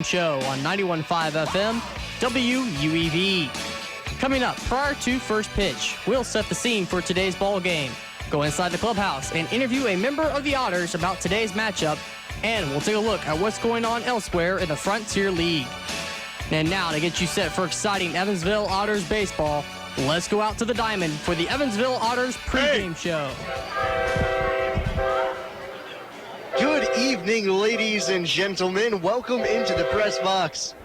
show on 91.5 FM, WUEV. Coming up, prior to first pitch, we'll set the scene for today's ball game, go inside the clubhouse, and interview a member of the Otters about today's matchup, and we'll take a look at what's going on elsewhere in the Frontier League. And now, to get you set for exciting Evansville Otters baseball, let's go out to the diamond for the Evansville Otters pregame show. Good evening, ladies and gentlemen. Welcome into the press box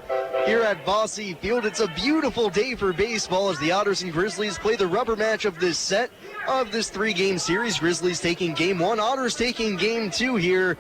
here at Bosse Field. It's a beautiful day for baseball as the Otters and Grizzlies play the rubber match of this set of this three-game series. Grizzlies taking game one, Otters taking game two here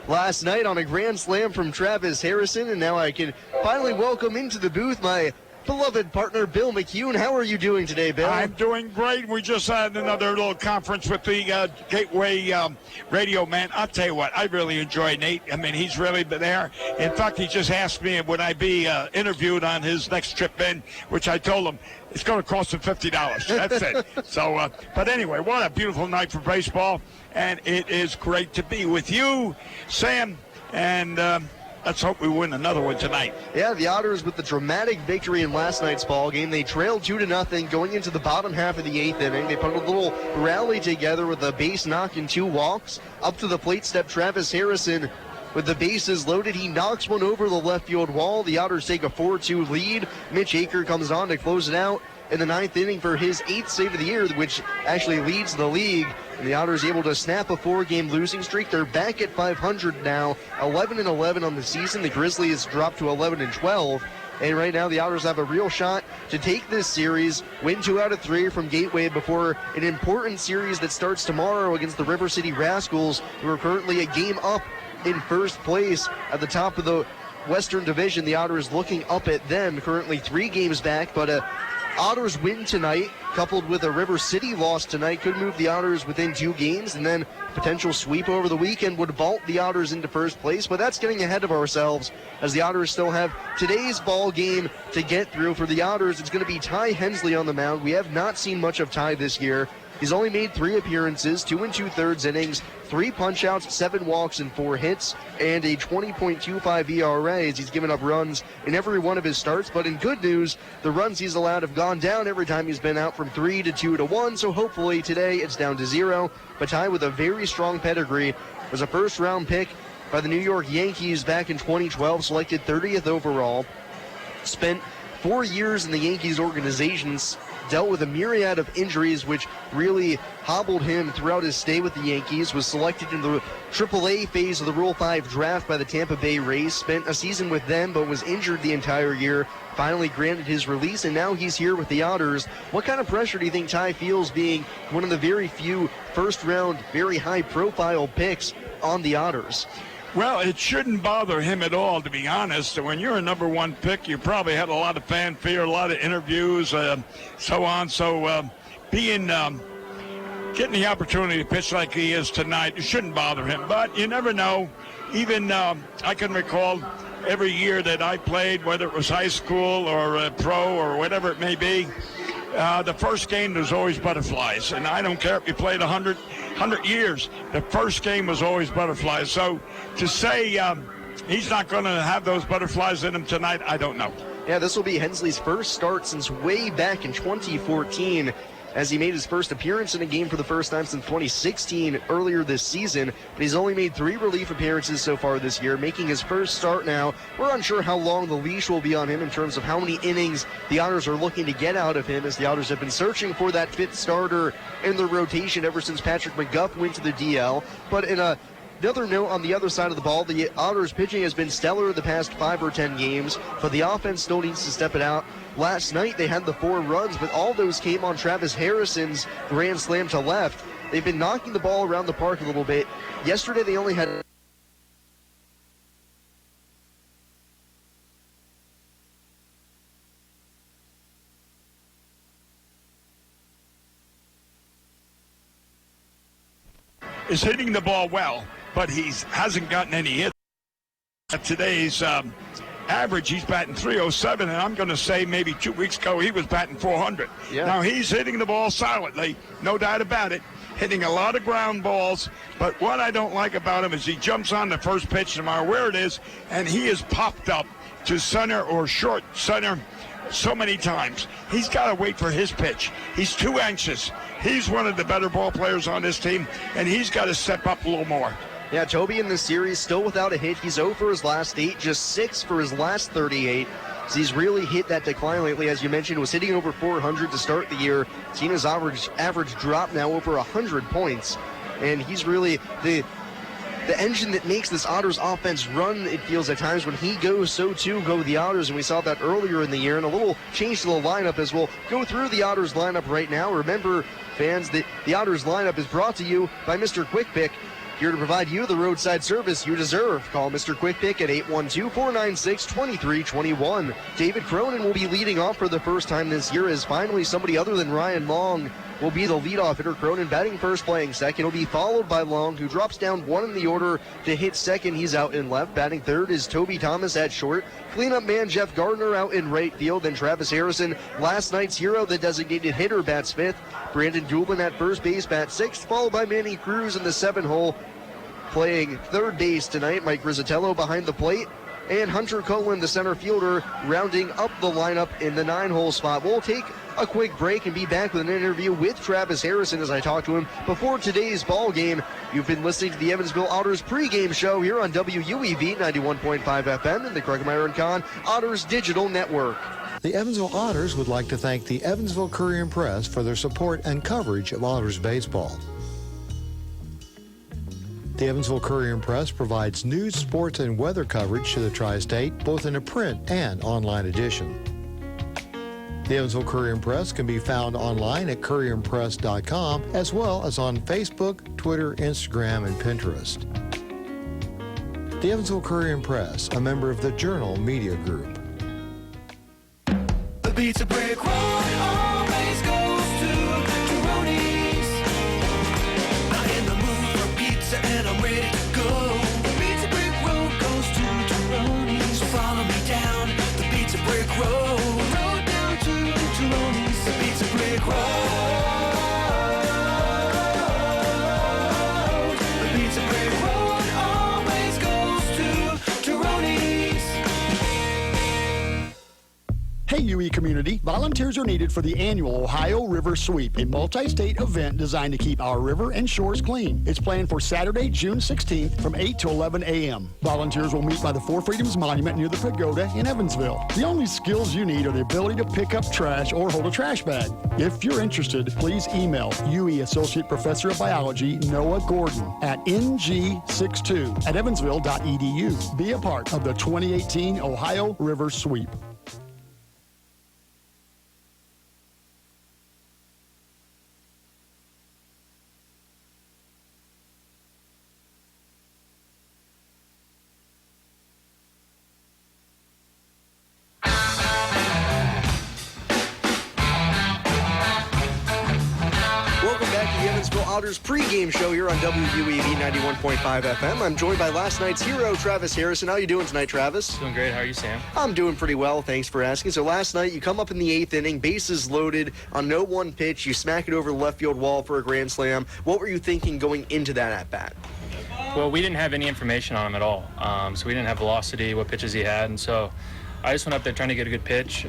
last night on a grand slam from Travis Harrison. And now I can finally welcome into the booth my beloved partner, Bill McCune. How are you doing today, Bill? I'm doing great. We just had another little conference with the Gateway radio man. I'll tell you what, I really enjoy Nate. I mean, he's really been there. In fact, he just asked me, would I be interviewed on his next trip in, which I told him it's going to cost him $50. That's it. So, but anyway, what a beautiful night for baseball, and it is great to be with you, Sam, and let's hope we win another one tonight. Yeah, the Otters with the dramatic victory in last night's ball game. They trailed 2-0 going into the bottom half of the eighth inning. They put a little rally together with a base knock and two walks. Up to the plate step Travis Harrison with the bases loaded. He knocks one over the left field wall. The Otters take a 4-2 lead. Mitch Aker comes on to close it out in the ninth inning for his eighth save of the year, which actually leads the league. And the Otters able to snap a four-game losing streak. They're back at 500 now, 11-11 on the season. The Grizzlies dropped to 11-12. And right now the Otters have a real shot to take this series, win 2 out of 3 from Gateway before an important series that starts tomorrow against the River City Rascals, who are currently a game up in first place at the top of the Western Division. The Otters looking up at them, currently 3 games back, but Otters win tonight, coupled with a River City loss tonight, could move the Otters within 2 games, and then potential sweep over the weekend would vault the Otters into first place. But that's getting ahead of ourselves, as the Otters still have today's ball game to get through. For the Otters, it's going to be Ty Hensley on the mound. We have not seen much of Ty this year. He's only made 3 appearances, 2 2/3 innings, 3 punch-outs, 7 walks, and 4 hits, and a 20.25 ERA as he's given up runs in every one of his starts. But in good news, the runs he's allowed have gone down every time he's been out, from 3 to 2 to 1, so hopefully today it's down to 0. But Ty, with a very strong pedigree, was a first-round pick by the New York Yankees back in 2012, selected 30th overall, spent 4 years in the Yankees organizations, dealt with a myriad of injuries which really hobbled him throughout his stay with the Yankees, was selected in the AAA phase of the Rule 5 draft by the Tampa Bay Rays, spent a season with them but was injured the entire year, finally granted his release, and now he's here with the Otters. What kind of pressure do you think Ty feels being one of the very few first-round, very high-profile picks on the Otters? Well, it shouldn't bother him at all, to be honest. When you're a number 1 pick, you probably had a lot of fanfare, a lot of interviews, so on. So getting the opportunity to pitch like he is tonight, it shouldn't bother him. But you never know. Even I can recall every year that I played, whether it was high school or pro or whatever it may be, the first game there's always butterflies. And I don't care if you played 100 years, the first game was always butterflies. So to say he's not going to have those butterflies in him tonight, I don't know. Yeah, this will be Hensley's first start since way back in 2014, as he made his first appearance in a game for the first time since 2016 earlier this season. But he's only made 3 relief appearances so far this year, making his first start now. We're unsure how long the leash will be on him in terms of how many innings the Otters are looking to get out of him, as the Otters have been searching for that 5th starter in the rotation ever since Patrick McGuff went to the DL. But in another note on the other side of the ball, the Otters pitching has been stellar the past 5 or 10 games, but the offense still needs to step it out. Last night they had the 4 runs, but all those came on Travis Harrison's grand slam to left. They've been knocking the ball around the park a little bit. Yesterday they only had is hitting the ball well, but he hasn't gotten any hits. At today's average, he's batting .307, and I'm going to say maybe 2 weeks ago he was batting .400. Yeah. Now he's hitting the ball solidly, no doubt about it. hitting a lot of ground balls. But what I don't like about him is he jumps on the first pitch, no matter where it is, and he is popped up to center or short center so many times. He's got to wait for his pitch. He's too anxious. He's one of the better ball players on this team, and he's got to step up a little more. Yeah, Toby in this series still without a hit. He's 0 for his last 8, just 6 for his last 38. So he's really hit that decline lately. As you mentioned, was hitting over 400 to start the year. Seen his average drop now over 100 points. And he's really the engine that makes this Otters offense run, it feels at times. When he goes, so too go the Otters, and we saw that earlier in the year. And a little change to the lineup as we'll go through the Otters lineup right now. Remember, fans, that the Otters lineup is brought to you by Mr. Quick Pick, here to provide you the roadside service you deserve. Call Mr. Quick Pick at 812-496-2321. David Cronin will be leading off for the first time this year, as finally somebody other than Ryan Long will be the leadoff hitter. Cronin batting first, playing second. He'll be followed by Long, who drops down 1 in the order to hit second. He's out in left. Batting third is Toby Thomas at short. Cleanup man Jeff Gardner out in right field. Then Travis Harrison, last night's hero, the designated hitter, bats fifth. Brandon Doolin at first base, bats sixth, followed by Manny Cruz in the 7-hole. Playing third base tonight, Mike Rizzatello behind the plate, and Hunter Cohen, the center fielder, rounding up the lineup in the 9-hole spot. We'll take a quick break and be back with an interview with Travis Harrison as I talk to him before today's ball game. You've been listening to the Evansville Otters pregame show here on WUEV 91.5 FM and the Krugmeyer & Kahn Otters Digital Network. The Evansville Otters would like to thank the Evansville Courier and Press for their support and coverage of Otters baseball. The Evansville Courier and Press provides news, sports, and weather coverage to the Tri-State, both in a print and online edition. The Evansville Courier and Press can be found online at courierandpress.com, as well as on Facebook, Twitter, Instagram, and Pinterest. The Evansville Courier and Press, a member of the Journal Media Group. The pizza brick road always goes to Tyroni's. I'm in the mood for pizza and I'm ready to go. The pizza brick road goes to Tyroni's. So follow me down the pizza brick road. Road down to Tyroni's. The pizza brick road. The pizza brick road always goes to Tyroni's. Hey UE community, volunteers are needed for the annual Ohio River Sweep, a multi-state event designed to keep our river and shores clean. It's planned for Saturday, June 16th from 8 to 11 a.m. Volunteers will meet by the Four Freedoms Monument near the Pagoda in Evansville. The only skills you need are the ability to pick up trash or hold a trash bag. If you're interested, please email UE Associate Professor of Biology Noah Gordon at ng62@evansville.edu. Be a part of the 2018 Ohio River Sweep. Otters pregame show here on WUEV 91.5 FM. I'm joined by last night's hero, Travis Harrison. How are you doing tonight, Travis? Doing great. How are you, Sam? I'm doing pretty well. Thanks for asking. So last night, you come up in the 8th inning, bases loaded on no one pitch. You smack it over the left field wall for a grand slam. What were you thinking going into that at-bat? Well, we didn't have any information on him at all. So we didn't have velocity, what pitches he had. And so I just went up there trying to get a good pitch.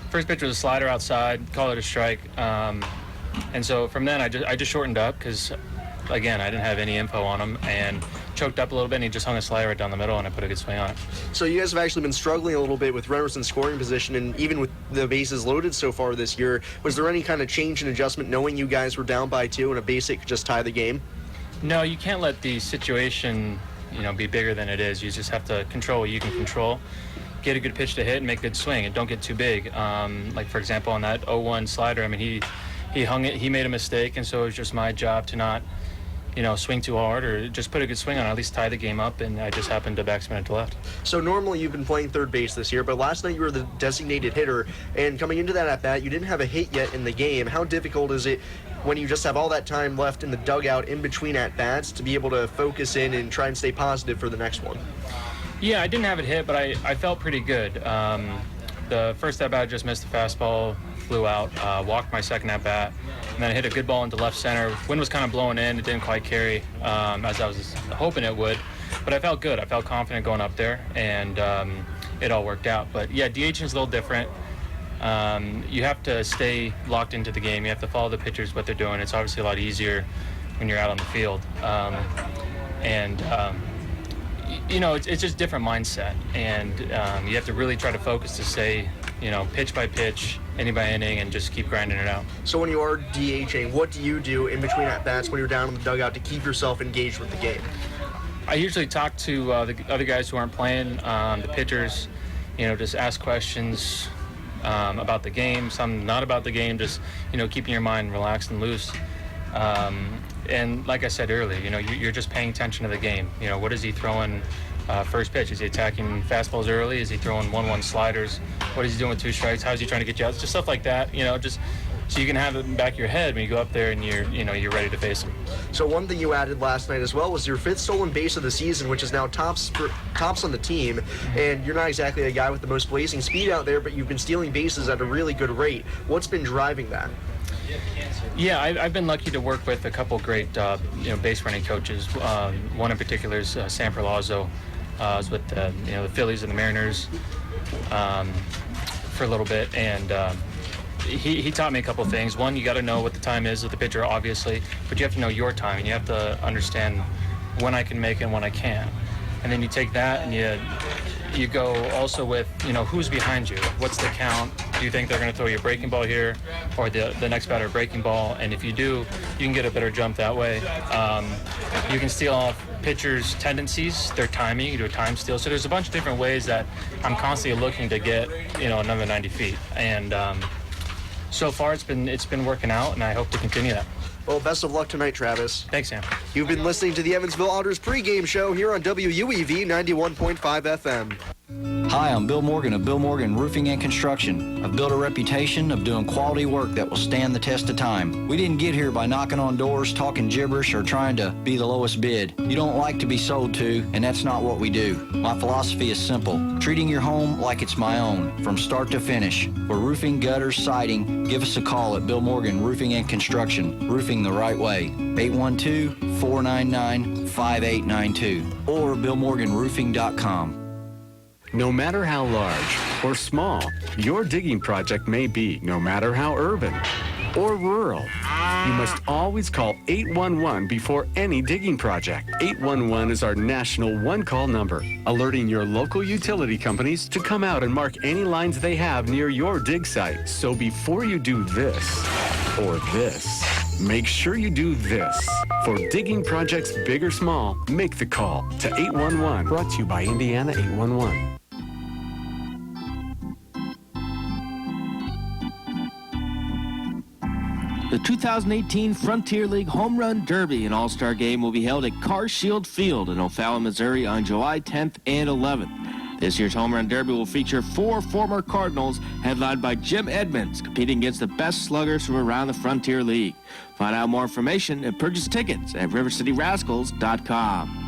First pitch was a slider outside, call it a strike. And so from then, I just shortened up because, again, I didn't have any info on him and choked up a little bit, and he just hung a slider right down the middle, and I put a good swing on it. So you guys have actually been struggling a little bit with runners in scoring position, and even with the bases loaded so far this year. Was there any kind of change in adjustment knowing you guys were down by 2 and a basic could just tie the game? No, you can't let the situation, be bigger than it is. You just have to control what you can control. Get a good pitch to hit and make a good swing, and don't get too big. Like, for example, on that 0-1 slider, he hung it, he made a mistake, and so it was just my job to not, swing too hard or just put a good swing on, at least tie the game up, and I just happened to backspin it to left. So normally you've been playing third base this year, but last night you were the designated hitter, and coming into that at-bat, you didn't have a hit yet in the game. How difficult is it when you just have all that time left in the dugout in between at-bats to be able to focus in and try and stay positive for the next one? Yeah, I didn't have it hit, but I felt pretty good. The first at-bat, I just missed the fastball, flew out, walked my second at-bat, And then I hit a good ball into left center. Wind was kind of blowing in. It didn't quite carry as I was hoping it would. But I felt good. I felt confident going up there, and it all worked out. But, yeah, DHing is a little different. You have to stay locked into the game. You have to follow the pitchers, what they're doing. It's obviously a lot easier when you're out on the field. It's just different mindset. And you have to really try to focus to stay, pitch by pitch, inning by inning, and just keep grinding it out. So when you are DHing, what do you do in between at-bats when you're down in the dugout to keep yourself engaged with the game? I usually talk to the other guys who aren't playing, the pitchers, just ask questions about the game, some not about the game, just, keeping your mind relaxed and loose. And like I said earlier, you're just paying attention to the game. What is he throwing first pitch? Is he attacking fastballs early? Is he throwing 1-1 sliders? What is he doing with 2 strikes? How is he trying to get you out? Just stuff like that, just so you can have it in the back of your head when you go up there and you're ready to face him. So one thing you added last night as well was your 5th stolen base of the season, which is now tops on the team. And you're not exactly a guy with the most blazing speed out there, but you've been stealing bases at a really good rate. What's been driving that? Yeah, I've been lucky to work with a couple great, base running coaches. One in particular is Sam Perlazzo. I was with the Phillies and the Mariners for a little bit, and he taught me a couple things. One, you got to know what the time is of the pitcher, obviously, but you have to know your time, and you have to understand when I can make it and when I can't. And then you take that and you go also with, who's behind you? What's the count? Do you think they're going to throw you a breaking ball here or the next batter a breaking ball? And if you do, you can get a better jump that way. You can steal off pitchers' tendencies, their timing. You can do a time steal. So there's a bunch of different ways that I'm constantly looking to get, another 90 feet. And so far it's been working out, and I hope to continue that. Well, best of luck tonight, Travis. Thanks, Sam. You've been listening to the Evansville Otters pregame show here on WUEV 91.5 FM. Hi, I'm Bill Morgan of Bill Morgan Roofing and Construction. I've built a reputation of doing quality work that will stand the test of time. We didn't get here by knocking on doors, talking gibberish, or trying to be the lowest bid. You don't like to be sold to, and that's not what we do. My philosophy is simple: treating your home like it's my own, from start to finish. For roofing, gutters, siding, give us a call at Bill Morgan Roofing and Construction. Roofing the right way. 812-499-5892 or BillMorganRoofing.com. No matter how large or small your digging project may be, no matter how urban or rural, you must always call 811 before any digging project. 811 is our national one-call number, alerting your local utility companies to come out and mark any lines they have near your dig site. So before you do this or this, make sure you do this. For digging projects big or small, make the call to 811. Brought to you by Indiana 811. The 2018 Frontier League Home Run Derby and All-Star Game will be held at Car Shield Field in O'Fallon, Missouri on July 10th and 11th. This year's Home Run Derby will feature 4 former Cardinals headlined by Jim Edmonds competing against the best sluggers from around the Frontier League. Find out more information and purchase tickets at rivercityrascals.com.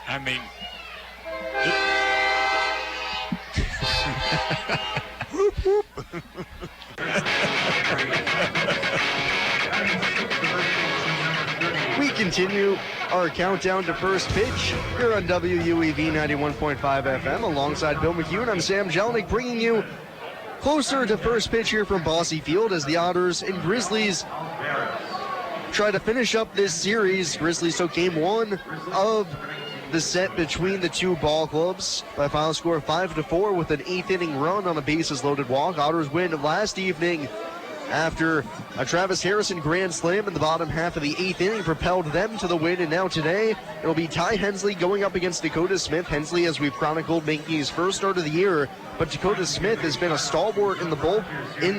I mean, We continue our countdown to first pitch here on WUEV 91.5 FM. Alongside Bill McHugh, I'm Sam Jelinek, bringing you closer to first pitch here from Bosse Field as the Otters and Grizzlies try to finish up this series. Grizzlies took game 1 of the set between the two ball clubs by a final score of 5-4 with an 8th inning run on a bases loaded walk. Otters win last evening after a Travis Harrison grand slam in the bottom half of the 8th inning propelled them to the win. And now today it'll be Ty Hensley going up against Dakota Smith. Hensley, as we've chronicled, making his first start of the year, but Dakota Smith has been a stalwart in the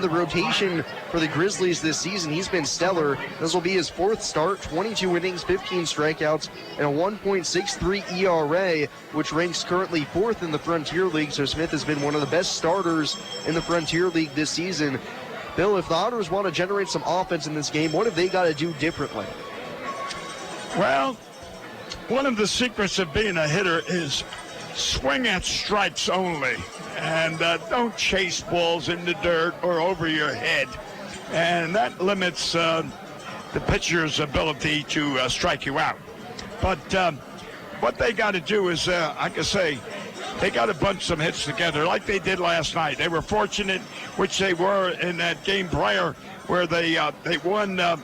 rotation for the Grizzlies this season. He's been stellar. This will be his 4th start, 22 innings, 15 strikeouts, and a 1.63 ERA, which ranks currently 4th in the Frontier League. So Smith has been one of the best starters in the Frontier League this season. Bill, if the Otters want to generate some offense in this game, what have they got to do differently? well, one of the secrets of being a hitter is swing at strikes only, and don't chase balls in the dirt or over your head. And that limits the pitcher's ability to strike you out. But what they got to do is, I can say, they got to bunch some hits together like they did last night. They were fortunate, which they were in that game prior, where they won the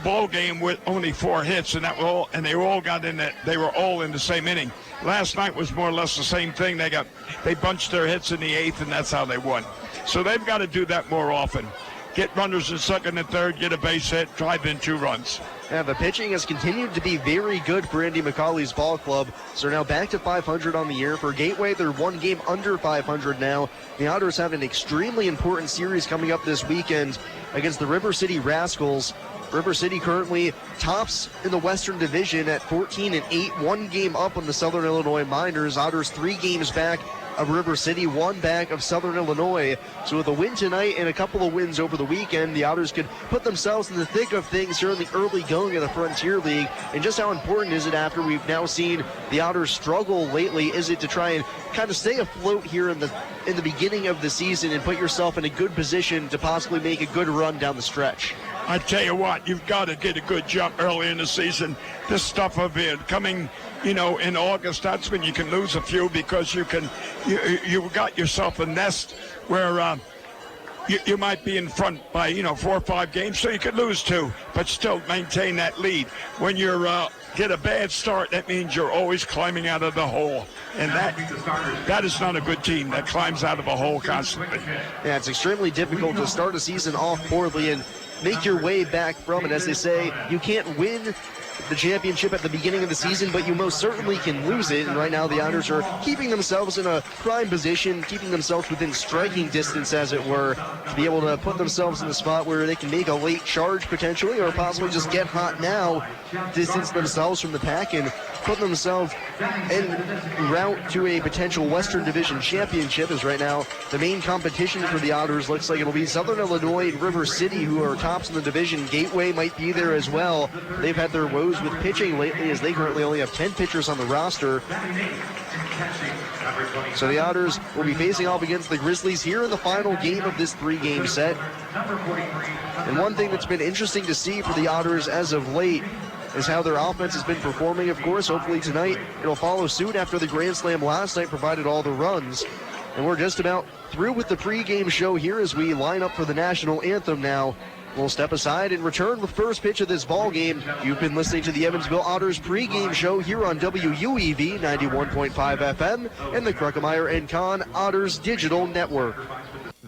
ball game with only 4 hits, and that were all, and they all got in that. They were all in the same inning. Last night was more or less the same thing. They bunched their hits in the 8th, and that's how they won. So they've got to do that more often. Get runners in second and third, get a base hit, drive in 2 runs. Yeah, the pitching has continued to be very good for Andy McCauley's ball club. So they're now back to 500 on the year. For Gateway, they're 1 game under 500 now. The Otters have an extremely important series coming up this weekend against the River City Rascals. River City currently tops in the Western Division at 14-8, 1 game up on the Southern Illinois Miners. Otters 3 games back of River City, 1 back of Southern Illinois. So with a win tonight and a couple of wins over the weekend, the Otters could put themselves in the thick of things here in the early going of the Frontier League. And just how important is it, after we've now seen the Otters struggle lately, is it to try and kind of stay afloat here in the beginning of the season and put yourself in a good position to possibly make a good run down the stretch? I tell you what, you've got to get a good jump early in the season. This stuff of it coming, in August, that's when you can lose a few, because you got yourself a nest where you might be in front by 4 or 5 games, so you could lose 2, but still maintain that lead. When you get a bad start, that means you're always climbing out of the hole, and that is not a good team that climbs out of a hole constantly. Yeah, it's extremely difficult to start a season off poorly and make your way back from it. As they say, you can't win the championship at the beginning of the season, but you most certainly can lose it. And right now the Otters are keeping themselves in a prime position, keeping themselves within striking distance, as it were, to be able to put themselves in a spot where they can make a late charge potentially, or possibly just get hot now, distance themselves from the pack, and put themselves en route to a potential Western Division championship. As right now the main competition for the Otters looks like it'll be Southern Illinois and River City, who are tops in the division. Gateway might be there as well. They've had their woes with pitching lately, as they currently only have 10 pitchers on the roster. So the Otters will be facing off against the Grizzlies here in the final game of this 3-game set. And one thing that's been interesting to see for the Otters as of late is how their offense has been performing. Of course, hopefully tonight it'll follow suit after the Grand Slam last night provided all the runs. And we're just about through with the pregame show here as we line up for the national anthem now. We'll step aside and return with first pitch of this ball game. You've been listening to the Evansville Otters pregame show here on WUEV 91.5 FM and the Kruckemeyer & Kahn Otters Digital Network.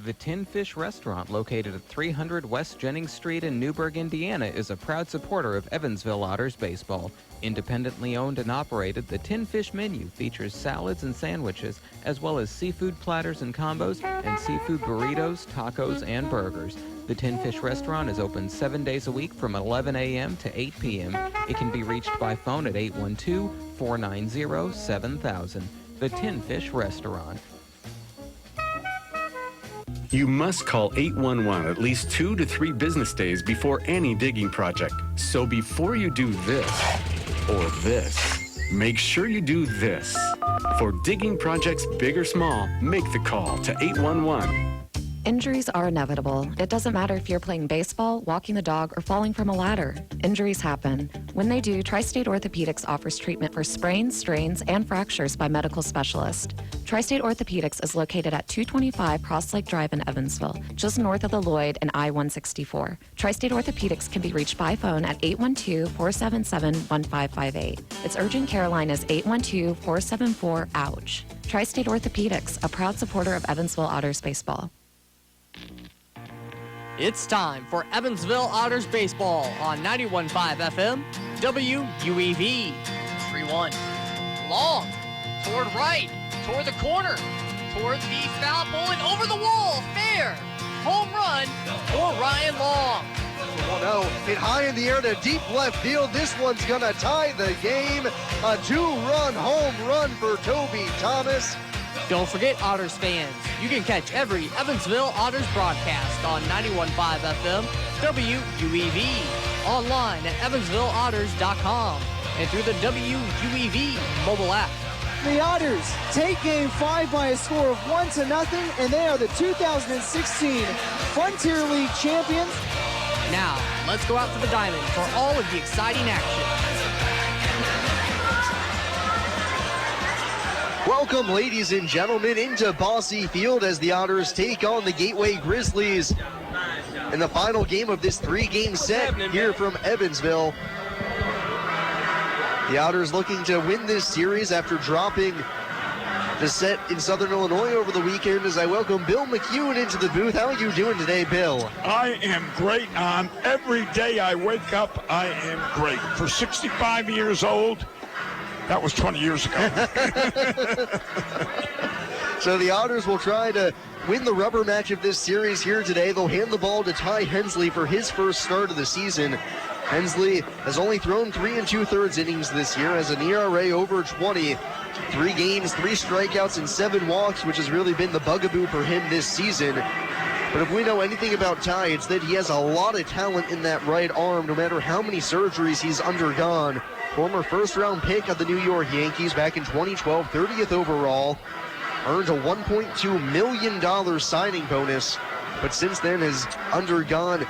The Tin Fish Restaurant, located at 300 West Jennings Street in Newburgh, Indiana, is a proud supporter of Evansville Otters baseball. Independently owned and operated, the Tin Fish menu features salads and sandwiches, as well as seafood platters and combos, and seafood burritos, tacos, and burgers. The Tin Fish Restaurant is open 7 days a week from 11 a.m. to 8 p.m. It can be reached by phone at 812-490-7000. The Tin Fish Restaurant. You must call 811 at least 2 to 3 business days before any digging project. So before you do this or this, make sure you do this. For digging projects big or small, make the call to 811. Injuries are inevitable. It doesn't matter if you're playing baseball, walking the dog, or falling from a ladder. Injuries happen. When they do, Tri-State Orthopedics offers treatment for sprains, strains, and fractures by medical specialists. Tri-State Orthopedics is located at 225 Cross Lake Drive in Evansville, just north of the Lloyd and I-164. Tri-State Orthopedics can be reached by phone at 812-477-1558. Its urgent care line is 812-474-OUCH. Tri-State Orthopedics, a proud supporter of Evansville Otters baseball. It's time for Evansville Otters baseball on 91.5 FM, WUEV. 3-1. Long, toward right, toward the corner, toward the foul pole and over the wall. Fair. Home run for Ryan Long. 1-0, hit high in the air to deep left field. This one's gonna tie the game. A 2-run home run for Toby Thomas. Don't forget, Otters fans, you can catch every Evansville Otters broadcast on 91.5 FM, WUEV, online at evansvilleotters.com, and through the WUEV mobile app. The Otters take Game 5 by a score of 1-0, and they are the 2016 Frontier League champions. Now, let's go out to the diamond for all of the exciting action. Welcome, ladies and gentlemen, into Bosse Field as the Otters take on the Gateway Grizzlies in the final game of this 3-game set here from Evansville. The Otters looking to win this series after dropping the set in Southern Illinois over the weekend as I welcome Bill McEwen into the booth. How are you doing today, Bill? I am great. Every day I wake up, I am great. For 65 years old, that was 20 years ago. So the Otters will try to win the rubber match of this series here today. They'll hand the ball to Ty Hensley for his first start of the season. Hensley has only thrown 3 2/3 innings this year, has an ERA over 20. 3 games, 3 strikeouts, and 7 walks, which has really been the bugaboo for him this season. But if we know anything about Ty, it's that he has a lot of talent in that right arm, no matter how many surgeries he's undergone. Former first-round pick of the New York Yankees back in 2012, 30th overall. Earned a $1.2 million signing bonus, but since then has undergone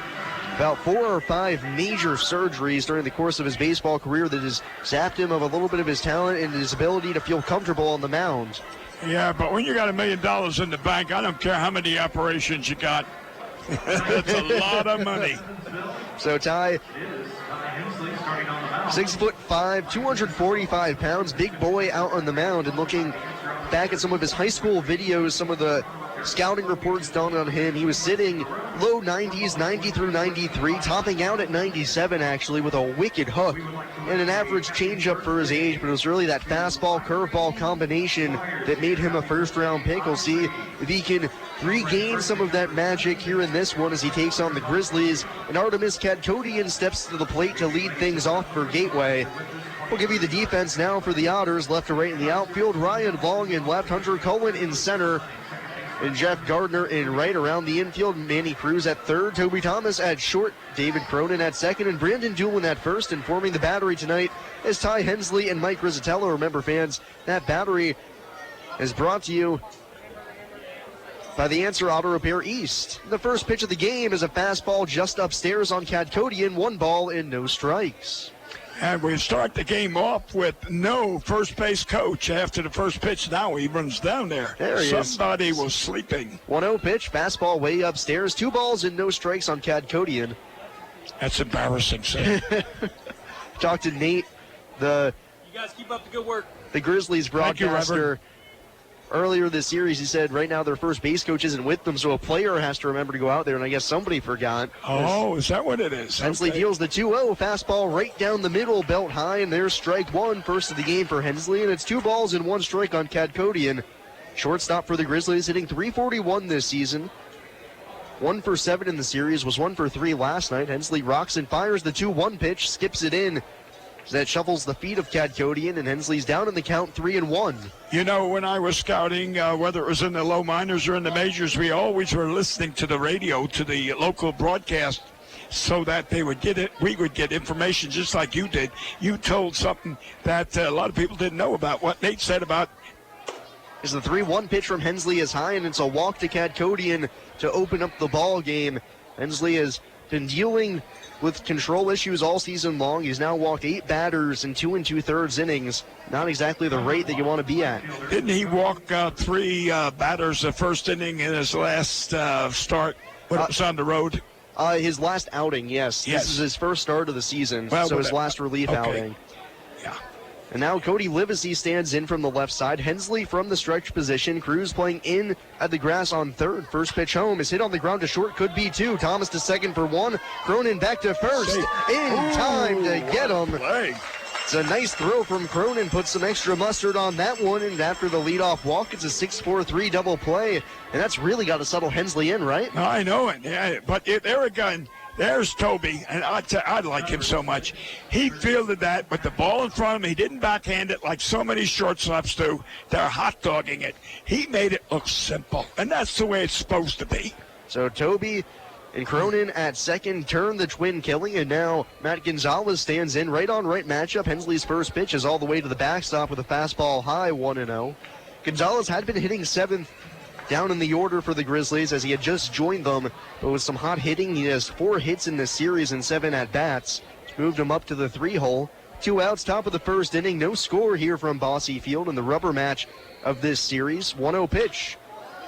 about 4 or 5 major surgeries during the course of his baseball career that has zapped him of a little bit of his talent and his ability to feel comfortable on the mound. Yeah, but when you got $1 million in the bank, I don't care how many operations you got. That's a lot of money. So Ty, 6'5", 245 pounds, big boy out on the mound, and looking back at some of his high school videos, some of the scouting reports done on him, he was sitting low 90s, 90 through 93, topping out at 97 actually with a wicked hook and an average changeup for his age, but it was really that fastball curveball combination that made him a first-round pick. We'll see if he can regain some of that magic here in this one as he takes on the Grizzlies, and Artemis Kadkodian steps to the plate to lead things off for Gateway. We'll give you the defense now for the Otters. Left to right in the outfield, Ryan Long in left, Hunter Cullen in center, and Jeff Gardner in right. Around the infield, Manny Cruz at third, Toby Thomas at short, David Cronin at second, and Brandon Doolin at first. And forming the battery tonight is Ty Hensley and Mike Rizzatello. Remember, fans, that battery is brought to you by the Answer Auto Repair East. The first pitch of the game is a fastball just upstairs on Kadkodian, 1 ball and no strikes. And we start the game off with no first base coach after the first pitch. Now he runs down there. There he is. Somebody was sleeping. 1-0 pitch, fastball way upstairs, 2 balls and no strikes on Kadkodian. That's embarrassing, Sam. Talked to Nate, you guys keep up the good work. the Grizzlies broadcaster. Earlier this series, he said right now their first base coach isn't with them, so a player has to remember to go out there, and I guess somebody forgot. Oh, is that what it is? Hensley deals the 2-0, fastball right down the middle, belt high, and there's strike one, first of the game for Hensley, and it's 2 balls and 1 strike on Kadkodian. Shortstop for the Grizzlies, hitting .341 this season. 1 for 7 in the series, was 1 for 3 last night. Hensley rocks and fires the 2-1 pitch, skips it in. So that shuffles the feet of Kadkodian, and Hensley's down in the count 3-1. You know, when I was scouting, whether it was in the low minors or in the majors, we always were listening to the radio, to the local broadcast, so that they would get it. We would get information just like you did. You told something that a lot of people didn't know about. What Nate said about. Is the 3-1 pitch from Hensley is high, and it's a walk to Kadkodian to open up the ball game. Hensley has been dealing with control issues all season long. He's now walked 8 batters in 2 2/3 innings. Not exactly the rate that you want to be at. Didn't he walk 3 batters the first inning in his last start when it was on the road? His last outing, yes. This is his first start of the season, so his last relief outing. Yeah. And now Cody Livesey stands in from the left side. Hensley from the stretch position. Cruz playing in at the grass on third. First pitch home is hit on the ground to short. Could be 2. Thomas to second for 1. Cronin back to first. In time to get him. It's a nice throw from Cronin. Puts some extra mustard on that one. And after the leadoff walk, it's a 6-4-3 double play. And that's really got to settle Hensley in, right? I know it. Yeah, but there again. There's Toby, and I like him so much. He fielded that with the ball in front of him. He didn't backhand it like so many shortstops do. They're hot-dogging it. He made it look simple, and that's the way it's supposed to be. So Toby And Cronin at second turned the twin killing, and now Matt Gonzalez stands in. Right on right matchup. Hensley's first pitch is all the way to the backstop with a fastball high, 1-0. Gonzalez had been hitting seventh down in the order for the Grizzlies as he had just joined them, but with some hot hitting. He has 4 hits in this series and 7 at-bats. Moved him up to the 3-hole. 2 outs, top of the first inning. No score here from Bosse Field in the rubber match of this series. 1-0 pitch.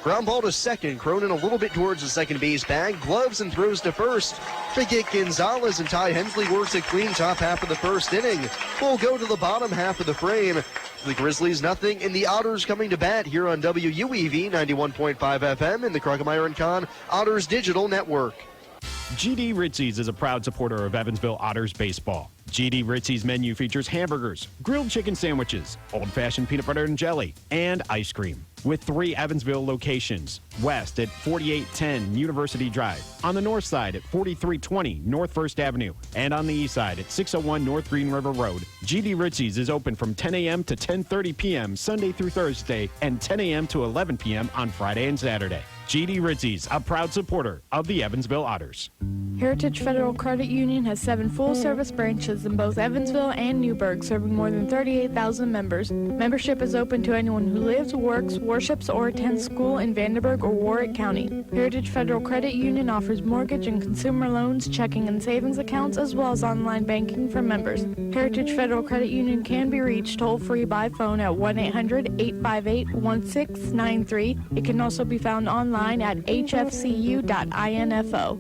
Ground ball to second. Cronin a little bit towards the second base bag. Gloves and throws to first to get Gonzalez, and Ty Hensley works a clean top half of the first inning. We'll go to the bottom half of the frame. The Grizzlies nothing, and the Otters coming to bat here on WUEV 91.5 FM in the Krugmeyer and Kahn Otters Digital Network. GD Ritzy's is a proud supporter of Evansville Otters baseball. GD Ritzy's menu features hamburgers, grilled chicken sandwiches, old-fashioned peanut butter and jelly, and ice cream. With 3 Evansville locations: west at 4810 University Drive, on the north side at 4320 North 1st Avenue, and on the east side at 601 North Green River Road. GD Ritzy's is open from 10 a.m. to 10:30 p.m. Sunday through Thursday, and 10 a.m. to 11 p.m. on Friday and Saturday. GD Ritzy's, a proud supporter of the Evansville Otters. Heritage Federal Credit Union has 7 full-service branches in both Evansville and Newburgh, serving more than 38,000 members. Membership is open to anyone who lives, works, worships, or attends school in Vandenberg or Warwick County. Heritage Federal Credit Union offers mortgage and consumer loans, checking and savings accounts, as well as online banking for members. Heritage Federal Credit Union can be reached toll-free by phone at 1-800-858-1693. It can also be found online at hfcu.info.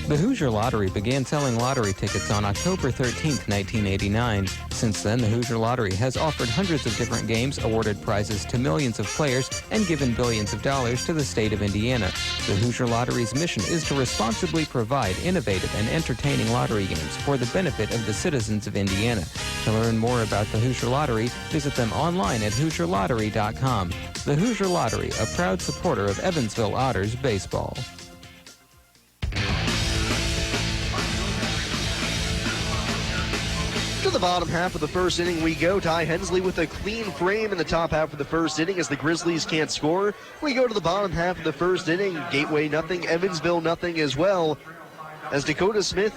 The Hoosier Lottery began selling lottery tickets on October 13, 1989. Since then, the Hoosier Lottery has offered hundreds of different games, awarded prizes to millions of players, and given billions of dollars to the state of Indiana. The Hoosier Lottery's mission is to responsibly provide innovative and entertaining lottery games for the benefit of the citizens of Indiana. To learn more about the Hoosier Lottery, visit them online at HoosierLottery.com. The Hoosier Lottery, a proud supporter of Evansville Otters baseball. To the bottom half of the first inning we go. Ty Hensley with a clean frame in the top half of the first inning as the Grizzlies can't score. We go to the bottom half of the first inning. Gateway nothing, Evansville nothing as well, as Dakota Smith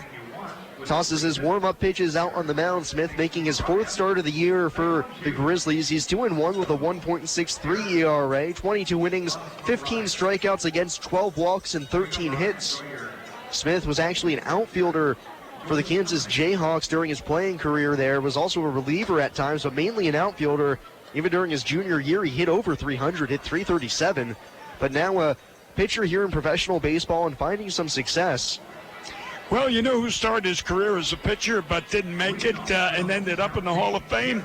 tosses his warm-up pitches out on the mound. Smith making his 4th start of the year for the Grizzlies. He's 2-1 with a 1.63 ERA, 22 innings, 15 strikeouts against 12 walks and 13 hits. Smith was actually an outfielder for the Kansas Jayhawks during his playing career there, was also a reliever at times, but mainly an outfielder. Even during his junior year, he hit over 300, hit 337, but now a pitcher here in professional baseball and finding some success. Well, you know who started his career as a pitcher but didn't make it and ended up in the Hall of Fame?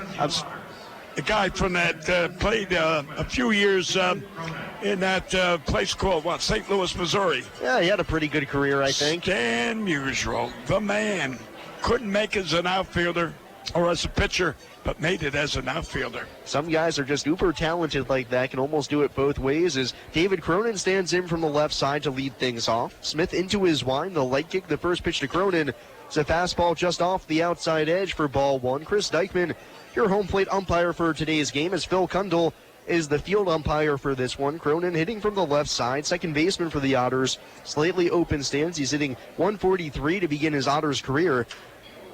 The guy from that played a few years in that place called, St. Louis, Missouri. Yeah, he had a pretty good career, I think. Stan Musial, the man. Couldn't make it as an outfielder or as a pitcher, but made it as an outfielder. Some guys are just uber talented like that, can almost do it both ways, as David Cronin stands in from the left side to lead things off. Smith into his wind, the leg kick, the first pitch to Cronin. It's a fastball just off the outside edge for ball 1. Chris Dykman, your home plate umpire for today's game, as Phil Kundle is the field umpire for this one. Cronin hitting from the left side, second baseman for the Otters. Slightly open stance. He's hitting 143 to begin his Otters career.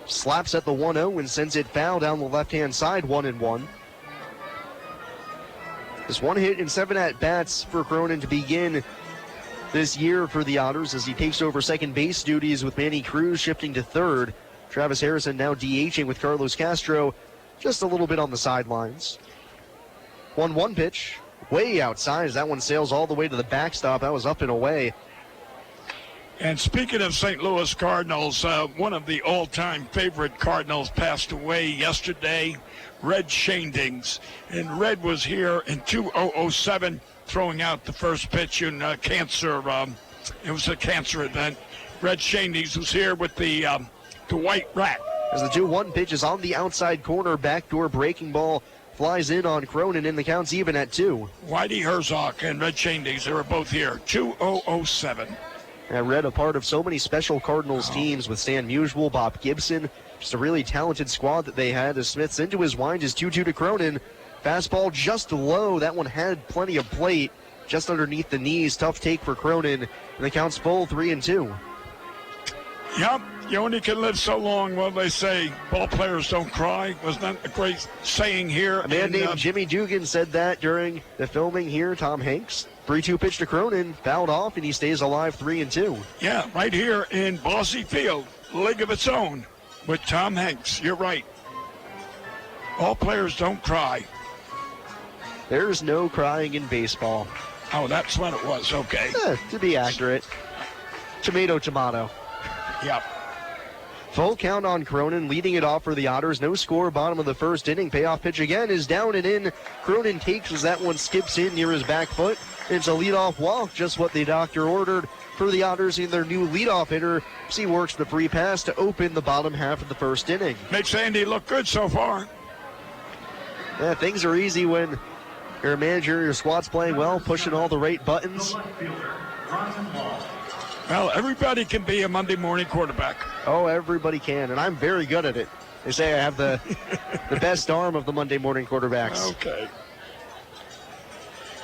Slaps at the 1-0 and sends it foul down the left-hand side, 1-1. Just 1 hit and 7 at-bats for Cronin to begin this year for the Otters as he takes over second base duties with Manny Cruz shifting to third. Travis Harrison now DHing with Carlos Castro just a little bit on the sidelines. 1-1 pitch, way outside as that one sails all the way to the backstop. That was up and away. And speaking of St. Louis Cardinals, one of the all-time favorite Cardinals passed away yesterday, Red Shandings. And Red was here in 2007, throwing out the first pitch in cancer. It was a cancer event. Red Shandings was here with the White Rat. As the 2-1 pitch is on the outside corner, backdoor breaking ball flies in on Cronin, and the count's even at 2. Whitey Herzog and Red Shandings, they were both here, 2007. And Red, a part of so many special Cardinals teams with Stan Musial, Bob Gibson, just a really talented squad that they had. As Smith's into his wind is 2-2 to Cronin. Fastball just low. That one had plenty of plate. just underneath the knees. Tough take for Cronin, and the count's full 3-2. Yep, you only can live so long. Well, they say ball players don't cry. Wasn't that a great saying here? A man named Jimmy Dugan said that during the filming here. Tom Hanks. 3-2 pitch to Cronin, fouled off, and he stays alive 3-2. Yeah, right here in Bossy Field, league of its own with Tom Hanks. You're right. All players don't cry. There's no crying in baseball. Oh, that's what it was. Okay. To be accurate. Tomato. Yep. Full count on Cronin, leading it off for the Otters. No score, bottom of the first inning. Payoff pitch again is down and in. Cronin takes as that one skips in near his back foot. It's a leadoff walk, just what the doctor ordered for the Otters in their new leadoff hitter. He works the free pass to open the bottom half of the first inning. Makes Andy look good so far. Yeah, things are easy when your manager, your squad's playing well, pushing all the right buttons. Well, everybody can be a Monday morning quarterback. Oh, everybody can, and I'm very good at it. They say I have the best arm of the Monday morning quarterbacks. Okay.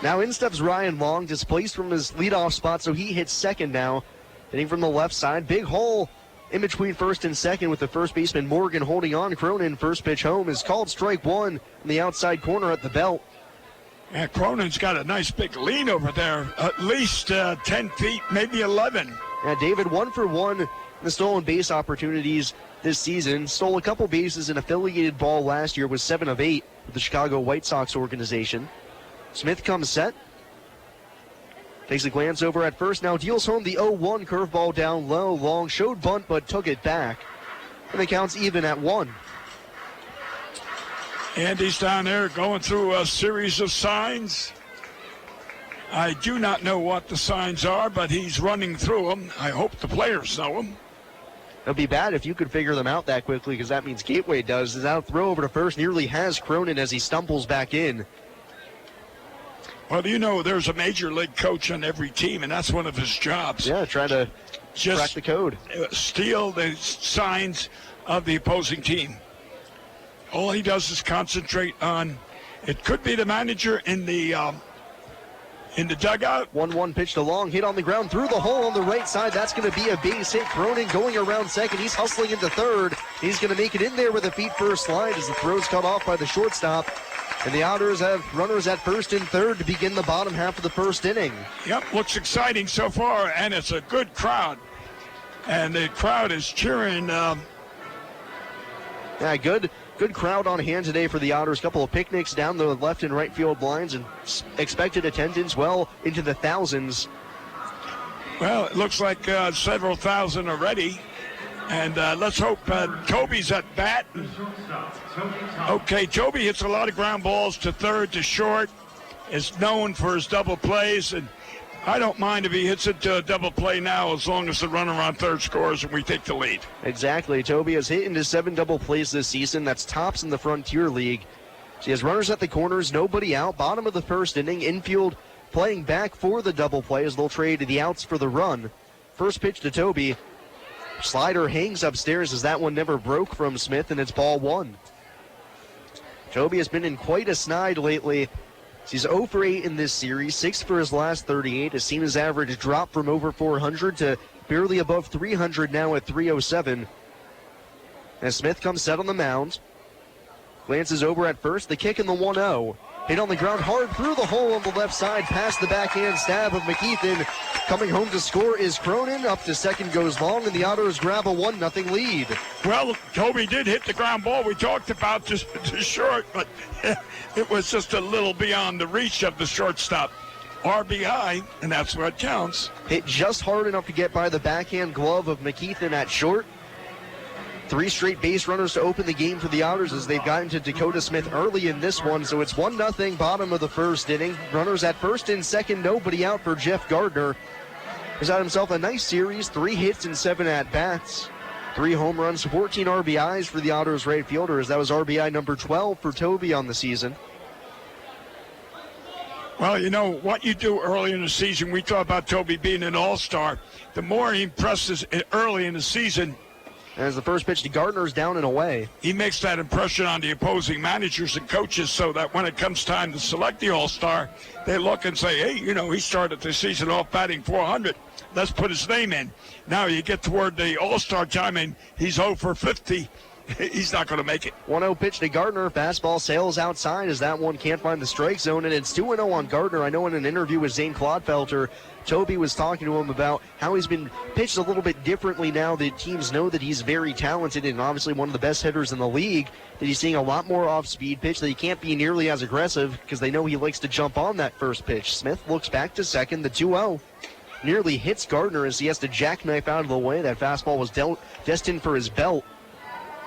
Now in steps Ryan Long, displaced from his leadoff spot, so he hits second now. Hitting from the left side, big hole in between first and second with the first baseman Morgan holding on. Cronin, first pitch home, is called strike one in the outside corner at the belt. Yeah, Cronin's got a nice big lead over there, at least 10 feet, maybe 11. Yeah, David 1 for 1 in the stolen base opportunities this season. Stole a couple bases in affiliated ball last year, was 7 of 8 with the Chicago White Sox organization. Smith comes set. Takes a glance over at first, now deals home the 0-1 curveball down low. Long showed bunt but took it back. And the count's even at 1. Andy's down there going through a series of signs. I do not know what the signs are, but he's running through them. I hope the players know them. It would be bad if you could figure them out that quickly, because that means Gateway does. His out throw over to first nearly has Cronin as he stumbles back in. Well, you know, there's a major league coach on every team, and that's one of his jobs. Yeah, trying to just crack the code. Steal the signs of the opposing team. All he does is concentrate on, it could be the manager in the dugout. 1-1 pitch to Long, hit on the ground through the hole on the right side. That's going to be a base hit. Cronin going around second. He's hustling into third. He's going to make it in there with a feet first slide as the throw's cut off by the shortstop. And the Otters have runners at first and third to begin the bottom half of the first inning. Yep, looks exciting so far, and it's a good crowd. And the crowd is cheering. Yeah, good crowd on hand today for the Otters. Couple of picnics down the left and right field lines, and expected attendance well into the thousands. Well, it looks like several thousand already. And let's hope Toby's at bat. Okay, Toby hits a lot of ground balls to third, to short. Is known for his double plays, and I don't mind if he hits it to a double play now, as long as the runner on third scores and we take the lead. Exactly. Toby has hit into 7 double plays this season. That's tops in the Frontier League. She has runners at the corners, nobody out. Bottom of the first inning, infield playing back for the double play as they'll trade the outs for the run. First pitch to Toby. Slider hangs upstairs as that one never broke from Smith, and it's ball 1. Toby has been in quite a snide lately. He's 0 for 8 in this series, 6 for his last 38. Has seen his average drop from over 400 to barely above 300 now at 307. As Smith comes set on the mound. Glances over at first, the kick in the 1-0. Hit on the ground hard through the hole on the left side, past the backhand stab of McKeithen. Coming home to score is Cronin. Up to second goes Long, and the Otters grab a 1-0 lead. Well, Toby did hit the ground ball we talked about, just to short, but it was just a little beyond the reach of the shortstop. RBI, and that's what counts. Hit just hard enough to get by the backhand glove of McKeithen at short. 3 straight base runners to open the game for the Otters as they've gotten to Dakota Smith early in this one. So it's 1-0 bottom of the first inning. Runners at first and second, nobody out for Jeff Gardner. He's had himself a nice series, 3 hits and 7 at-bats. 3 home runs, 14 RBIs for the Otters right fielders. That was RBI number 12 for Toby on the season. Well, you know, what you do early in the season, we talk about Toby being an all-star. The more he impresses early in the season, As the first pitch to Gardner's down and away. He makes that impression on the opposing managers and coaches so that when it comes time to select the All-Star, they look and say, hey, he started the season off batting .400. Let's put his name in. Now you get toward the All-Star time and he's 0 for 50. He's not going to make it. 1-0 pitch to Gardner. Fastball sails outside as that one can't find the strike zone, and it's 2-0 on Gardner. I know in an interview with Zane Clodfelter, Toby was talking to him about how he's been pitched a little bit differently now that teams know that he's very talented and obviously one of the best hitters in the league, that he's seeing a lot more off-speed pitch, that he can't be nearly as aggressive because they know he likes to jump on that first pitch. Smith looks back to second, the 2-0. Nearly hits Gardner as he has to jackknife out of the way. That fastball was destined for his belt,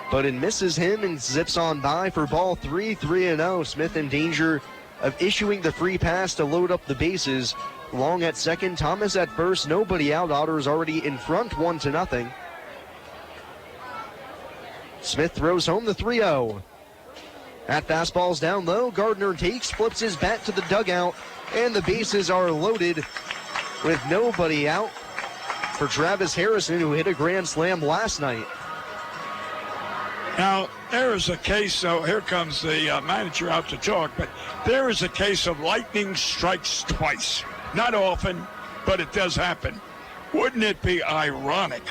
but it misses him and zips on by for ball 3-0. Smith in danger of issuing the free pass to load up the bases. Long at second, Thomas at first, nobody out. Otters already in front 1-0. Smith throws home the 3-0. That fastball's down low. Gardner takes, flips his bat to the dugout, and the bases are loaded with nobody out for Travis Harrison, who hit a grand slam last night. Now, there is a case, so here comes the manager out to talk, but there is a case of lightning strikes twice. Not often, but it does happen. Wouldn't it be ironic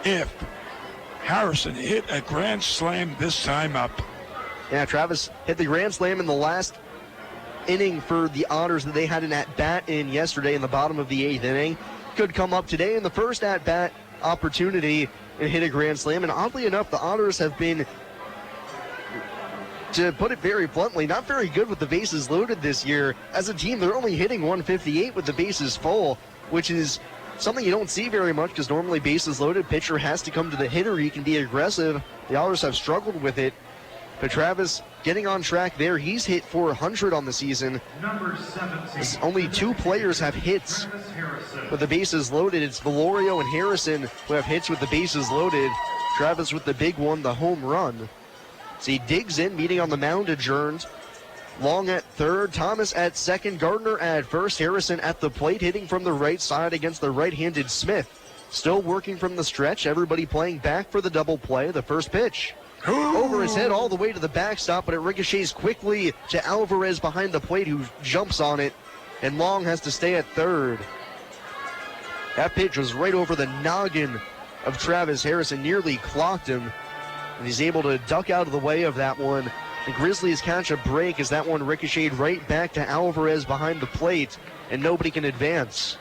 if Harrison hit a grand slam this time up? Yeah, Travis hit the grand slam in the last inning for the Otters that they had an at-bat in yesterday in the bottom of the 8th inning. Could come up today in the first at-bat opportunity and hit a grand slam. And oddly enough, the Otters have been, to put it very bluntly, not very good with the bases loaded this year. As a team, they're only hitting 158 with the bases full, which is something you don't see very much because normally bases loaded, pitcher has to come to the hitter. He can be aggressive. The Otters have struggled with it. But Travis getting on track there. He's hit 400 on the season. Only 2 players have hits with the bases loaded. It's Valorio and Harrison who have hits with the bases loaded. Travis with the big one, the home run. So he digs in, meeting on the mound adjourned. Long at third, Thomas at second, Gardner at first, Harrison at the plate, hitting from the right side against the right-handed Smith. Still working from the stretch, everybody playing back for the double play. The first pitch. Over his head all the way to the backstop, but it ricochets quickly to Alvarez behind the plate, who jumps on it, and Long has to stay at third. That pitch was right over the noggin of Travis Harrison, nearly clocked him, and he's able to duck out of the way of that one. The Grizzlies catch a break as that one ricocheted right back to Alvarez behind the plate, and nobody can advance.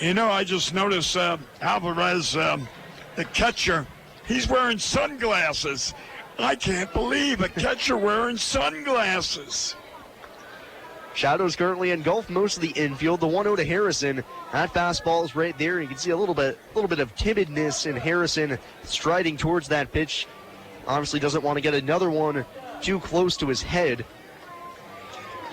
I just noticed Alvarez, the catcher, he's wearing sunglasses. I can't believe a catcher wearing sunglasses. Shadows currently engulf most of the infield. The 1-0 to Harrison. That fastball is right there. You can see a little bit of timidness in Harrison striding towards that pitch. Obviously doesn't want to get another one too close to his head.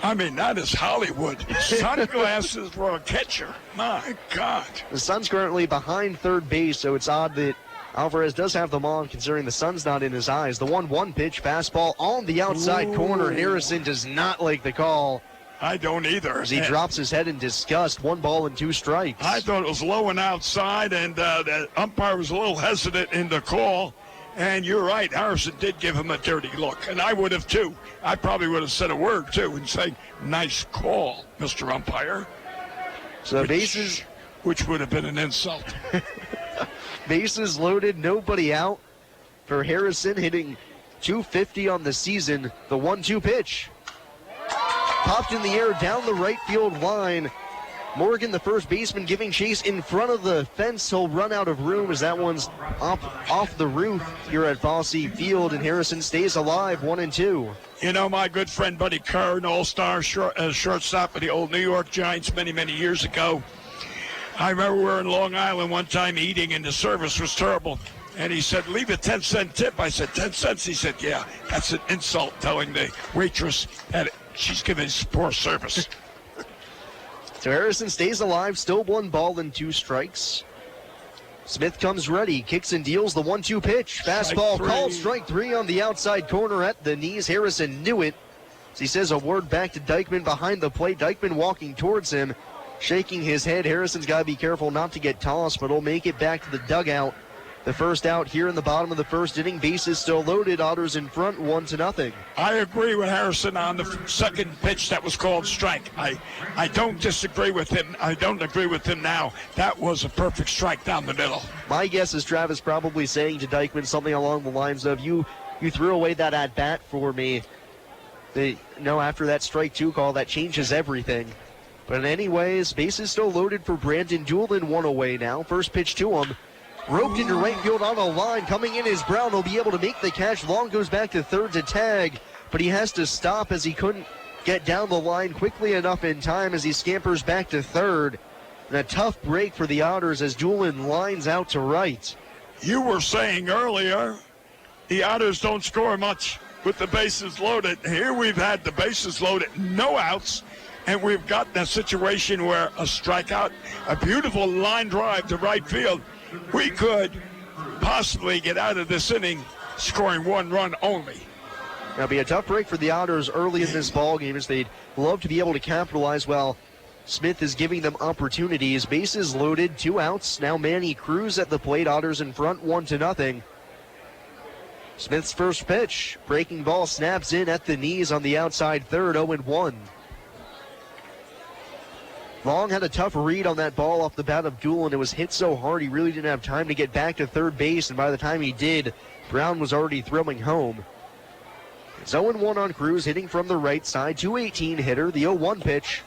I mean, that is Hollywood. Sunglasses for a catcher. My God. The sun's currently behind third base, so it's odd that Alvarez does have them on, considering the sun's not in his eyes. The 1-1 pitch, fastball on the outside corner. Harrison does not like the call. I don't either. As he drops his head in disgust. 1 ball and 2 strikes. I thought it was low and outside, and the umpire was a little hesitant in the call. And you're right, Harrison did give him a dirty look, and I would have too. I probably would have said a word too and say, nice call, Mr. Umpire. So bases, which would have been an insult. Bases loaded, nobody out for Harrison, hitting .250 on the season. The 1-2 pitch. Popped in the air down the right field line. Morgan, the first baseman, giving chase in front of the fence. He'll run out of room as that one's off the roof here at Fossey Field, and Harrison stays alive, 1-2. My good friend Buddy Kerr, an all-star shortstop for the old New York Giants many, many years ago. I remember we were in Long Island one time eating, and the service was terrible. And he said, leave a 10-cent tip. I said, 10 cents? He said, yeah, that's an insult, telling the waitress that she's giving poor service. So Harrison stays alive, still 1 ball and 2 strikes. Smith comes ready, kicks and deals the 1-2 pitch. Fastball called, strike 3 on the outside corner at the knees. Harrison knew it. As he says a word back to Dykeman behind the plate. Dykeman walking towards him, shaking his head. Harrison's got to be careful not to get tossed, but he'll make it back to the dugout the first out here in the bottom of the first inning. Bases still loaded. Otters in front, 1-0. I agree with Harrison on the second pitch that was called strike. I don't disagree with him. I don't agree with him now. That was a perfect strike down the middle. My guess is Travis probably saying to Dykman something along the lines of, you threw away that at-bat for me. After that strike two call, that changes everything. But anyways, bases still loaded for Brandon Doolin, one away now. First pitch to him. Roped into right field on a line. Coming in is Brown. He'll be able to make the catch. Long goes back to third to tag, but he has to stop as he couldn't get down the line quickly enough in time as he scampers back to third. And a tough break for the Otters as Doolin lines out to right. You were saying earlier the Otters don't score much with the bases loaded. Here we've had the bases loaded, no outs, and we've gotten a situation where a strikeout, a beautiful line drive to right field. We could possibly get out of this inning scoring one run only. It'll be a tough break for the Otters early in this ball game as they'd love to be able to capitalize while Smith is giving them opportunities. Bases loaded, 2 outs. Now Manny Cruz at the plate. Otters in front, 1-0. Smith's first pitch. Breaking ball snaps in at the knees on the outside third, 0-1. Long had a tough read on that ball off the bat of Doolin. It was hit so hard he really didn't have time to get back to third base, and by the time he did, Brown was already throwing home. It's 0-1 on Cruz, hitting from the right side. 218 hitter, the 0-1 pitch.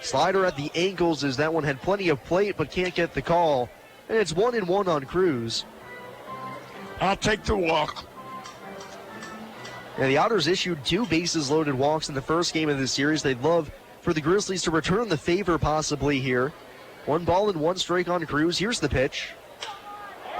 Slider at the ankles as that one had plenty of plate but can't get the call. And it's 1-1 on Cruz. I'll take the walk. And the Otters issued 2 bases loaded walks in the first game of this series. They'd love for the Grizzlies to return the favor possibly here. 1 ball and 1 strike on Cruz. Here's the pitch.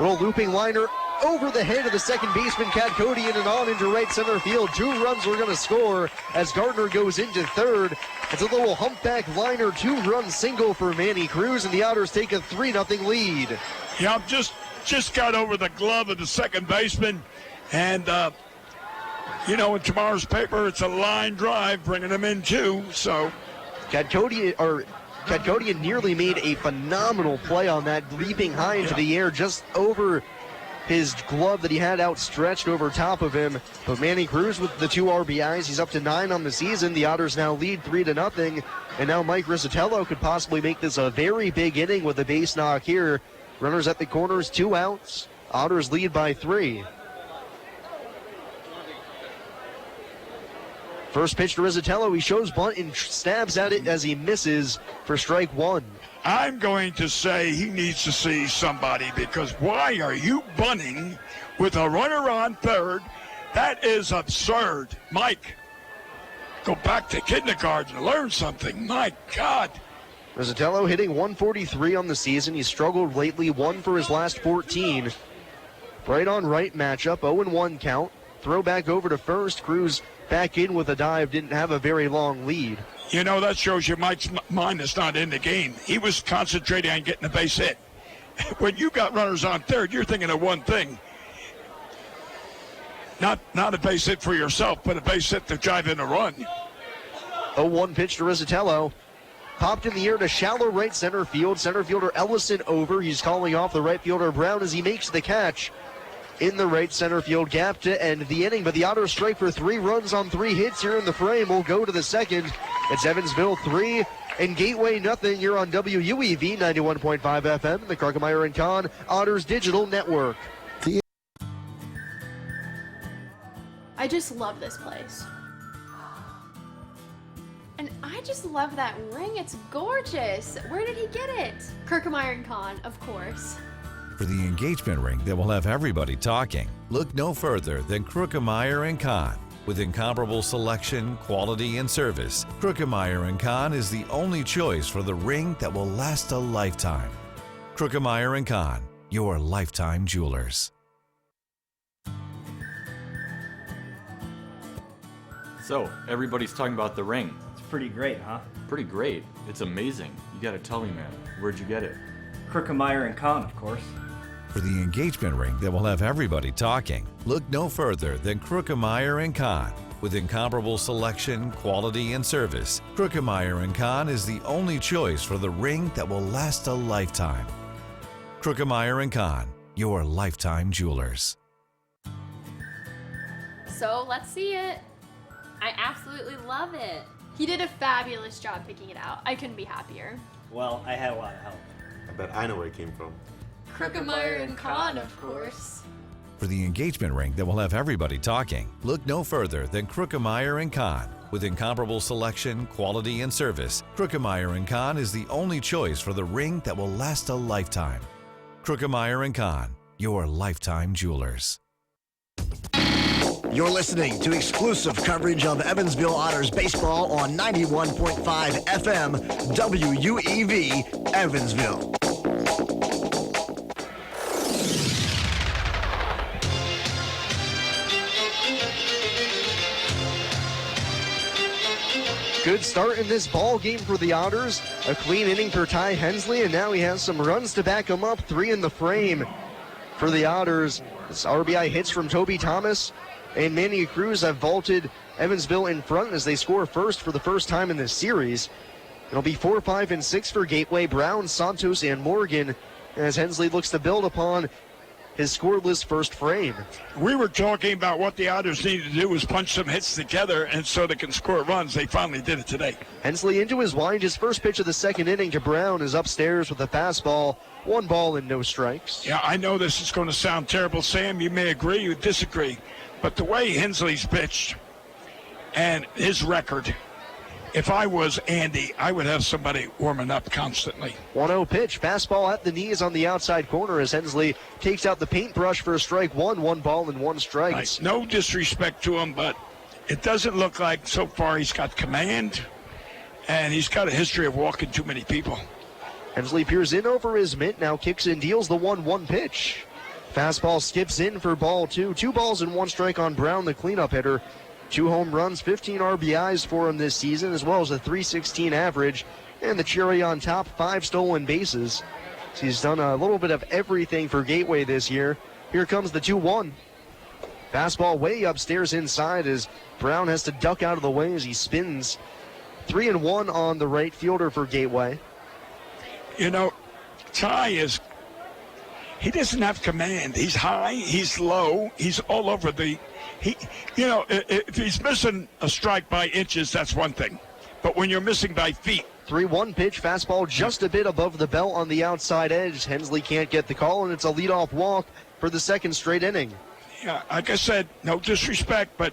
Little looping liner over the head of the second baseman, Kadkodian, and on into right center field. 2 runs are going to score as Gardner goes into third. It's a little humpback liner, 2-run single for Manny Cruz, and the Otters take a 3-0 lead. Yeah, just got over the glove of the second baseman, and in tomorrow's paper, it's a line drive, bringing him in 2, so... Kadkodian nearly made a phenomenal play on that, leaping high into the air just over his glove that he had outstretched over top of him. But Manny Cruz with the 2 RBIs, he's up to 9 on the season. The Otters now lead 3-0, and now Mike Rizzatello could possibly make this a very big inning with a base knock here. Runners at the corners, 2 outs. Otters lead by 3. First pitch to Rizzatello. He shows bunt and stabs at it as he misses for strike 1. I'm going to say he needs to see somebody, because why are you bunting with a runner on third? That is absurd. Mike, go back to kindergarten and learn something. My God. Rizzatello hitting 143 on the season. He struggled lately, 1 for his last 14. Right on right matchup, 0-1 count. Throw back over to first. Cruz back in with a dive, didn't have a very long lead. That shows you Mike's mind is not in the game. He was concentrating on getting the base hit. When you got runners on third, you're thinking of one thing. Not a base hit for yourself, but a base hit to drive in a run. 0-1 pitch to Rizzatello. Popped in the air to shallow right center field. Center fielder Ellison over. He's calling off the right fielder Brown as he makes the catch in the right center field gap to end the inning. But the Otters strike for 3 runs on 3 hits here in the frame. We'll go to the second. It's Evansville 3 and Gateway nothing here on WUEV 91.5 FM, the Kruckemeyer and Kahn Otters Digital Network. I just love this place. And I just love that ring. It's gorgeous. Where did he get it? Kruckemeyer and Kahn, of course. For the engagement ring that will have everybody talking, look no further than Kruckemeyer & Kahn. With incomparable selection, quality, and service, Kruckemeyer & Kahn is the only choice for the ring that will last a lifetime. Kruckemeyer & Kahn, your lifetime jewelers. So, everybody's talking about the ring. It's pretty great, huh? Pretty great. It's amazing. You gotta tell me, man. Where'd you get it? Kruckemeyer & Kahn, of course. For the engagement ring that will have everybody talking, look no further than Kruckemeyer & Kahn. With incomparable selection, quality, and service, Kruckemeyer & Kahn is the only choice for the ring that will last a lifetime. Kruckemeyer & Kahn, your lifetime jewelers. So let's see it. I absolutely love it. He did a fabulous job picking it out. I couldn't be happier. Well, I had a lot of help. I bet I know where it came from. Krookemeyer and Kahn, of course. For the engagement ring that will have everybody talking, look no further than Krookemeyer & Kahn. With incomparable selection, quality, and service, Krookemeyer & Kahn is the only choice for the ring that will last a lifetime. Krookemeyer & Kahn, your lifetime jewelers. You're listening to exclusive coverage of Evansville Otters baseball on 91.5 FM WUEV Evansville. Good start in this ball game for the Otters. A clean inning for Ty Hensley, and now he has some runs to back him up. 3 in the frame for the Otters. This RBI hits from Toby Thomas, and Manny Cruz have vaulted Evansville in front as they score first for the first time in this series. It'll be 4, 5, and 6 for Gateway, Brown, Santos, and Morgan, as Hensley looks to build upon his scoreless first frame. We were talking about what the Otters needed to do was punch some hits together and so they can score runs. They finally did it today. Hensley into his wind. His first pitch of the second inning to Brown is upstairs with a fastball. 1 ball and no strikes. Yeah, I know this is going to sound terrible, Sam. You may agree, you disagree. But the way Hensley's pitched and his record, if I was Andy, I would have somebody warming up constantly. 1-0 pitch. Fastball at the knees on the outside corner as Hensley takes out the paintbrush for a strike one. 1 ball and 1 strike. Right. No disrespect to him, but it doesn't look like so far he's got command, and he's got a history of walking too many people. Hensley peers in over his mitt, now kicks and deals the 1-1 pitch. Fastball skips in for ball 2. 2 balls and 1 strike on Brown, the cleanup hitter. 2 home runs, 15 RBIs for him this season, as well as a .316 average. And the cherry on top, 5 stolen bases. So he's done a little bit of everything for Gateway this year. Here comes the 2-1. Fastball way upstairs inside as Brown has to duck out of the way as he spins. 3-1 on the right fielder for Gateway. You know, Ty he doesn't have command. He's high, he's low, he's all over if he's missing a strike by inches, that's one thing. But when you're missing by feet. 3-1 pitch, fastball just a bit above the belt on the outside edge. Hensley can't get the call, and it's a leadoff walk for the second straight inning. Yeah, like I said, no disrespect, but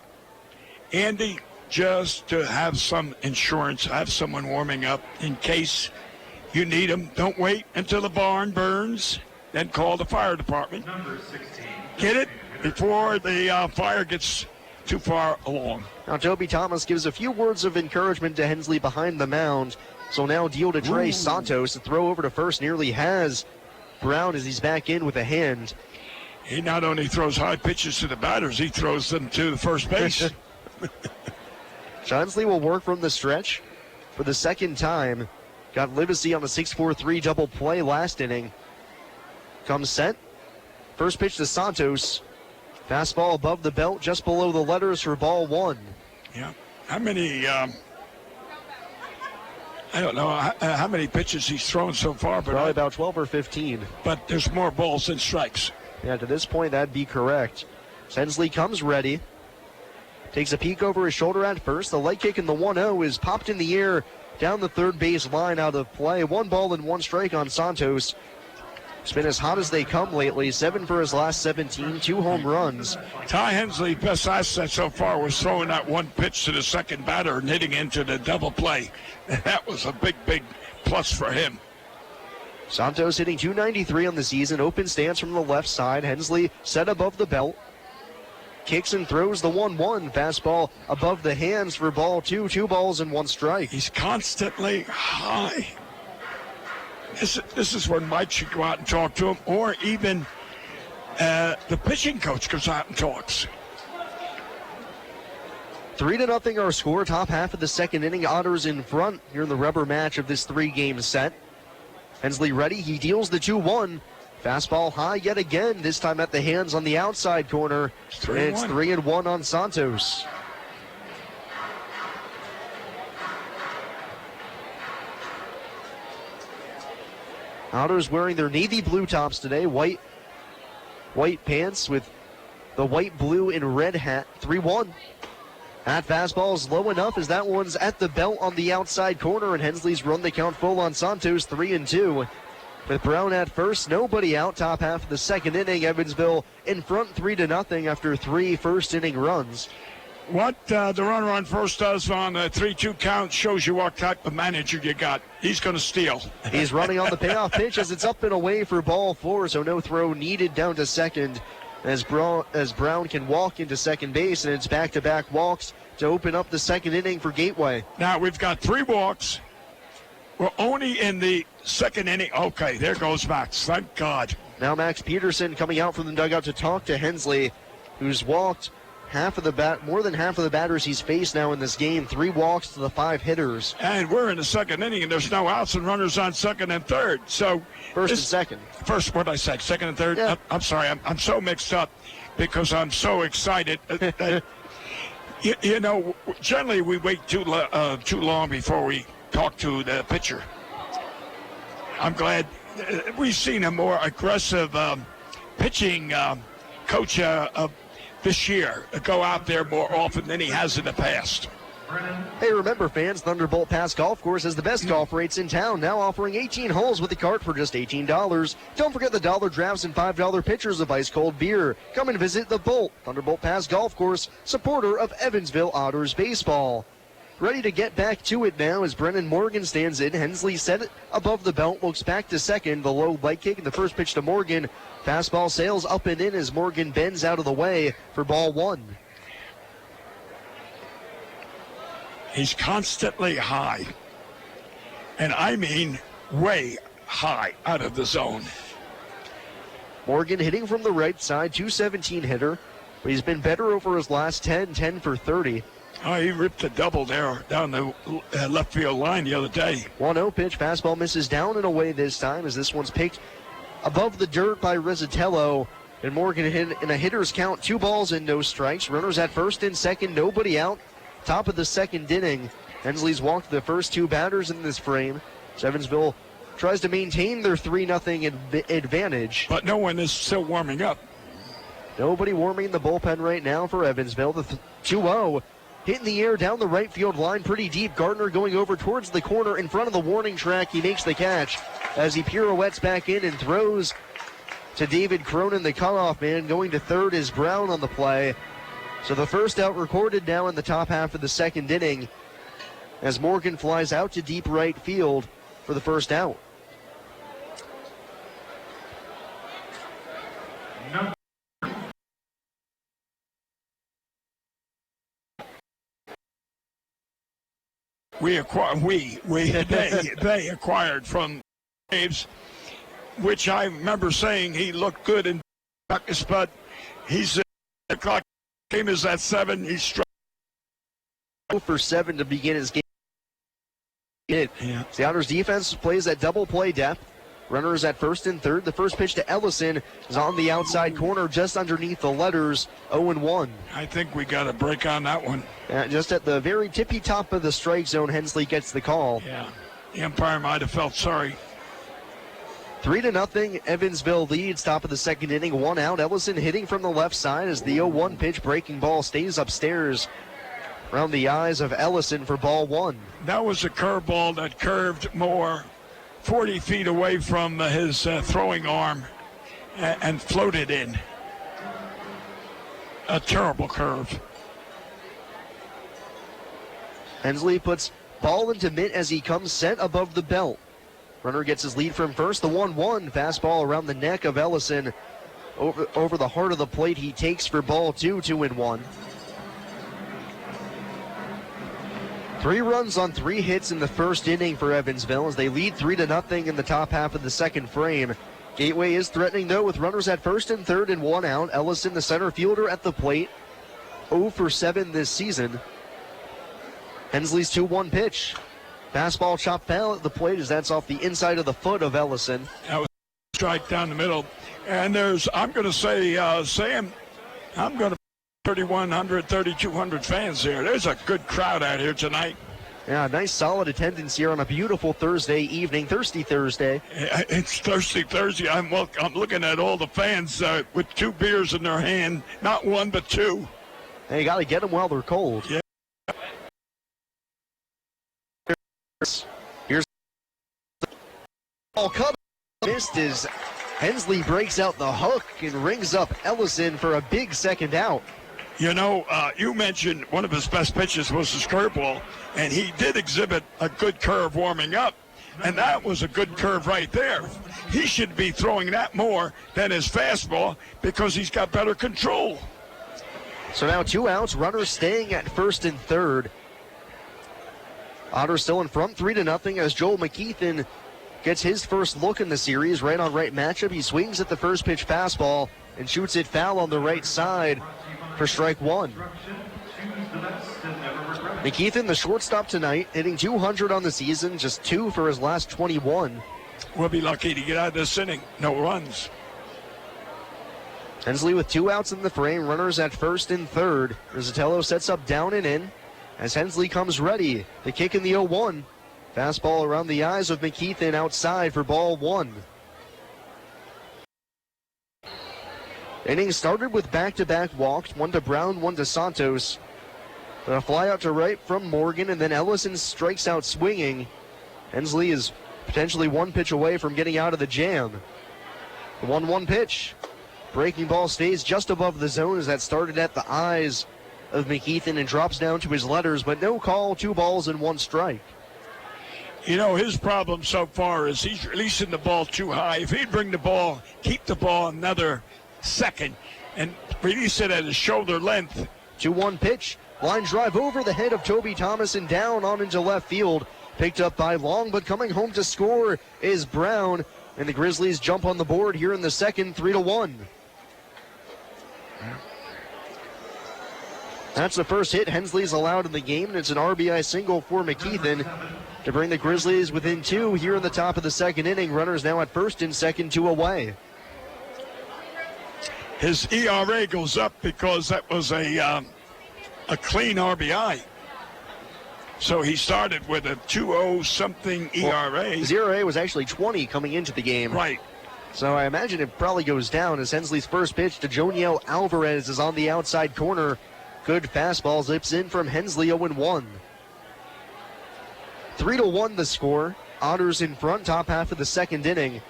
Andy, just to have some insurance, have someone warming up in case you need him. Don't wait until the barn burns, then call the fire department. Number 16. Get it before the fire gets too far along. Now Toby Thomas gives a few words of encouragement to Hensley behind the mound. So now deal to Trey Santos. The throw over to first nearly has Brown as he's back in with a hand. He not only throws high pitches to the batters, he throws them to the first base. Hensley will work from the stretch for the second time. Got Livesey on a 6-4-3 double play last inning. Comes set. First pitch to Santos. Fastball above the belt, just below the letters for ball 1. Yeah. How many, I don't know how many pitches he's thrown so far. But probably about 12 or 15. But there's more balls than strikes. Yeah, to this point, that'd be correct. Hensley comes ready. Takes a peek over his shoulder at first. The leg kick in the 1-0 is popped in the air down the third base line out of play. 1 ball and 1 strike on Santos. It's been as hot as they come lately. 7 for his last 17, 2 home runs. Ty Hensley's best asset so far was throwing that one pitch to the second batter and hitting into the double play. That was a big, big plus for him. Santos hitting .293 on the season. Open stance from the left side. Hensley set above the belt. Kicks and throws the 1-1. Fastball above the hands for ball 2. 2 balls and 1 strike. He's constantly high. This is when Mike should go out and talk to him, or even the pitching coach goes out and talks. 3-0 our score. Top half of the second inning. Otters in front here in the rubber match of this 3-game set. Hensley ready. He deals the 2-1. Fastball high yet again, this time at the hands on the outside corner. It's 3-1 on Santos. Otters wearing their navy blue tops today, white white pants with the white, blue, and red hat. 3-1. That fastball is low enough as that one's at the belt on the outside corner, and Hensley's run the count full on Santos, 3-2. With Brown at first, nobody out, top half of the second inning. Evansville in front 3-0 after 3 first-inning runs. What the runner on first does on a 3-2 count shows you what type of manager you got. He's going to steal. He's running on the payoff pitch as it's up and away for ball 4, so no throw needed down to second as Brown can walk into second base, and it's back-to-back walks to open up the second inning for Gateway. Now we've got 3 walks. We're only in the second inning. Okay, there goes Max. Thank God. Now Max Peterson coming out from the dugout to talk to Hensley, who's walked more than half of the batters he's faced now in this game. 3 walks to the 5 hitters. And we're in the second inning, and there's no outs and runners on second and third. So first and second. First, what did I say? Second and third? Yeah. I'm sorry. I'm so mixed up because I'm so excited. You know, generally we wait too long before we talk to the pitcher. I'm glad we've seen a more aggressive pitching coach this year go out there more often than he has in the past. Hey, remember fans, Thunderbolt Pass Golf Course has the best golf rates in town, now offering 18 holes with the cart for just $18. Don't forget the dollar drafts and $5 pitchers of ice-cold beer. Come and visit the Bolt Thunderbolt Pass Golf Course, supporter of Evansville Otters baseball. Ready to get back to it now as Brennan Morgan stands in. Hensley set it above the belt, looks back to second. The low leg kick and the first pitch to Morgan. Fastball sails up and in as Morgan bends out of the way for ball 1. He's constantly high. And I mean way high out of the zone. Morgan hitting from the right side, 217 hitter, but he's been better over his last 10 for 30. Oh, he ripped a double there down the left field line the other day. 1-0 pitch. Fastball misses down and away this time as this one's picked above the dirt by Rizzatello. And Morgan hit in a hitter's count, 2 balls and no strikes. Runners at first and second, nobody out. Top of the second inning. Hensley's walked the first 2 batters in this frame. Evansville tries to maintain their 3-0 advantage. But no one is still warming up. Nobody warming the bullpen right now for Evansville. The 2-0. Hit in the air down the right field line pretty deep. Gardner going over towards the corner in front of the warning track. He makes the catch as he pirouettes back in and throws to David Cronin, the cutoff man. Going to third is Brown on the play. So the first out recorded now in the top half of the second inning as Morgan flies out to deep right field for the first out. They acquired from Braves, which I remember saying he looked good in practice, but he's the clock game is at 7. He's struck 0 for 7 to begin his game. Yeah. The Otters defense plays at double play depth. Runners at first and third. The first pitch to Ellison is on the outside corner, just underneath the letters, 0-1. I think we got a break on that one. Just at the very tippy top of the strike zone, Hensley gets the call. Yeah, the umpire might have felt sorry. 3-0, Evansville leads, top of the second inning, 1 out. Ellison hitting from the left side as the 0-1 pitch, breaking ball, stays upstairs around the eyes of Ellison for ball 1. That was a curveball that curved more 40 feet away from his throwing arm and floated in. A terrible curve. Hensley puts ball into mitt as he comes set above the belt. Runner gets his lead from first. The 1-1 fastball around the neck of Ellison. Over the heart of the plate he takes for ball 2, 2-1. 3 runs on 3 hits in the first inning for Evansville as they lead 3-0 in the top half of the second frame. Gateway is threatening though with runners at first and third and 1 out. Ellison, the center fielder, at the plate. 0 for 7 this season. Hensley's 2-1 pitch. Fastball chopped foul at the plate as that's off the inside of the foot of Ellison. That was a strike down the middle. And I'm going to say, Sam, I'm going to 3,100, 3,200 fans here. There's a good crowd out here tonight. Yeah, nice solid attendance here on a beautiful Thursday evening, Thirsty Thursday. It's Thirsty Thursday. I'm looking at all the fans with 2 beers in their hand, not 1 but 2. Hey, you got to get them while they're cold. Yeah. Here's the ball cut. Missed as Hensley breaks out the hook and rings up Ellison for a big second out. You know, you mentioned one of his best pitches was his curveball, and he did exhibit a good curve warming up, and that was a good curve right there. He should be throwing that more than his fastball because he's got better control. So now 2 outs, runners staying at first and third. Otters still in front 3-0 as Joel McKeithen gets his first look in the series. Right on right matchup. He swings at the first pitch fastball and shoots it foul on the right side for strike 1. McKeithen, the shortstop tonight, hitting .200 on the season, just 2 for his last 21. We'll be lucky to get out of this inning. No runs. Hensley with 2 outs in the frame, runners at first and third. Rizzatello sets up down and in as Hensley comes ready. The kick in the 0-1. Fastball around the eyes of McKeithen outside for ball 1. Inning started with back-to-back walks, 1 to Brown, 1 to Santos. Then a fly out to right from Morgan, and then Ellison strikes out swinging. Hensley is potentially 1 pitch away from getting out of the jam. The 1-1 pitch. Breaking ball stays just above the zone as that started at the eyes of McKeithen and drops down to his letters, but no call, 2 balls and 1 strike. You know, his problem so far is he's releasing the ball too high. If he'd bring the ball, keep the ball another second and release it at his shoulder length. 2-1 pitch. Line drive over the head of Toby Thomas and down on into left field. Picked up by Long, but coming home to score is Brown. And the Grizzlies jump on the board here in the second, 3-1. That's the first hit Hensley's allowed in the game, and it's an RBI single for McKeithen to bring the Grizzlies within 2 here in the top of the second inning. Runners now at first and second, 2 away. His ERA goes up because that was a clean RBI. So he started with a 2.0 something ERA. His ERA was actually 20 coming into the game. Right. So I imagine it probably goes down as Hensley's first pitch to Joniel Alvarez is on the outside corner. Good fastball zips in from Hensley, 0-1. 3-1 the score. Otters in front, top half of the second inning.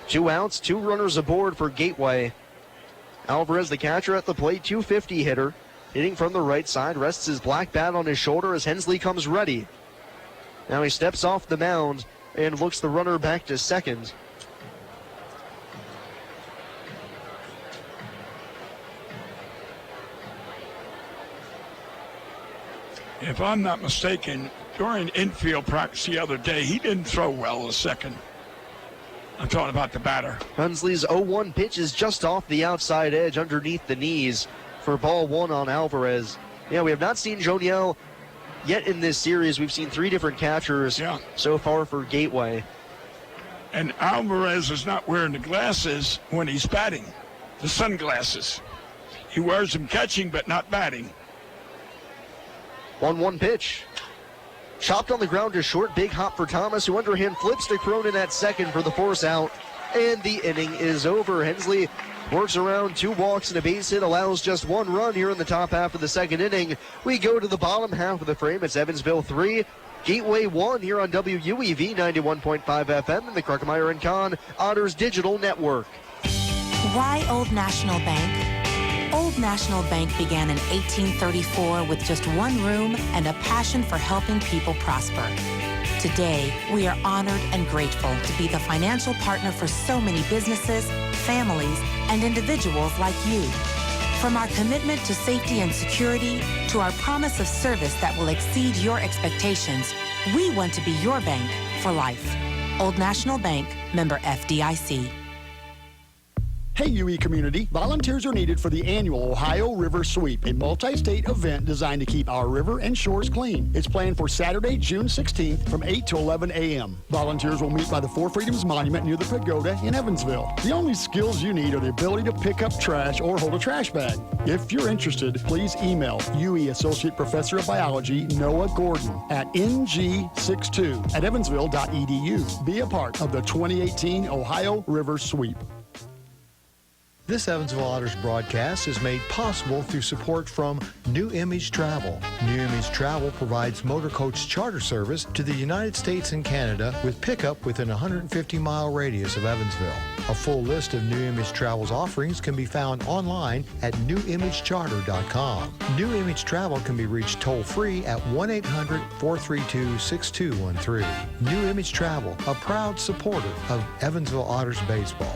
2 outs, 2 runners aboard for Gateway. Alvarez, the catcher at the plate, .250 hitter. Hitting from the right side, rests his black bat on his shoulder as Hensley comes ready. Now he steps off the mound and looks the runner back to second. If I'm not mistaken, during infield practice the other day, he didn't throw well a second. I'm talking about the batter. Hensley's 0-1 pitch is just off the outside edge underneath the knees for ball 1 on Alvarez. Yeah, we have not seen Joniel yet in this series. We've seen 3 different catchers so far for Gateway. And Alvarez is not wearing the glasses when he's batting, the sunglasses. He wears them catching but not batting. 1-1 pitch. Chopped on the ground to short, big hop for Thomas, who underhand flips to Cronin at second for the force out, and the inning is over. Hensley works around 2 walks and a base hit, allows just 1 run here in the top half of the second inning. We go to the bottom half of the frame. It's Evansville 3, Gateway 1 here on WUEV 91.5 FM and the Kruckemeyer & Kahn Otters Digital Network. Why Old National Bank? Old National Bank began in 1834 with just 1 room and a passion for helping people prosper. Today, we are honored and grateful to be the financial partner for so many businesses, families, and individuals like you. From our commitment to safety and security to our promise of service that will exceed your expectations, we want to be your bank for life. Old National Bank, member FDIC. Hey UE community, volunteers are needed for the annual Ohio River Sweep, a multi-state event designed to keep our river and shores clean. It's planned for Saturday, June 16th from 8 to 11 a.m. Volunteers will meet by the Four Freedoms Monument near the Pagoda in Evansville. The only skills you need are the ability to pick up trash or hold a trash bag. If you're interested, please email UE Associate Professor of Biology Noah Gordon at ng62@evansville.edu. Be a part of the 2018 Ohio River Sweep. This Evansville Otters broadcast is made possible through support from New Image Travel. New Image Travel provides motor coach charter service to the United States and Canada with pickup within a 150-mile radius of Evansville. A full list of New Image Travel's offerings can be found online at newimagecharter.com. New Image Travel can be reached toll-free at 1-800-432-6213. New Image Travel, a proud supporter of Evansville Otters baseball.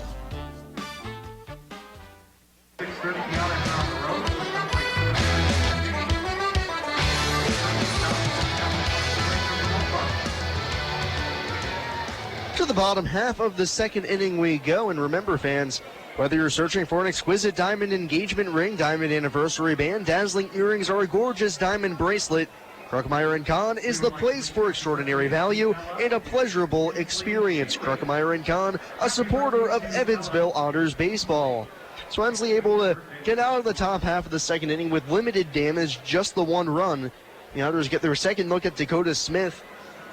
To the bottom half of the second inning we go, and remember fans, whether you're searching for an exquisite diamond engagement ring, diamond anniversary band, dazzling earrings, or a gorgeous diamond bracelet, Kruckemeyer & Kahn is the place for extraordinary value and a pleasurable experience. Kruckemeyer & Kahn, a supporter of Evansville Otters baseball. Swansley able to get out of the top half of the second inning with limited damage, just the one run. The Otters get their second look at Dakota Smith,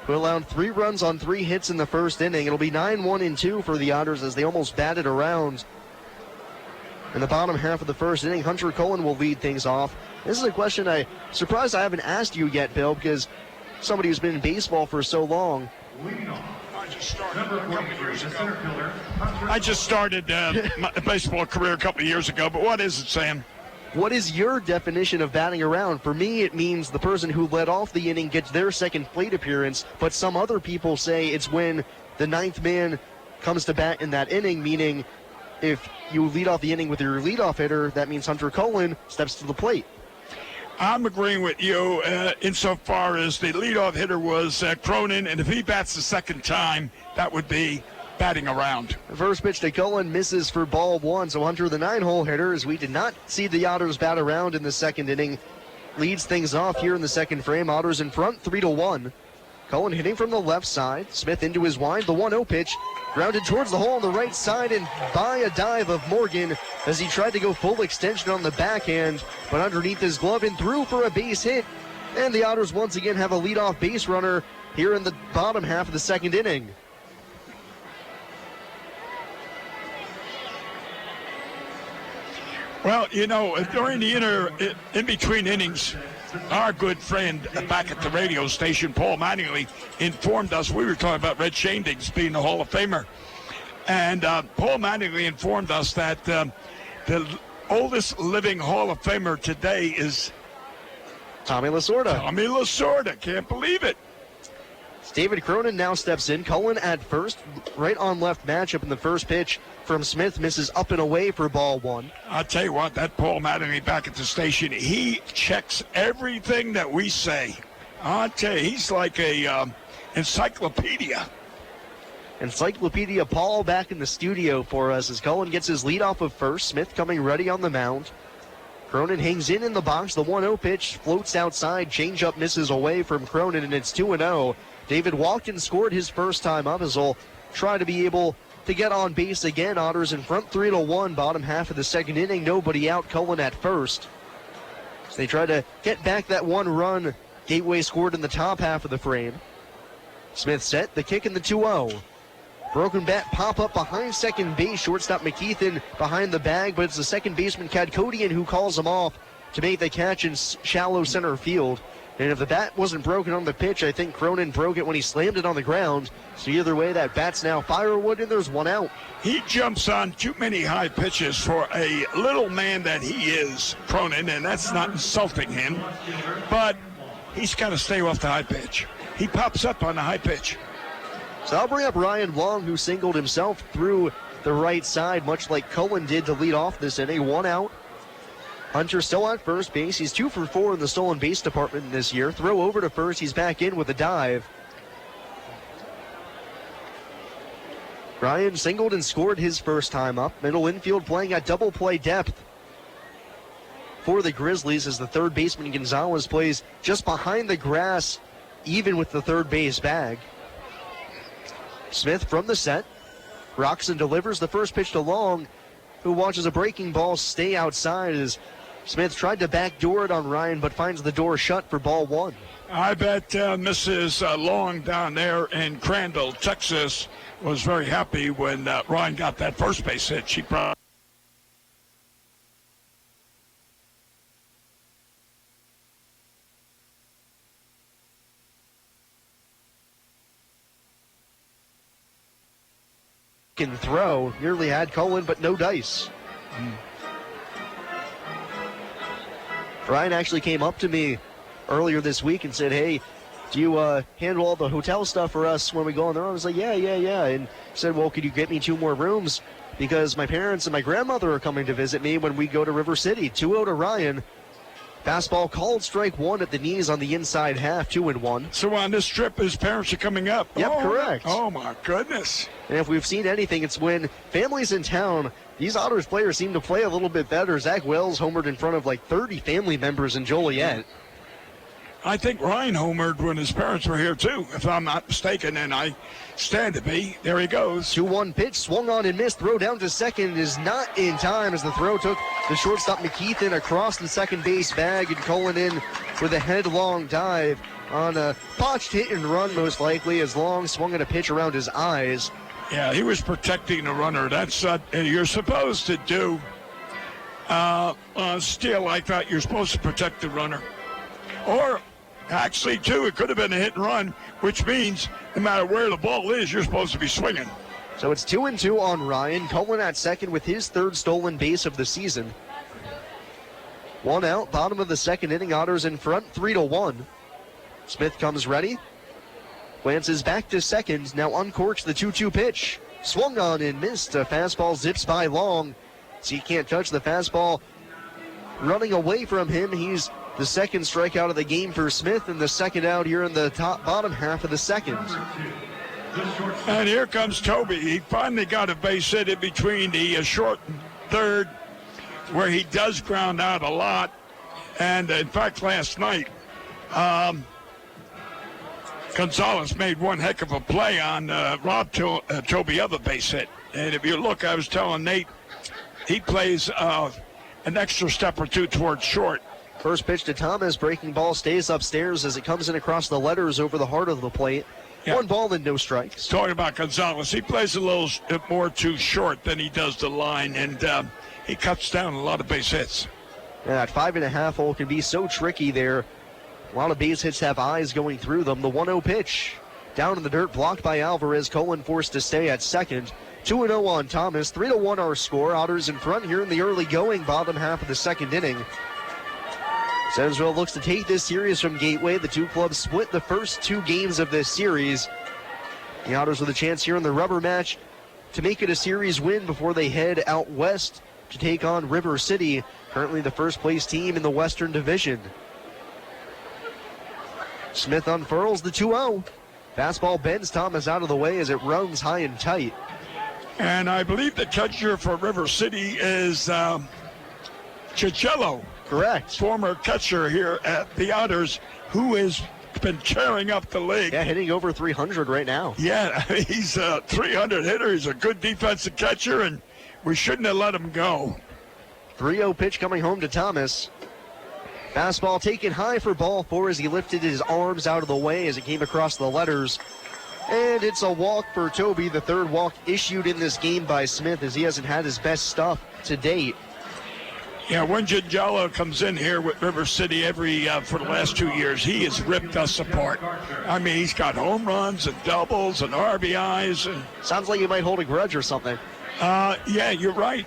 who allowed 3 runs on 3 hits in the first inning. It'll be 9-1-2 for the Otters as they almost batted around. In the bottom half of the first inning, Hunter Cullen will lead things off. This is a question I'm surprised I haven't asked you yet, Bill, because somebody who's been in baseball for so long. I just started my baseball career a couple of years ago, but what is it, Sam? What is your definition of batting around? For me, it means the person who led off the inning gets their second plate appearance, but some other people say it's when the ninth man comes to bat in that inning, meaning if you lead off the inning with your leadoff hitter, that means Hunter Cullen steps to the plate. I'm agreeing with you insofar as the leadoff hitter was Cronin, and if he bats the second time, that would be batting around. The first pitch to Cullen misses for ball 1, so Hunter, the 9-hole hitter, as we did not see the Otters bat around in the second inning, leads things off here in the second frame. Otters in front, 3-1. Cullen hitting from the left side. Smith into his wind. The 1-0 pitch grounded towards the hole on the right side and by a dive of Morgan as he tried to go full extension on the backhand, but underneath his glove and through for a base hit. And the Otters once again have a leadoff base runner here in the bottom half of the second inning. Well, you know, during the in-between innings, our good friend back at the radio station, Paul Mattingly, informed us, we were talking about Red Shandings being the Hall of Famer, and Paul Mattingly informed us that the oldest living Hall of Famer today is Tommy Lasorda. Tommy Lasorda, can't believe it. David Cronin now steps in. Cullen at first, right on left matchup in the first pitch from Smith misses up and away for ball 1. I'll tell you what, that Paul Mattingly back at the station, he checks everything that we say. I'll tell you, he's like a encyclopedia. Encyclopedia Paul back in the studio for us as Cullen gets his lead off of first. Smith coming ready on the mound. Cronin hangs in the box. The 1-0 pitch floats outside. Changeup misses away from Cronin, and it's 2-0. David Watkins scored his first time up as he'll try to be able to get on base again. Otters in front 3-1, bottom half of the second inning. Nobody out, Cullen at first. So they try to get back that one run Gateway scored in the top half of the frame. Smith set, the kick, and the 2-0. Broken bat pop up behind second base. Shortstop McKeithen behind the bag, but it's the second baseman Kadkodian who calls him off to make the catch in shallow center field. And if the bat wasn't broken on the pitch, I think Cronin broke it when he slammed it on the ground. So either way, that bat's now firewood, and there's one out. He jumps on too many high pitches for a little man that he is, Cronin, and that's not insulting him. But he's got to stay off the high pitch. He pops up on the high pitch. So I'll bring up Ryan Long, who singled himself through the right side, much like Cullen did to lead off this inning. One out. Hunter still at first base. He's 2 for 4 in the stolen base department this year. Throw over to first. He's back in with a dive. Ryan singled and scored his first time up. Middle infield playing at double play depth for the Grizzlies as the third baseman Gonzalez plays just behind the grass, even with the third base bag. Smith from the set. Roxon delivers the first pitch to Long, who watches a breaking ball stay outside as Smith tried to backdoor it on Ryan, but finds the door shut for ball one. I bet Mrs. Long down there in Crandall, Texas, was very happy when Ryan got that first base hit. She probably can throw, nearly had Cullen, but no dice. Ryan actually came up to me earlier this week and said, hey, do you handle all the hotel stuff for us when we go on the road? I was like, yeah. And said, well, could you get me 2 more rooms? Because my parents and my grandmother are coming to visit me when we go to River City. 2-0 to Ryan. Fastball called, strike one at the knees on the inside half, 2-1. So on this trip, his parents are coming up. Yep, correct. Oh, my goodness. And if we've seen anything, it's when families in town, these Otters players seem to play a little bit better. Zach Wells homered in front of like 30 family members in Joliet. I think Ryan homered when his parents were here, too, if I'm not mistaken, and I stand to be. There he goes. 2-1 pitch, swung on and missed. Throw down to second is not in time as the throw took the shortstop McKeithen across the second base bag, and Cullen in with a headlong dive on a botched hit and run, most likely, as Long swung at a pitch around his eyes. Yeah, he was protecting the runner. That's you're supposed to do. Steal like that, you're supposed to protect the runner. Or, actually, too, it could have been a hit and run, which means no matter where the ball is, you're supposed to be swinging. So it's 2-2 on Ryan. Cullen at second with his third stolen base of the season. 1 out, bottom of the second inning. Otters in front, 3-1. Smith comes ready. Glances back to second, now uncorks the 2-2 pitch. Swung on and missed. A fastball zips by Long. So he can't touch the fastball. Running away from him, he's the second strikeout of the game for Smith, and the second out here in the bottom half of the second. And here comes Toby. He finally got a base hit in between the short and third, where he does ground out a lot. And in fact, last night, Gonzalez made one heck of a play on Rob Toby other base hit. And if you look, I was telling Nate, he plays an extra step or two towards short. First pitch to Thomas, breaking ball stays upstairs as it comes in across the letters over the heart of the plate. Yeah. 1 ball and no strikes. Talking about Gonzalez, he plays a little more too short than he does the line, and he cuts down a lot of base hits. Yeah, that 5.5 hole can be so tricky there. A lot of base hits have eyes going through them. The 1-0 pitch down in the dirt, blocked by Alvarez. Cullen forced to stay at second. 2-0 on Thomas. 3-1 our score. Otters in front here in the early going bottom half of the second inning. Evansville looks to take this series from Gateway. The two clubs split the first 2 games of this series. The Otters with a chance here in the rubber match to make it a series win before they head out west to take on River City, currently the first place team in the Western Division. Smith unfurls the 2-0. Fastball bends Thomas out of the way as it runs high and tight. And I believe the catcher for River City is Ciccello. Correct. Former catcher here at the Otters, who has been tearing up the league. Yeah, hitting over 300 right now. Yeah, he's a 300 hitter. He's a good defensive catcher, and we shouldn't have let him go. 3-0 pitch coming home to Thomas. Fastball taken high for ball 4 as he lifted his arms out of the way as it came across the letters. And it's a walk for Toby, the third walk issued in this game by Smith as he hasn't had his best stuff to date. Yeah, when Gingello comes in here with River City for the last 2 years, he has ripped us apart. I mean, he's got home runs and doubles and RBIs. Sounds like he might hold a grudge or something. Yeah, you're right.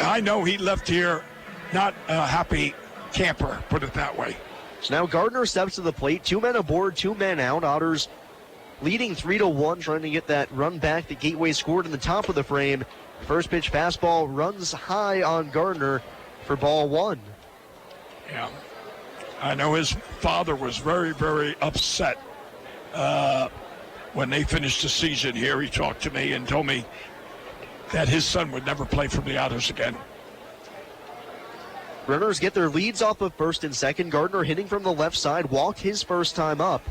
I know he left here not a happy camper, put it that way. So now Gardner steps to the plate. 2 men aboard, 2 men out. Otters leading 3-1, trying to get that run back that Gateway scored in the top of the frame. First pitch fastball runs high on Gardner for ball 1. Yeah. I know his father was very, very upset when they finished the season here, he talked to me and told me that his son would never play for the Otters again. Runners get their leads off of first and second. Gardner hitting from the left side, walked his first time up.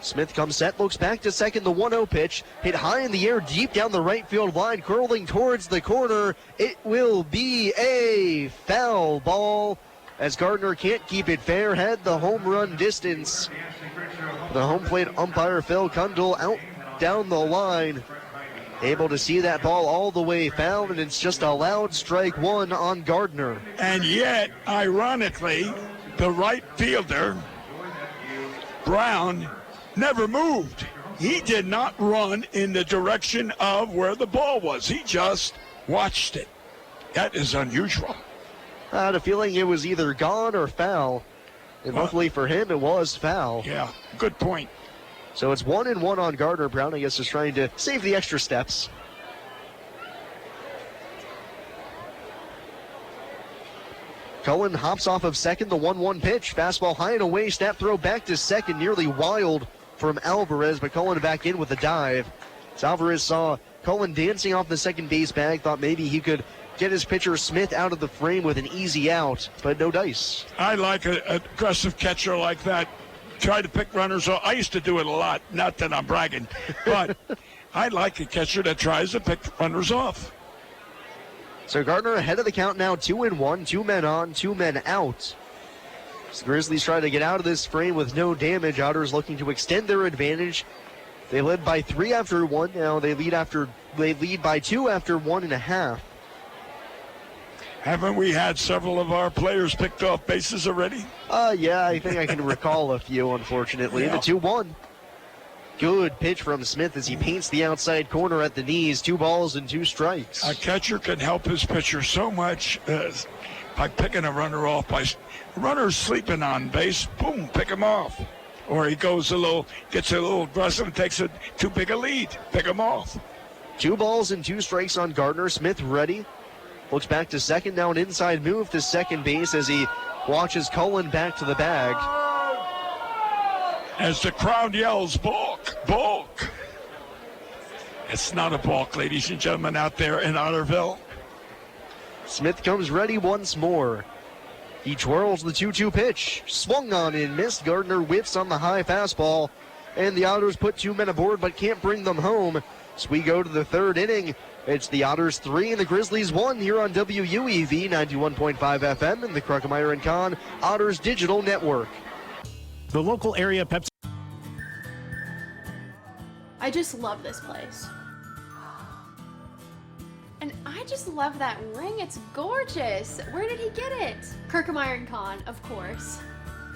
Smith comes set, looks back to second, the 1-0 pitch, hit high in the air, deep down the right field line, curling towards the corner. It will be a foul ball as Gardner can't keep it fair, had the home run distance. The home plate umpire, Phil Kundle, out down the line, able to see that ball all the way foul, and it's just a loud strike one on Gardner. And yet, ironically, the right fielder, Brown, never moved. He did not run in the direction of where the ball was. He just watched it. That is unusual. I had a feeling it was either gone or foul. And luckily for him, it was foul. Yeah, good point. So it's 1-1 on Gardner. Brown, I guess, is trying to save the extra steps. Cullen hops off of second, the 1-1 pitch. Fastball high and away, snap throw back to second, nearly wild from Alvarez, but Cullen back in with a dive. As Alvarez saw Cullen dancing off the second base bag, thought maybe he could get his pitcher Smith out of the frame with an easy out, but no dice. I like an aggressive catcher like that. Try to pick runners off. I used to do it a lot, not that I'm bragging, but I like a catcher that tries to pick runners off. So Gardner ahead of the count now, 2-1, 2 men on, 2 men out. So the Grizzlies try to get out of this frame with no damage. Otters looking to extend their advantage. They led by 3 after 1. Now they lead by 2 after 1.5. Haven't we had several of our players picked off bases already? Yeah, I think I can recall a few, unfortunately. Yeah. The 2-1. Good pitch from Smith as he paints the outside corner at the knees. 2 balls and 2 strikes. A catcher can help his pitcher so much by picking a runner off. By runner's sleeping on base, boom, pick him off. Or he gets a little aggressive and takes too big a lead. Pick him off. 2 balls and 2 strikes on Gardner. Smith ready. Looks back to second, now an inside move to second base as he watches Cullen back to the bag. As the crowd yells, balk, balk. It's not a balk, ladies and gentlemen, out there in Otterville. Smith comes ready once more. He twirls the 2-2 pitch. Swung on and missed. Gardner whiffs on the high fastball. And the Otters put 2 men aboard but can't bring them home. So we go to the 3rd inning. It's the Otters 3 and the Grizzlies 1 here on WUEV 91.5 FM and the Kruckemeyer & Kahn Otters Digital Network. The local area Pepsi. I just love this place. And I just love that ring. It's gorgeous. Where did he get it? Kruckemeyer & Kahn, of course.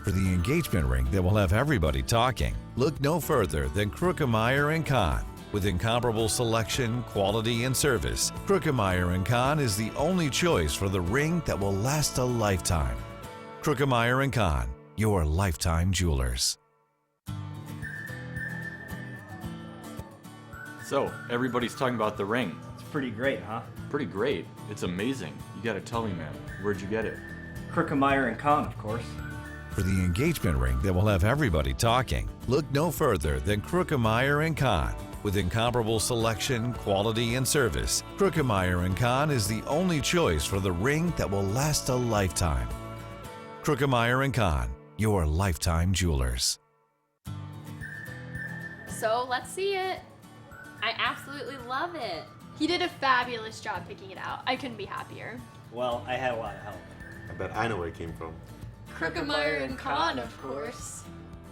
For the engagement ring that will have everybody talking, look no further than Kruckemeyer & Kahn. With incomparable selection, quality, and service, Kruckemeyer & Kahn is the only choice for the ring that will last a lifetime. Kruckemeyer & Kahn, your lifetime jewelers. So, everybody's talking about the ring. It's pretty great, huh? Pretty great. It's amazing. You gotta tell me, man. Where'd you get it? Kruckemeyer & Kahn, of course. For the engagement ring that will have everybody talking, look no further than Kruckemeyer & Kahn. With incomparable selection, quality, and service, Kruckemeyer & Kahn is the only choice for the ring that will last a lifetime. Kruckemeyer & Kahn, your lifetime jewelers. So let's see it. I absolutely love it. He did a fabulous job picking it out. I couldn't be happier. Well, I had a lot of help. I bet I know where it came from. Kruckemeyer & Kahn, of course.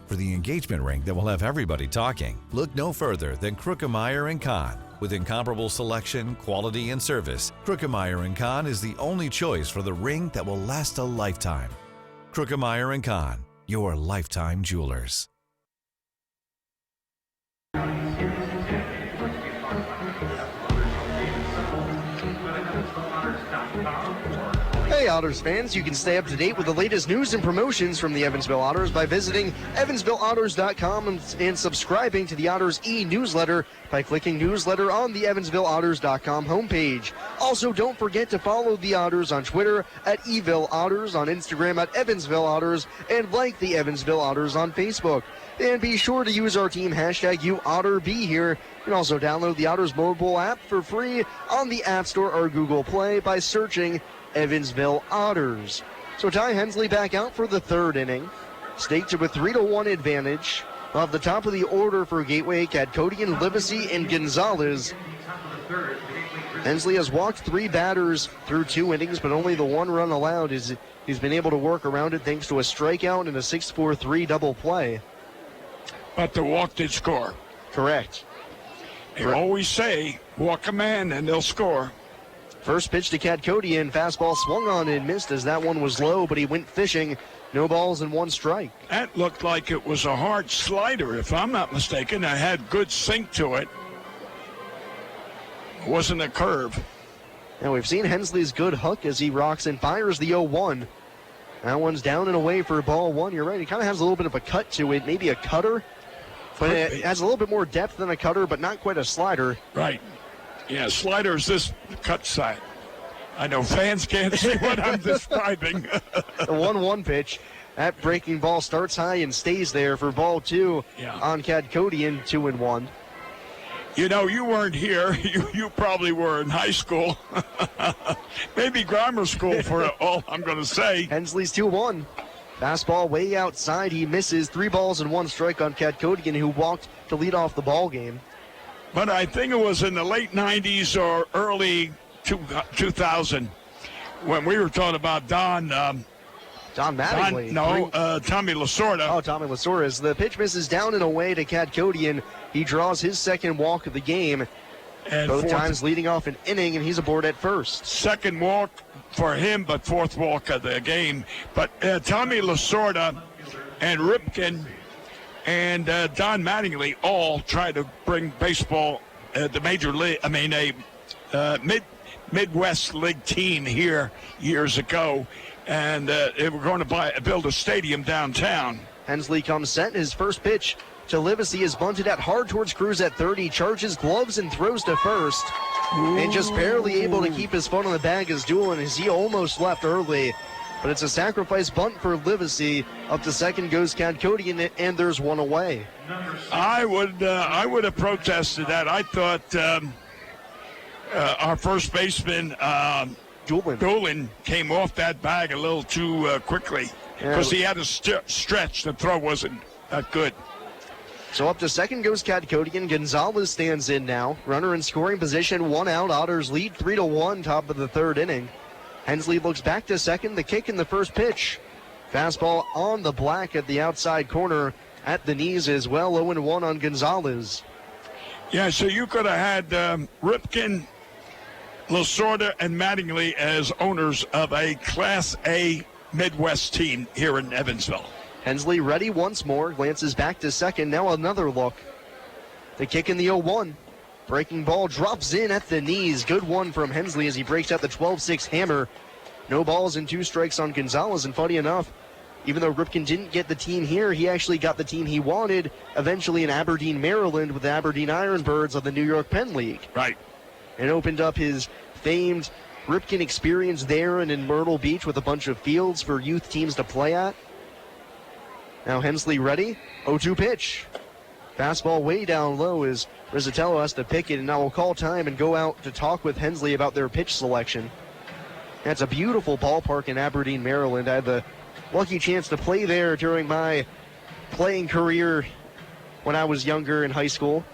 For the engagement ring that will have everybody talking, look no further than Kruckemeyer & Kahn. With incomparable selection, quality, and service, Kruckemeyer & Kahn is the only choice for the ring that will last a lifetime. Kruckemeyer & Kahn, your lifetime jewelers. Hey, Otters fans, you can stay up to date with the latest news and promotions from the Evansville Otters by visiting EvansvilleOtters.com and subscribing to the Otters e-newsletter by clicking newsletter on the EvansvilleOtters.com homepage. Also, don't forget to follow the Otters on Twitter at Eville Otters, on Instagram at Evansville Otters, and like the Evansville Otters on Facebook. And be sure to use our team hashtag #UOtterBeHere. You can also download the Otters mobile app for free on the App Store or Google Play by searching Evansville Otters. So Ty Hensley back out for the third inning. Staked to a 3-1 advantage. Off the top of the order for Gateway, Kadkodian, Livesey, and Gonzalez. Hensley has walked 3 batters through 2 innings, but only the 1 run allowed. He's been able to work around it thanks to a strikeout and a 6-4-3 double play. But the walk did score. Correct. They always say, walk a man and they'll score. First pitch to Kadkodian, fastball swung on and missed as that one was low, but he went fishing. No balls and 1 strike. That looked like it was a hard slider, if I'm not mistaken. It had good sink to it. It wasn't a curve. Now we've seen Hensley's good hook as he rocks and fires the 0-1. That one's down and away for ball 1. You're right, it kind of has a little bit of a cut to it, maybe a cutter. But it has a little bit more depth than a cutter, but not quite a slider. Right. Yeah, slider is this cut side. I know fans can't see what I'm describing. The 1-1 pitch. That breaking ball starts high and stays there for ball 2 on Kadkodian, 2-1. You know, you weren't here. You probably were in high school. Maybe grammar school for all I'm going to say. Hensley's 2-1. Fastball way outside. He misses. 3 balls and 1 strike on Kadkodian, who walked to lead off the ball game. But I think it was in the late 90s or early 2000 when we were talking about Don Mattingly. Tommy Lasorda. Oh, Tommy Lasorda. As the pitch misses down and away to Kadkodian, he draws his second walk of the game. And both times leading off an inning, and he's aboard at first. Second walk for him, but 4th walk of the game. But Tommy Lasorda and Ripken and Don Mattingly all tried to bring baseball, the major league, Midwest League team here years ago, and they were going to build a stadium downtown. Hensley comes set. His first pitch to Livesey is bunted out hard towards Cruz at third. He charges gloves and throws to first. Ooh. And just barely able to keep his foot on the bag is Doolin as he almost left early. But it's a sacrifice bunt for Livesey. Up to second goes Kadkodian, and there's 1 away. I would have protested that. I thought our first baseman, Doolin, came off that bag a little too quickly because he had a stretch. The throw wasn't that good. So up to second goes Kadkodian. Gonzalez stands in now. Runner in scoring position, 1 out. Otters lead 3-1, top of the third inning. Hensley looks back to second. The kick in the first pitch. Fastball on the black at the outside corner at the knees as well. 0-1 on Gonzalez. Yeah, so you could have had Ripken, Lasorda, and Mattingly as owners of a Class A Midwest team here in Evansville. Hensley ready once more, glances back to second, now another look. The kick in the 0-1. Breaking ball drops in at the knees. Good one from Hensley as he breaks out the 12-6 hammer. No balls and 2 strikes on Gonzalez, and funny enough, even though Ripken didn't get the team here, he actually got the team he wanted eventually in Aberdeen, Maryland with the Aberdeen Ironbirds of the New York Penn League. Right. And opened up his famed Ripken experience there and in Myrtle Beach with a bunch of fields for youth teams to play at. Now Hensley ready. 0-2 pitch. Fastball way down low as Rizzatello has to pick it, and now we'll call time and go out to talk with Hensley about their pitch selection. That's a beautiful ballpark in Aberdeen, Maryland. I had the lucky chance to play there during my playing career when I was younger in high school.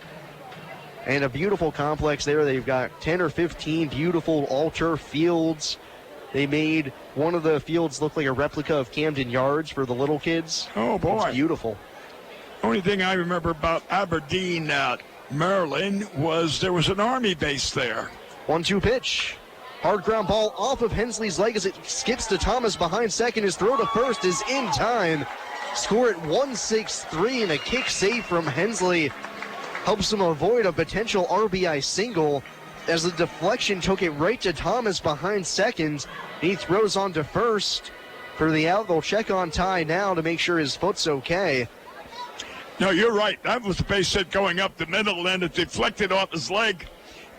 And a beautiful complex there. They've got 10 or 15 beautiful all-turf fields. They made one of the fields look like a replica of Camden Yards for the little kids. Oh, boy. It's beautiful. Only thing I remember about Aberdeen, Maryland, was there was an Army base there. 1-2 pitch. Hard ground ball off of Hensley's leg as it skips to Thomas behind second. His throw to first is in time. Score at 1-6-3, and a kick save from Hensley helps him avoid a potential RBI single. as the deflection took it right to Thomas behind second. He throws on to first for the out. They'll check on Ty now to make sure his foot's okay. No, you're right. That was a base hit going up the middle, and it deflected off his leg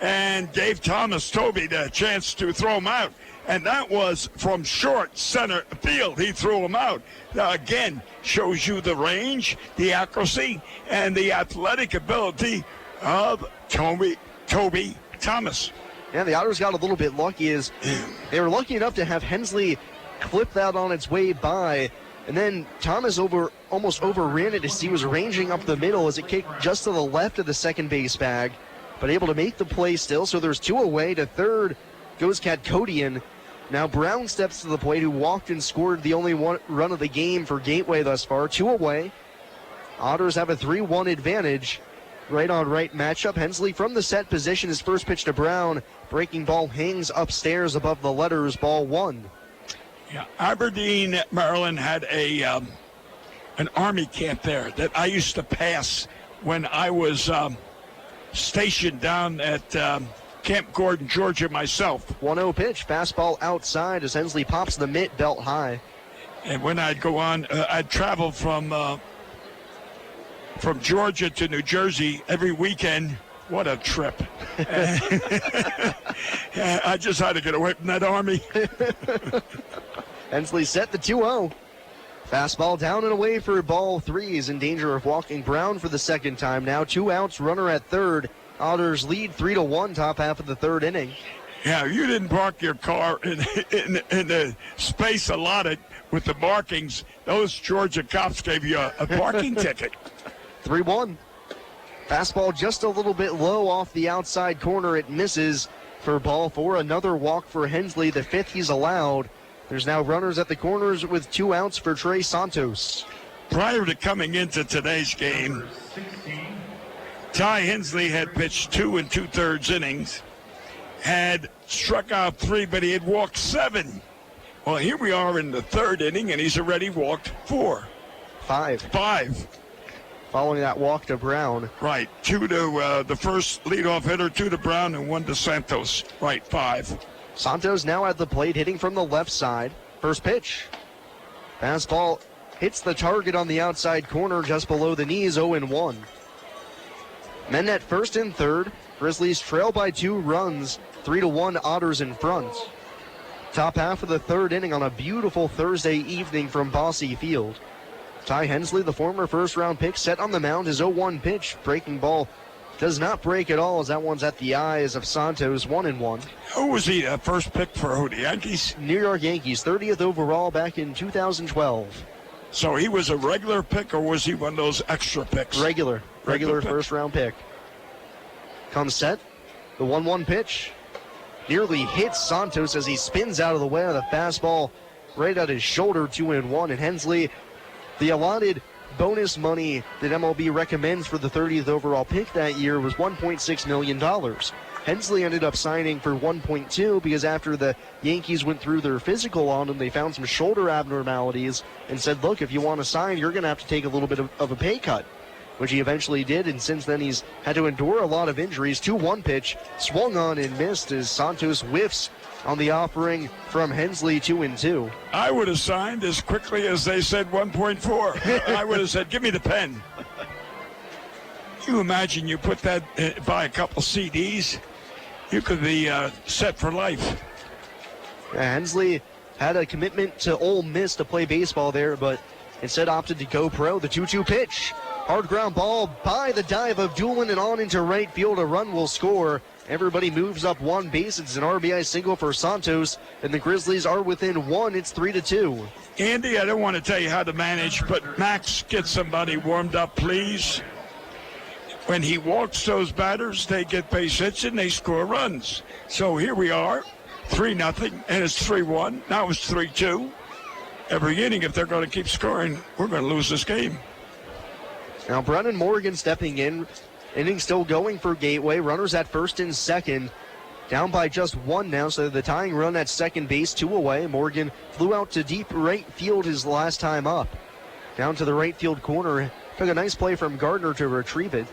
and gave Thomas Toby the chance to throw him out. And that was from short center field. He threw him out. Now, again, shows you the range, the accuracy, and the athletic ability of Toby Thomas. Yeah, the Otters got a little bit lucky as they were lucky enough to have Hensley clip that on its way by. And then Thomas almost overran it as he was ranging up the middle as it kicked just to the left of the second base bag, but able to make the play still. So there's 2 away. To third goes Katkodian. Now Brown steps to the plate, who walked and scored the only one run of the game for Gateway thus far. 2 away. Otters have a 3-1 advantage. Right on right matchup. Hensley from the set position. His first pitch to Brown. Breaking ball hangs upstairs above the letters. Ball 1. Yeah, Aberdeen, Maryland had an Army camp there that I used to pass when I was stationed down at Camp Gordon, Georgia myself. 1-0 pitch, fastball outside as Hensley pops the mitt, belt high. And when I'd go on, I'd travel from Georgia to New Jersey every weekend. What a trip. I just had to get away from that Army. Hensley set the 2-0. Fastball down and away for ball 3. He's in danger of walking Brown for the second time now. 2 outs, runner at third. Otters lead 3-1, top half of the third inning. Yeah, you didn't park your car in the space allotted with the markings. Those Georgia cops gave you a parking ticket. 3-1. Fastball just a little bit low off the outside corner. It misses for ball 4. Another walk for Hensley, the 5th he's allowed. There's now runners at the corners with 2 outs for Trey Santos. Prior to coming into today's game, Ty Hensley had pitched 2 2/3 innings, had struck out 3, but he had walked 7. Well, here we are in the third inning, and he's already walked 4. 5. Following that walk to Brown. Right, 2 to the first leadoff hitter, 2 to Brown, and 1 to Santos. Right, 5. Santos now at the plate, hitting from the left side. First pitch. Fastball hits the target on the outside corner just below the knees, 0-1. Men at first and third. Grizzlies trail by 2 runs, 3-1 Otters in front. Top half of the third inning on a beautiful Thursday evening from Bosse Field. Ty Hensley, the former first-round pick, set on the mound. His 0-1 pitch. Breaking ball does not break at all as that one's at the eyes of Santos, 1-1. Who was he, first pick for the Yankees? New York Yankees, 30th overall back in 2012. So he was a regular pick, or was he one of those extra picks? Regular first-round pick. Comes set, the 1-1 pitch. Nearly hits Santos as he spins out of the way of the fastball right at his shoulder, 2-1. And Hensley, the allotted bonus money that MLB recommends for the 30th overall pick that year was $1.6 million. Hensley ended up signing for 1.2 because after the Yankees went through their physical on him, they found some shoulder abnormalities and said, look, if you want to sign, you're going to have to take a little bit of a pay cut, which he eventually did, and since then he's had to endure a lot of injuries. 2-1 pitch, swung on and missed as Santos whiffs on the offering from Hensley, 2-2. I would have signed as quickly as they said 1.4. I would have said, give me the pen. You imagine you put that, buy a couple CDs, you could be set for life. Hensley had a commitment to Ole Miss to play baseball there, but instead opted to go pro. The 2-2 pitch. Hard ground ball by the dive of Doolin and on into right field. A run will score. Everybody moves up 1 base. It's an RBI single for Santos, and the Grizzlies are within 1. It's 3-2. Andy, I don't want to tell you how to manage, but Max, get somebody warmed up, please. When he walks those batters, they get base hits and they score runs. So here we are, 3-0, and it's 3-1. Now it's 3-2. Every inning, if they're going to keep scoring, we're going to lose this game. Now Brennan Morgan stepping in. Inning still going for Gateway. Runners at first and second. Down by just 1 now, so the tying run at second base, 2 away. Morgan flew out to deep right field his last time up. Down to the right field corner. Took a nice play from Gardner to retrieve it.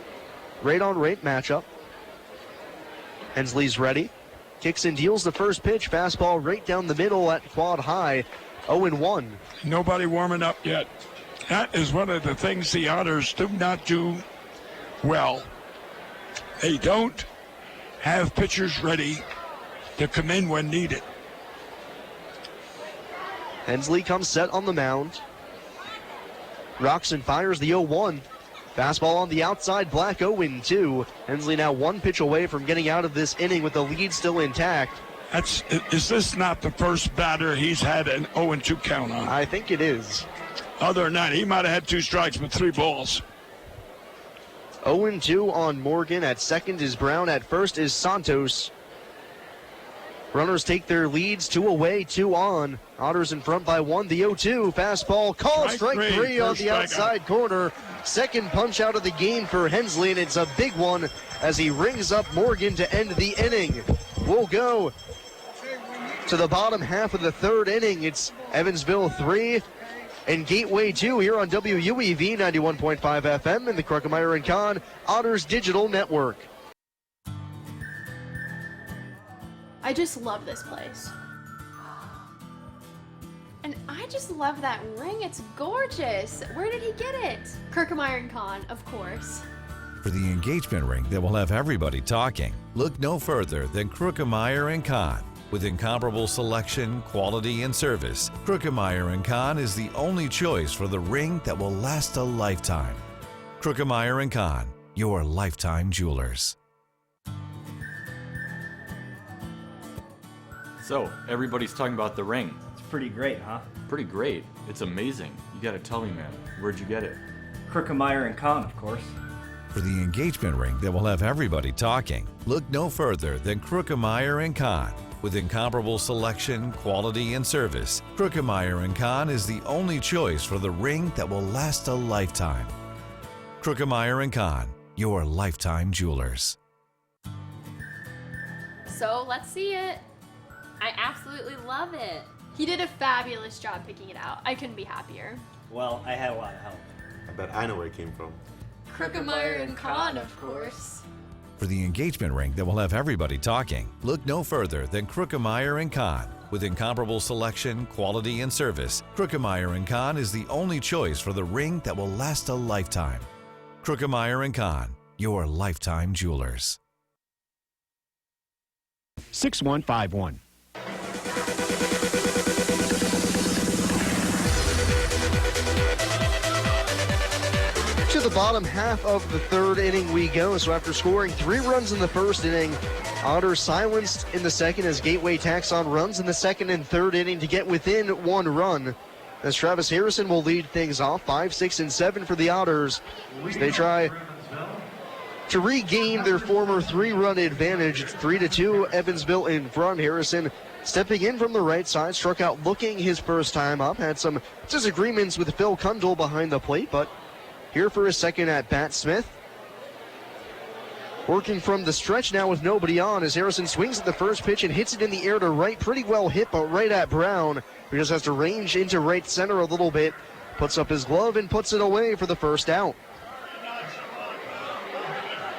Right on right matchup. Hensley's ready. Kicks and deals the first pitch. Fastball right down the middle at quad high. 0-1. Nobody warming up yet. That is one of the things the Otters do not do well. They don't have pitchers ready to come in when needed. Hensley comes set on the mound. Rocks and fires the 0-1. Fastball on the outside, Black 0-2. Hensley now one pitch away from getting out of this inning with the lead still intact. Is this not the first batter he's had an 0-2 count on? I think it is. Other than that, he might have had 2 strikes but 3 balls. 0-2 on Morgan. At second is Brown. At first is Santos. Runners take their leads, 2 away, 2 on. Otters in front by 1. The 0-2 fastball called strike three on the outside corner. Second punch out of the game for Hensley, and it's a big one as he rings up Morgan to end the inning. We'll go to the bottom half of the third inning. It's Evansville 3 and Gateway 2 here on WUEV 91.5 FM and the Kruckemeyer & Kahn Otters Digital Network. I just love this place. And I just love that ring. It's gorgeous. Where did he get it? Kruckemeyer & Kahn, of course. For the engagement ring that will have everybody talking, look no further than Kruckemeyer & Kahn. With incomparable selection, quality, and service, Kruckemeyer & Kahn is the only choice for the ring that will last a lifetime. Kruckemeyer & Kahn, your lifetime jewelers. So, everybody's talking about the ring. It's pretty great, huh? Pretty great. It's amazing. You gotta tell me, man. Where'd you get it? Kruckemeyer & Kahn, of course. For the engagement ring that will have everybody talking, look no further than Kruckemeyer & Kahn. With incomparable selection, quality, and service, Kruckemeyer & Kahn is the only choice for the ring that will last a lifetime. Kruckemeyer & Kahn, your lifetime jewelers. So let's see it. I absolutely love it. He did a fabulous job picking it out. I couldn't be happier. Well, I had a lot of help. I bet I know where it came from. Kruckemeyer & Kahn, of course. For the engagement ring that will have everybody talking, look no further than Kruckemeyer & Kahn. With incomparable selection, quality, and service, Kruckemeyer & Kahn is the only choice for the ring that will last a lifetime. Kruckemeyer & Kahn, your lifetime jewelers. 6151. To the bottom half of the third inning we go. So after scoring 3 runs in the first inning, Otters silenced in the second as Gateway tacks on runs in the second and third inning to get within 1 run. As Travis Harrison will lead things off, 5, 6, and 7 for the Otters. They try to regain their former 3-run advantage. It's 3-2, Evansville in front. Harrison stepping in from the right side, struck out looking his first time up. Had some disagreements with Phil Kundle behind the plate, but here for his second at bat, Smith. Working from the stretch now with nobody on as Harrison swings at the first pitch and hits it in the air to right. Pretty well hit, but right at Brown. He just has to range into right center a little bit. Puts up his glove and puts it away for the first out.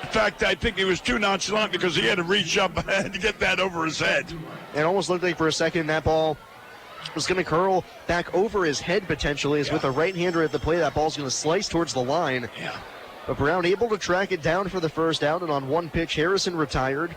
In fact, I think he was too nonchalant because he had to reach up and get that over his head. It almost looked like for a second that ball was going to curl back over his head potentially, as with a right-hander at the plate, that ball's going to slice towards the line. Yeah. But Brown able to track it down for the first out, and on one pitch, Harrison retired.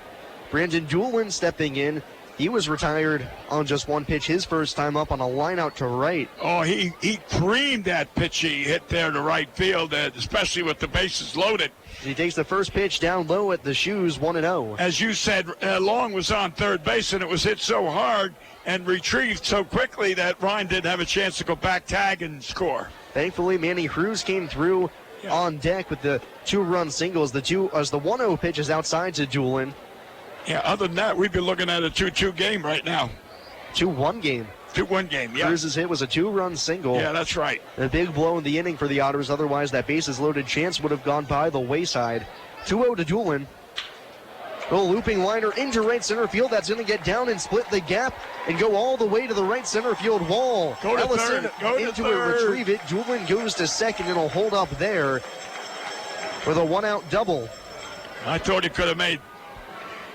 Brandon Doolin stepping in. He was retired on just one pitch his first time up on a line out to right. Oh, he creamed that pitch he hit there to right field, especially with the bases loaded. He takes the first pitch down low at the shoes, 1-0. As you said, Long was on third base, and it was hit so hard and retrieved so quickly that Ryan didn't have a chance to go back, tag, and score. Thankfully, Manny Cruz came through on deck with the 2-run singles. The 1-0 pitch is outside to Doolin. Yeah, other than that, we'd be looking at a 2-2 game right now. 2-1 game. 2-1 game, yeah. Cruz's hit was a 2-run single. Yeah, that's right. A big blow in the inning for the Otters. Otherwise, that bases loaded chance would have gone by the wayside. 2-0 to Doolin. A looping liner into right center field. That's going to get down and split the gap and go all the way to the right center field wall. Go to Ellison third. Go to into third. it, retrieve it. Doolin goes to second. It'll hold up there with a 1-out double. I thought he could have made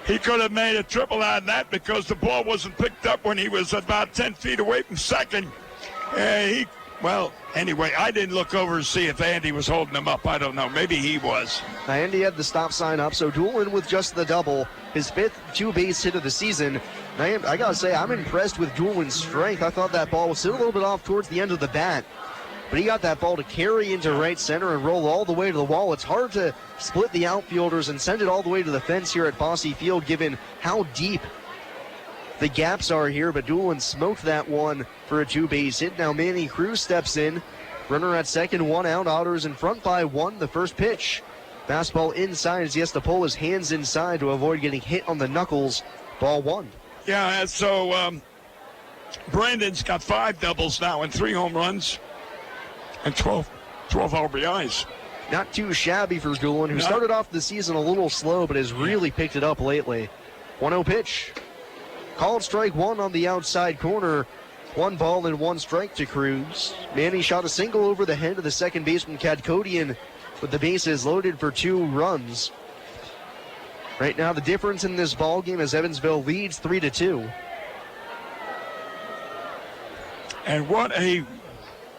he could have made a triple out of that because the ball wasn't picked up when he was about 10 feet away from second. Anyway, I didn't look over to see if Andy was holding him up. I don't know. Maybe he was. Now, Andy had the stop sign up, so Doolin with just the double, his 5th two-base hit of the season. And I got to say, I'm impressed with Doolin's strength. I thought that ball was still a little bit off towards the end of the bat, but he got that ball to carry into right center and roll all the way to the wall. It's hard to split the outfielders and send it all the way to the fence here at Bosse Field, given how deep the gaps are here, but Doolin smoked that one for a two-base hit. Now Manny Cruz steps in. Runner at second, 1 out. Otters in front by 1. The first pitch. Fastball inside as he has to pull his hands inside to avoid getting hit on the knuckles. Ball 1. Yeah, so Brandon's got 5 doubles now and 3 home runs and 12 RBIs. Not too shabby for Doolin, who started off the season a little slow, but has really picked it up lately. 1-0 pitch. Called strike 1 on the outside corner. 1 ball and 1 strike to Cruz. Manny shot a single over the head of the second baseman, Kadkodian, with the bases loaded for 2 runs. Right now, the difference in this ball game is Evansville leads 3-2. And what a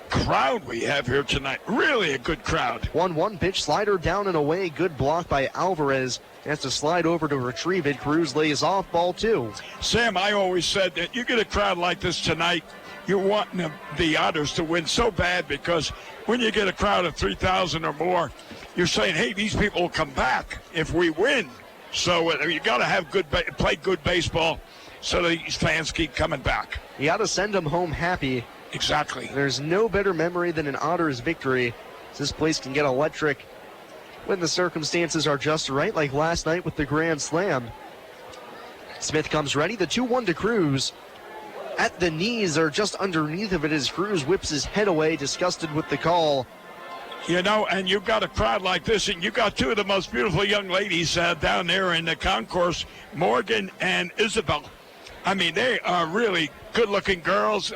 crowd we have here tonight. Really a good crowd. 1-1 pitch, slider down and away. Good block by Alvarez. Has to slide over to retrieve it. Cruz lays off, ball 2. Sam, I always said that you get a crowd like this tonight, you're wanting the Otters to win so bad, because when you get a crowd of 3,000 or more, you're saying, hey, these people will come back if we win. So you got to have play good baseball so that these fans keep coming back. You got to send them home happy. Exactly. There's no better memory than an Otters victory. This place can get electric when the circumstances are just right, like last night with the grand slam. Smith comes ready. The 2-1 to Cruz. At the knees, or just underneath of it, as Cruz whips his head away, disgusted with the call. You know, and you've got a crowd like this, and you've got 2 of the most beautiful young ladies down there in the concourse, Morgan and Isabel. I mean, they are really good-looking girls.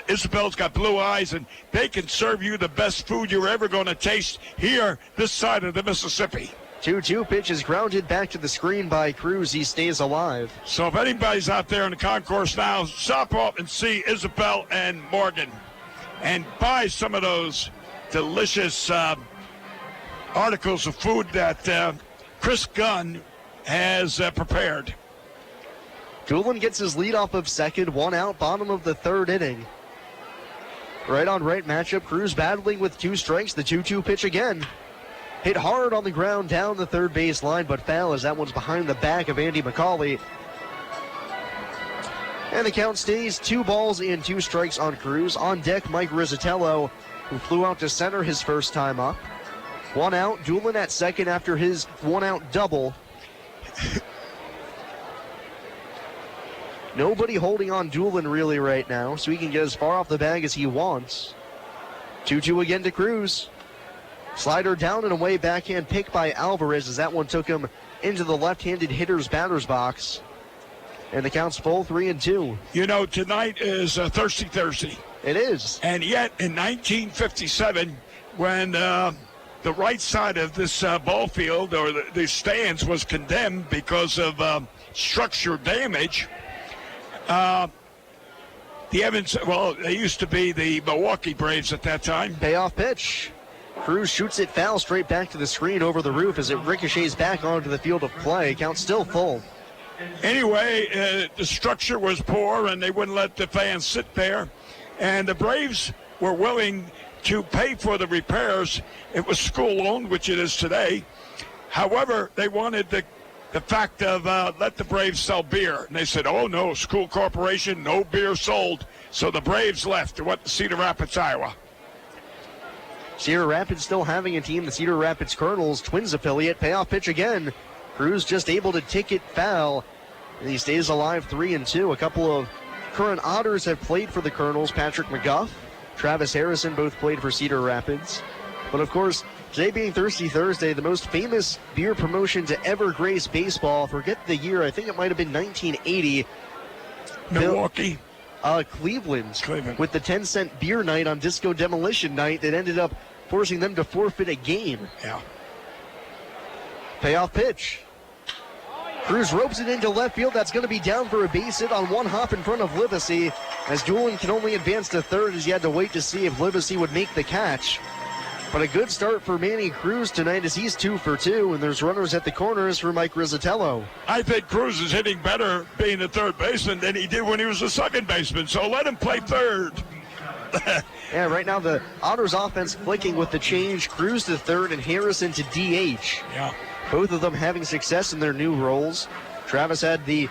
Isabel's got blue eyes, and they can serve you the best food you're ever going to taste here this side of the Mississippi. 2-2 pitch is grounded back to the screen by Cruz. He stays alive. So if anybody's out there in the concourse now, stop up and see Isabel and Morgan and buy some of those delicious articles of food that Chris Gunn has prepared. Doolin gets his lead off of second, 1 out, bottom of the 3rd inning. Right on right matchup. Cruz battling with 2 strikes. The 2-2 pitch again. Hit hard on the ground down the third base line, but foul as that one's behind the back of Andy McCauley. And the count stays 2 balls and 2 strikes on Cruz. On deck, Mike Rizzatello, who flew out to center his first time up. 1 out. Doolin at second after his 1-out double. Nobody holding on Doolin really right now, so he can get as far off the bag as he wants. 2-2 again to Cruz. Slider down and away, backhand pick by Alvarez as that one took him into the left-handed hitter's batter's box. And the count's full, 3-2. You know, tonight is Thirsty Thursday. It is. And yet, in 1957, when the right side of this ball field, or the stands, was condemned because of structural damage, they used to be the Milwaukee Braves at that time. Payoff pitch. Cruz shoots it foul straight back to the screen over the roof as it ricochets back onto the field of play. Count still full. Anyway, the structure was poor, and they wouldn't let the fans sit there. And the Braves were willing to pay for the repairs. It was school-owned, which it is today. However, they wanted the fact of let the Braves sell beer. And they said, oh, no, school corporation, no beer sold. So the Braves left and went to Cedar Rapids, Iowa. Cedar Rapids still having a team, the Cedar Rapids Colonels, Twins affiliate. Payoff pitch again. Cruz just able to tick it foul. And he stays alive, 3-2. A couple of current Otters have played for the Colonels. Patrick McGuff, Travis Harrison both played for Cedar Rapids. But, of course, today being Thirsty Thursday, the most famous beer promotion to ever grace baseball. Forget the year. I think it might have been 1980. Milwaukee. Cleveland. With the 10-cent beer night on Disco Demolition Night that ended up forcing them to forfeit a game. Yeah. Payoff pitch. Cruz ropes it into left field. That's going to be down for a base hit on one hop in front of Livesey, as Doolin can only advance to third as he had to wait to see if Livesey would make the catch. But a good start for Manny Cruz tonight as he's 2 for 2, and there's runners at the corners for Mike Rizzatello. I think Cruz is hitting better being a third baseman than he did when he was a second baseman, so let him play third. Yeah, right now the Otters offense clicking with the change. Cruz to third and Harrison to DH. Yeah. Both of them having success in their new roles. Travis had the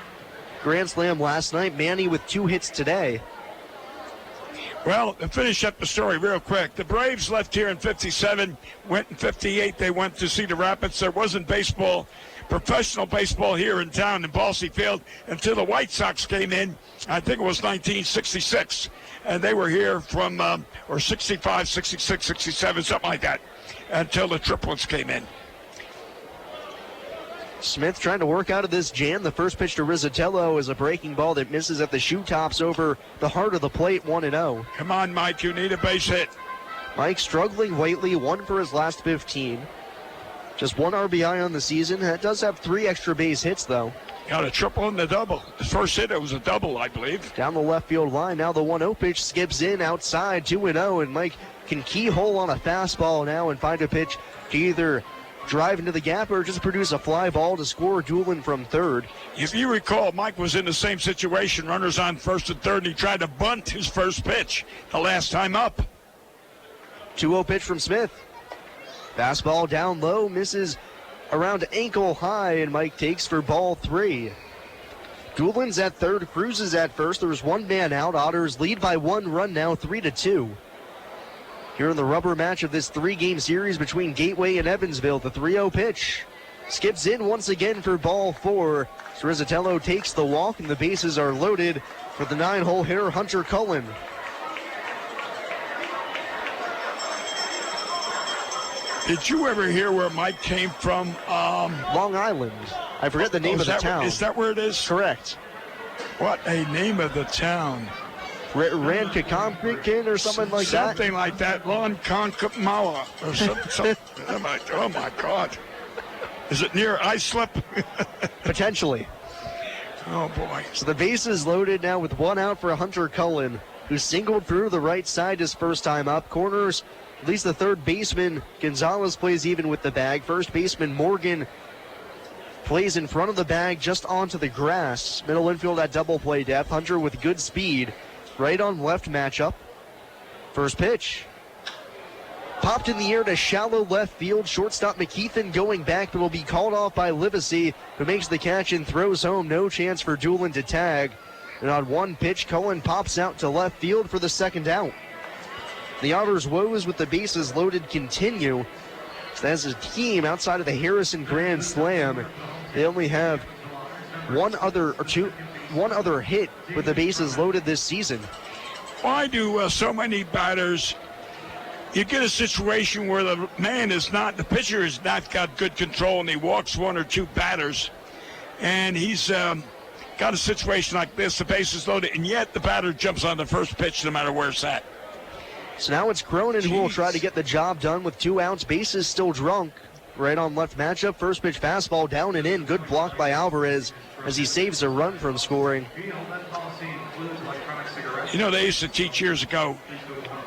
grand slam last night. Manny with 2 hits today. Well, to finish up the story real quick, the Braves left here in 57, went in 58. They went to Cedar Rapids. There wasn't baseball, professional baseball here in town in Balsey Field until the White Sox came in. I think it was 1966. And they were here from, or 65, 66, 67, something like that, until the triplets came in. Smith trying to work out of this jam. The first pitch to Rizzatello is a breaking ball that misses at the shoe tops over the heart of the plate, 1-0. Come on, Mike, you need a base hit. Mike struggling lately, 1 for his last 15. Just 1 RBI on the season. That does have 3 extra base hits, though. Got a triple and a double. The first hit, it was a double, I believe. Down the left field line. Now the 1-0 pitch skips in outside, 2-0, and Mike can keyhole on a fastball now and find a pitch to either drive into the gap or just produce a fly ball to score Doolin from third. If you recall, Mike was in the same situation, runners on first and third, and he tried to bunt his first pitch the last time up. 2-0 pitch from Smith. Fastball down low, misses around ankle high, and Mike takes for ball 3. Doolin's at third, Cruz is at first. There's 1 man out. Otters lead by 1 run now, 3-2. Here in the rubber match of this 3-game series between Gateway and Evansville, the 3-0 pitch skips in once again for ball 4. Rizzatello takes the walk, and the bases are loaded for the 9-hole hitter, Hunter Cullen. Did you ever hear where Mike came from? Long Island. I forget the name of the town. Is that where it is? Correct. What a name of the town. Rankakompikin or something like that? Something like that. Lonconcomawa or something. Oh, my God. Is it near Islip? Potentially. Oh, boy. So the base is loaded now with 1 out for Hunter Cullen, who singled through the right side his first time up. Corners, at least the third baseman, Gonzalez plays even with the bag. First baseman, Morgan, plays in front of the bag just onto the grass. Middle infield at double play depth. Hunter with good speed. Right on left matchup. First pitch. Popped in the air to shallow left field. Shortstop McKeithen going back, but will be called off by Livesey, who makes the catch and throws home. No chance for Doolin to tag. And on 1 pitch, Cullen pops out to left field for the second out. The Otters' woes with the bases loaded continue. So as a team outside of the Harrison Grand Slam, they only have one other hit with the bases loaded this season. Why do so many batters, you get a situation where the pitcher has not got good control and he walks 1 or 2 batters, and he's got a situation like this, the bases loaded, and yet the batter jumps on the first pitch no matter where it's at. So now it's Cronin who will try to get the job done with 2 outs, bases still drunk. Right on left matchup, first pitch fastball down and in. Good block by Alvarez as he saves a run from scoring. You know, they used to teach years ago,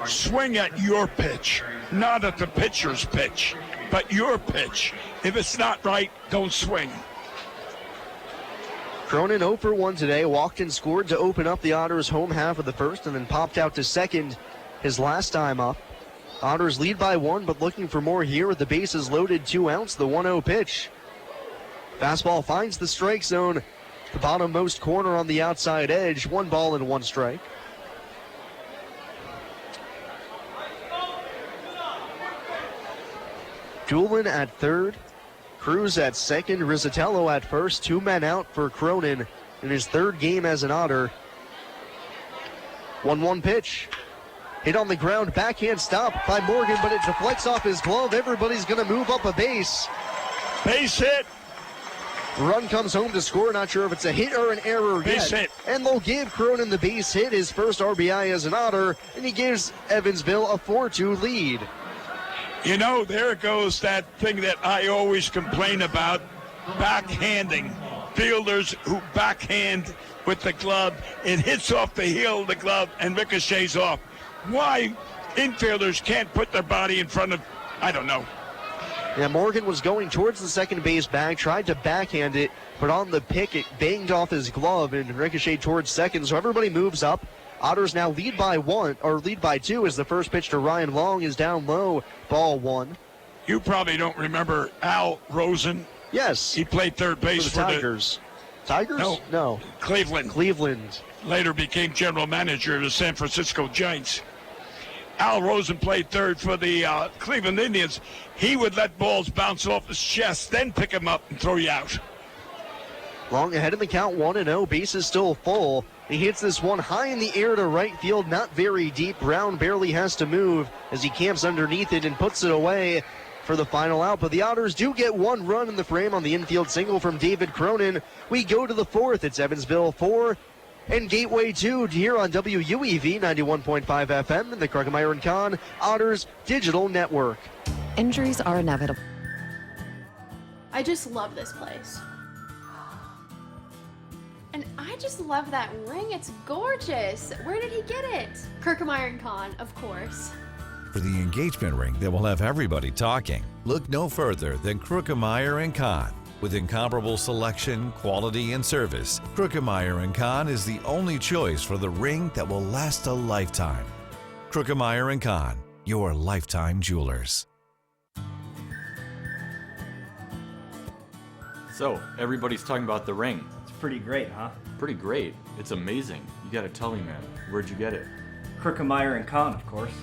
swing at your pitch, not at the pitcher's pitch, but your pitch. If it's not right, don't swing. Cronin 0 for 1 today, walked and scored to open up the Otters' home half of the first, and then popped out to second his last time up. Otters lead by 1, but looking for more here with the bases loaded, 2 outs, the 1-0 pitch. Fastball finds the strike zone, the bottommost corner on the outside edge, 1 ball and 1 strike. Doolin at third, Cruz at second, Rizzatello at first, 2 men out for Cronin in his 3rd game as an Otter. 1-1 pitch. Hit on the ground, backhand stop by Morgan, but it deflects off his glove. Everybody's going to move up a base. Base hit. Run comes home to score. Not sure if it's a hit or an error base yet. Hit. And they'll give Cronin the base hit, his first RBI as an Otter, and he gives Evansville a 4-2 lead. You know, there goes that thing that I always complain about, backhanding. fielders who backhand with the glove. It hits off the heel of the glove and ricochets off. Why infielders can't put their body in front of, I don't know. Yeah, Morgan was going towards the second base bag, tried to backhand it, but on the pick, it banged off his glove and ricocheted towards second. So everybody moves up. Otters now lead by 2 as the first pitch to Ryan Long is down low, ball 1. You probably don't remember Al Rosen. Yes. He played third base for the Tigers. Tigers? No. Cleveland. Later became general manager of the San Francisco Giants. Al Rosen played third for the Cleveland Indians. He would let balls bounce off his chest, then pick him up and throw you out. Long ahead in the count, 1-0. Bases still full. He hits this one high in the air to right field, not very deep. Brown barely has to move as he camps underneath it and puts it away for the final out. But the Otters do get 1 run in the frame on the infield single from David Cronin. We go to the 4th. It's Evansville 4 and Gateway 2 here on WUEV 91.5 FM and the Krugemeyer and Kahn Otters Digital Network. Injuries are inevitable. I just love this place. And I just love that ring. It's gorgeous. Where did he get it? Krugemeyer and Kahn, of course. For the engagement ring that will have everybody talking, look no further than Krugemeyer & Kahn. With incomparable selection, quality, and service, Krugemeyer & Kahn is the only choice for the ring that will last a lifetime. Krugemeyer & Kahn, your lifetime jewelers. So, everybody's talking about the ring. It's pretty great, huh? Pretty great. It's amazing. You gotta tell me, man. Where'd you get it? Krugemeyer and Kahn, of course.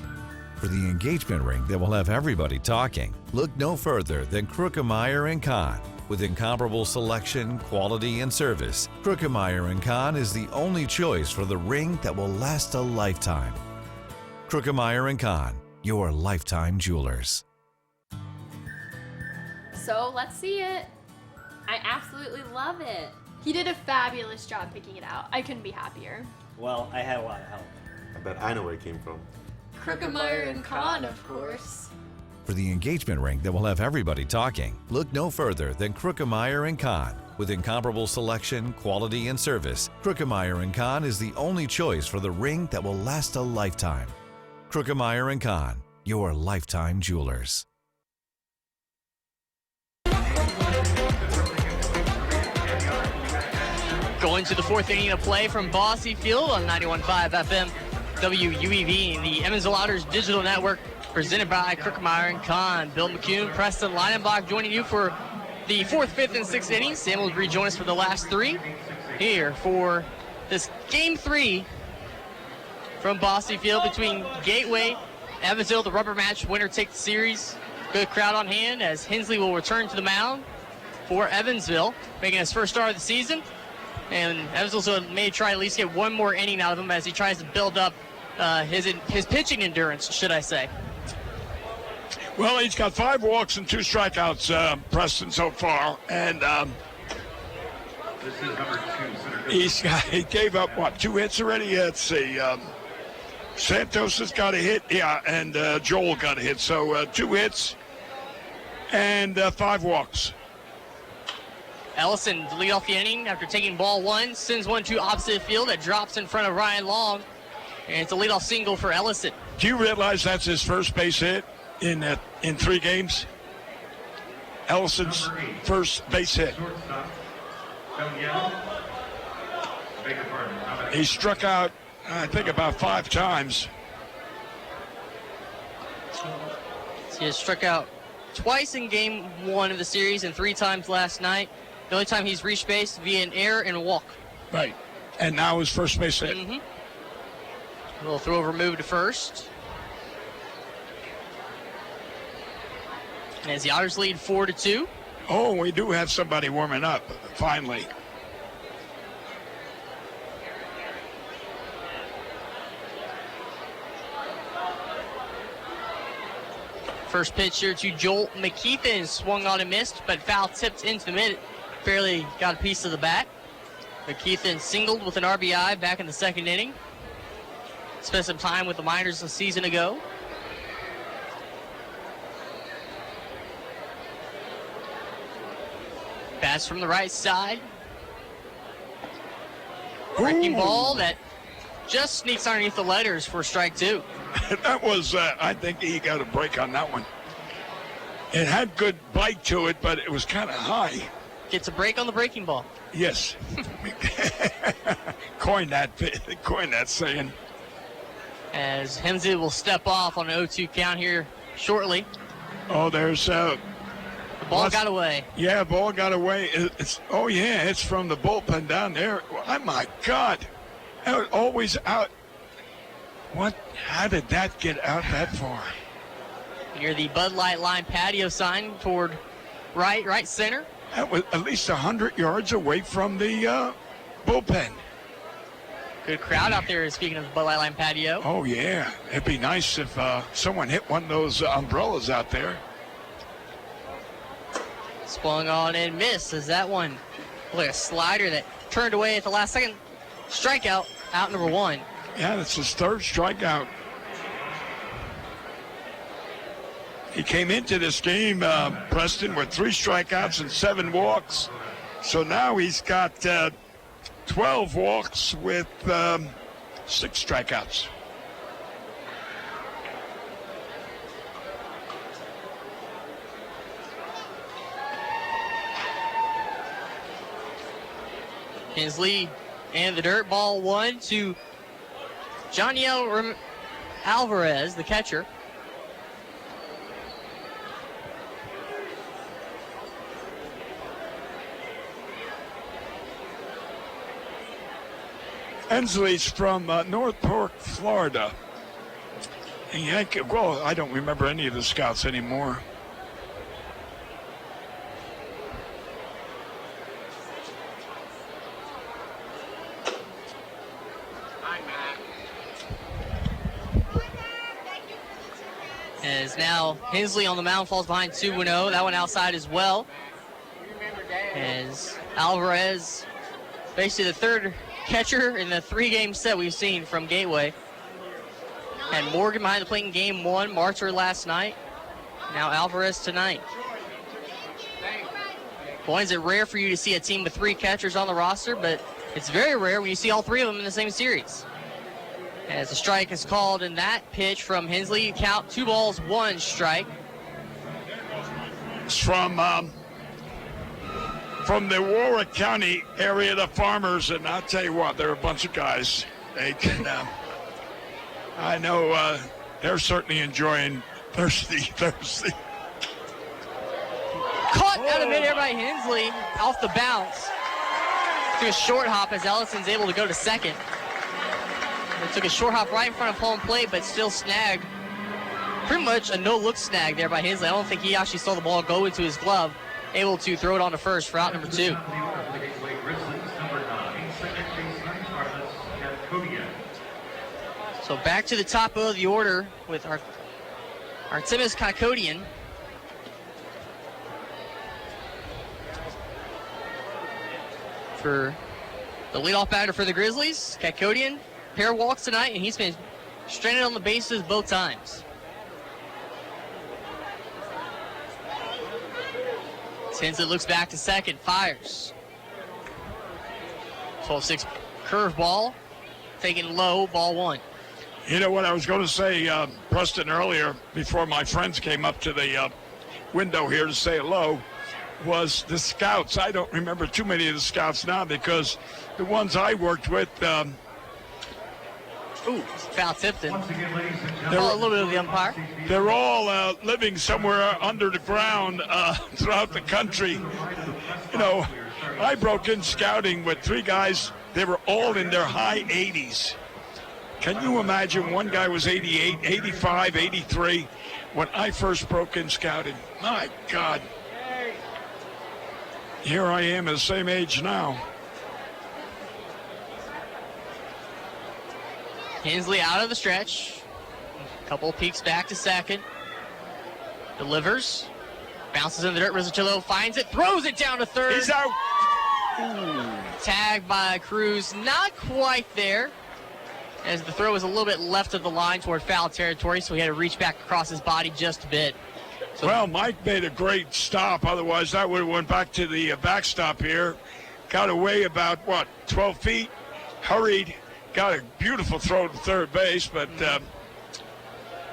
For the engagement ring that will have everybody talking, look no further than Krugemeyer & Kahn. With incomparable selection, quality, and service, Krugemeyer & Kahn is the only choice for the ring that will last a lifetime. Krugemeyer & Kahn, your lifetime jewelers. So let's see it. I absolutely love it. He did a fabulous job picking it out. I couldn't be happier. Well, I had a lot of help. I bet I know where it came from. Krugemeyer and Kahn, of course. For the engagement ring that will have everybody talking, look no further than Krugemeyer & Kahn. With incomparable selection, quality, and service, Krugemeyer & Kahn is the only choice for the ring that will last a lifetime. Krugemeyer & Kahn, your lifetime jewelers. Going to the 4th inning of play from Bossy Field on 91.5 FM WUEV, the Evansville Otters Digital Network, presented by Krugemeyer & Kahn. Bill McCune, Preston Leinenbach joining you for the 4th, 5th, and 6th innings. Sam will rejoin us for the last 3 here for this Game 3 from Bossy Field between Gateway, Evansville. The rubber match winner takes the series. Good crowd on hand as Hensley will return to the mound for Evansville, making his first start of the season. And Evansville may try to at least get 1 more inning out of him as he tries to build up his pitching endurance, should I say. Well, he's got 5 walks and 2 strikeouts, Preston, so far. And he gave up, 2 hits already? Let's see. Santos has got a hit, and Joel got a hit. So 2 hits and 5 walks. Ellison to lead off the inning after taking ball 1, sends one to opposite field that drops in front of Ryan Long, and it's a leadoff single for Ellison. Do you realize that's his first base hit in 3 games? Ellison's first base hit. He struck out, I think, about 5 times. He has struck out twice in game 1 of the series and 3 times last night. The only time he's reached base via an error and a walk. Right. And now his first base hit. A little throw over move to first. And as the Otters lead 4-2. Oh, we do have somebody warming up, finally. First pitch here to Joel McKeithen, swung on and missed, but foul tipped into the mid. Barely got a piece of the bat. McKeithen singled with an RBI back in the 2nd inning. Spent some time with the minors a season ago. Pass from the right side. Breaking ball that just sneaks underneath the letters for strike 2. That was, I think he got a break on that one. It had good bite to it, but it was kind of high. Gets a break on the breaking ball. Yes. Coin that saying. As Hensley will step off on an 0-2 count here shortly. Oh, there's... the ball got away. Yeah, ball got away. It's from the bullpen down there. Oh, my God. Always out. How did that get out that far? Near the Bud Light line patio sign toward right center. That was at least 100 yards away from the bullpen. Good crowd out there, speaking of the Bud Light line patio. Oh, yeah. It'd be nice if someone hit one of those umbrellas out there. Swung on and missed as that one, like a slider that turned away at the last second. Strikeout, out number 1. Yeah, that's his third strikeout. He came into this game, Preston, with 3 strikeouts and 7 walks. So now he's got 12 walks with 6 strikeouts. Hensley and the dirt ball 1 to Janiel Alvarez, the catcher. Hensley's from North Park, Florida. Well, I don't remember any of the scouts anymore. As now Hensley on the mound falls behind 2-0. That one outside as well. As Alvarez, basically the third catcher in the 3-game set we've seen from Gateway. Had Morgan behind the plate in game 1, Marcher last night. Now Alvarez tonight. Boy, is it rare for you to see a team with 3 catchers on the roster, but it's very rare when you see all 3 of them in the same series. As a strike is called in that pitch from Hensley, count 2 balls, 1 strike. It's from the Warwick County area, the farmers, and I'll tell you what, they're a bunch of guys. They can, I know they're certainly enjoying Thirsty. Caught out of midair by Hensley, off the bounce. To a short hop as Ellison's able to go to second. It took a short hop right in front of home plate, but still snagged. Pretty much a no-look snag there by Hensley. I don't think he actually saw the ball go into his glove. Able to throw it on to first for out number 2. So back to the top of the order with Artemis Kakodian. For the leadoff batter for the Grizzlies, Kakodian. Pair walks tonight, and he's been stranded on the bases both times. Hensley looks back to second, fires. 12-6 curveball, taken low, ball 1. You know what I was going to say, Preston, earlier, before my friends came up to the window here to say hello, was the scouts. I don't remember too many of the scouts now because the ones I worked with... foul tipped in. A little bit of the umpire. They're all living somewhere under the ground throughout the country. You know, I broke in scouting with 3 guys. They were all in their high 80s. Can you imagine? One guy was 88, 85, 83 when I first broke in scouting. My God. Here I am at the same age now. Hensley out of the stretch. Couple peeks back to second. Delivers. Bounces in the dirt. Rizzicillo finds it. Throws it down to third. He's out. Tagged by Cruz. Not quite there. As the throw was a little bit left of the line toward foul territory, so he had to reach back across his body just a bit. So well, Mike made a great stop. Otherwise, that would have went back to the backstop here. Got away about, 12 feet? hurried, got a beautiful throw to third base, but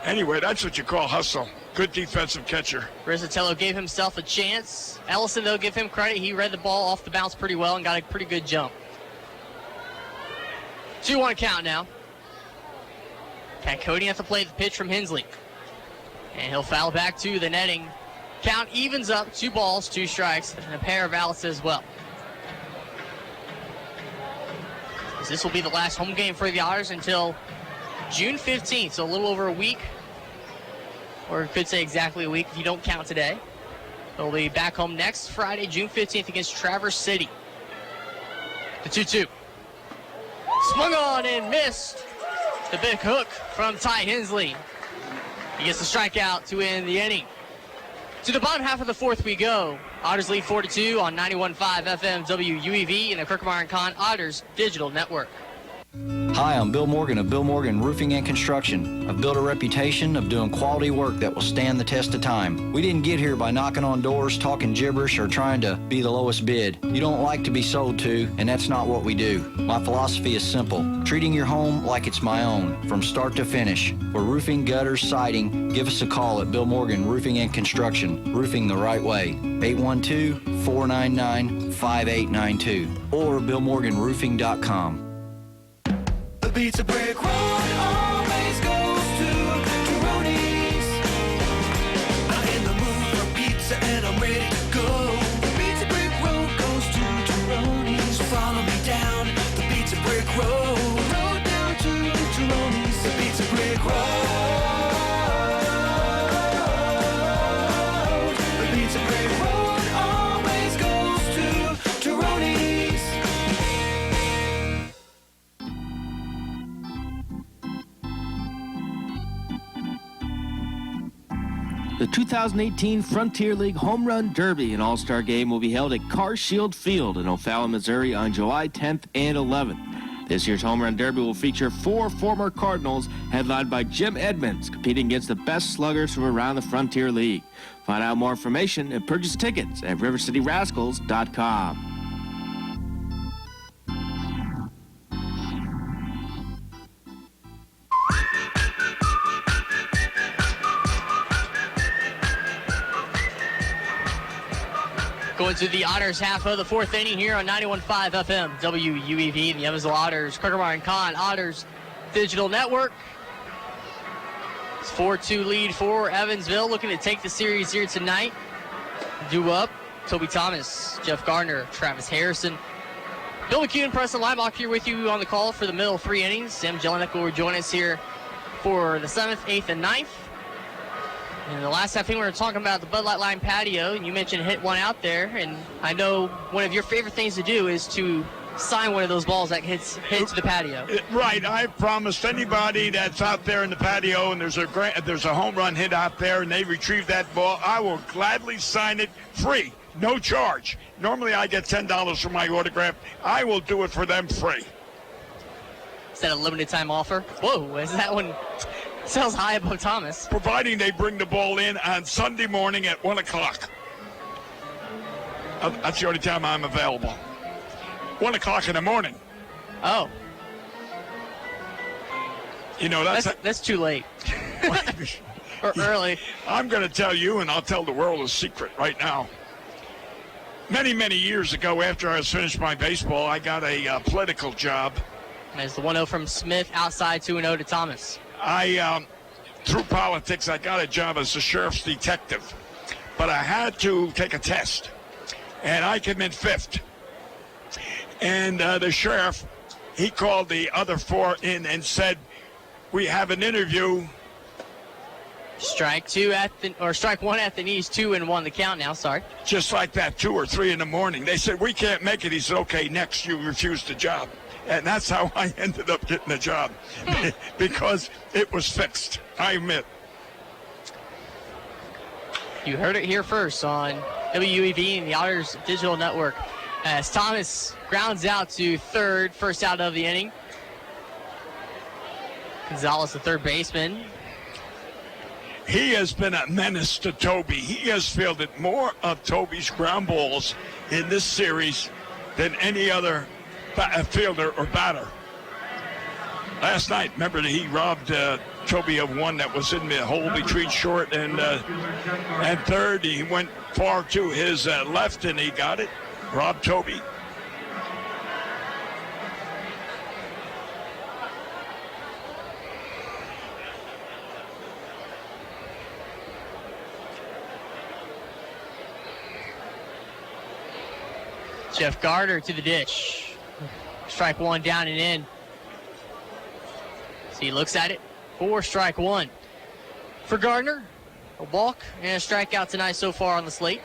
anyway, that's what you call hustle. Good defensive catcher. Rizzatello gave himself a chance. Ellison, though, give him credit. He read the ball off the bounce pretty well and got a pretty good jump. 2-1 count now. Cody has to play the pitch from Hensley. And he'll foul back to the netting. Count evens up, 2 balls, 2 strikes, and a pair of outs as well. This will be the last home game for the Otters until June 15th, so a little over a week. Or you could say exactly a week if you don't count today. They'll be back home next Friday, June 15th against Traverse City. The 2-2. Swung on and missed. The big hook from Ty Hensley. He gets the strikeout to end the inning. To the bottom half of the fourth we go. Otters lead 4-2 on 91.5 FM WUEV and the Kirkmeyer & Kahn Otters Digital Network. Hi, I'm Bill Morgan of Bill Morgan Roofing and Construction. I've built a reputation of doing quality work that will stand the test of time. We didn't get here by knocking on doors, talking gibberish, or trying to be the lowest bid. You don't like to be sold to, and that's not what we do. My philosophy is simple. Treating your home like it's my own, from start to finish. For roofing, gutters, siding, give us a call at Bill Morgan Roofing and Construction. Roofing the right way. 812-499-5892 or BillMorganRoofing.com. Pizza Brick Road always goes to Tyroni's. I'm in the mood for pizza and I'm ready to go. The Pizza Brick Road goes to Tyroni's. So follow me down the Pizza Brick Road. Road down to Tyroni's. The Pizza Brick Road. The Pizza Brick Road always goes to Tyroni's. The 2018 Frontier League Home Run Derby and All-Star Game will be held at Car Shield Field in O'Fallon, Missouri on July 10th and 11th. This year's Home Run Derby will feature 4 former Cardinals headlined by Jim Edmonds competing against the best sluggers from around the Frontier League. Find out more information and purchase tickets at rivercityrascals.com. Going to the Otters half of the fourth inning here on 91.5 FM WUEV and the Evansville Otters, Kirkmeyer & Kahn Otters Digital Network. It's 4-2 lead for Evansville, looking to take the series here tonight. Due up, Toby Thomas, Jeff Gardner, Travis Harrison. Bill McHugh and Preston Linebacker here with you on the call for the middle 3 innings. Sam Jelinek will rejoin us here for the 7th, 8th, and 9th. And the last half, we were talking about the Bud Light Line patio, and you mentioned hit one out there. And I know one of your favorite things to do is to sign one of those balls that hits to the patio. Right. I promised anybody that's out there in the patio and there's a home run hit out there and they retrieve that ball, I will gladly sign it free, no charge. Normally I get $10 for my autograph. I will do it for them free. Is that a limited time offer? Whoa, is that one? Sells high above Thomas. Providing they bring the ball in on Sunday morning at 1 o'clock. That's the only time I'm available. 1 o'clock in the morning. Oh. You know, that's too late. Or early. I'm going to tell you, and I'll tell the world a secret right now. Many, many years ago, after I was finished my baseball, I got a political job. There's the 1-0 from Smith, outside 2-0 to Thomas. Through politics, I got a job as a sheriff's detective, but I had to take a test, and I came in 5th. And the sheriff, he called the other 4 in and said, "We have an interview." Strike 1 at the knees, 2-1 the count now. Sorry. Just like that, 2 or 3 in the morning. They said, "We can't make it." He said, "Okay, next, you refused the job." And that's how I ended up getting the job, because it was fixed, I admit. You heard it here first on WUEV and the Otters Digital Network. As Thomas grounds out to third, first out of the inning. Gonzalez, the third baseman. He has been a menace to Toby. He has fielded more of Toby's ground balls in this series than any other fielder or batter. last night, remember that he robbed Toby of one that was in the hole between short and third. He went far to his left and he got it. Robbed Toby. Jeff Gardner to the ditch. Strike one, down and in. So he looks at it for strike one. For Gardner, a walk and a strikeout tonight so far on the slate.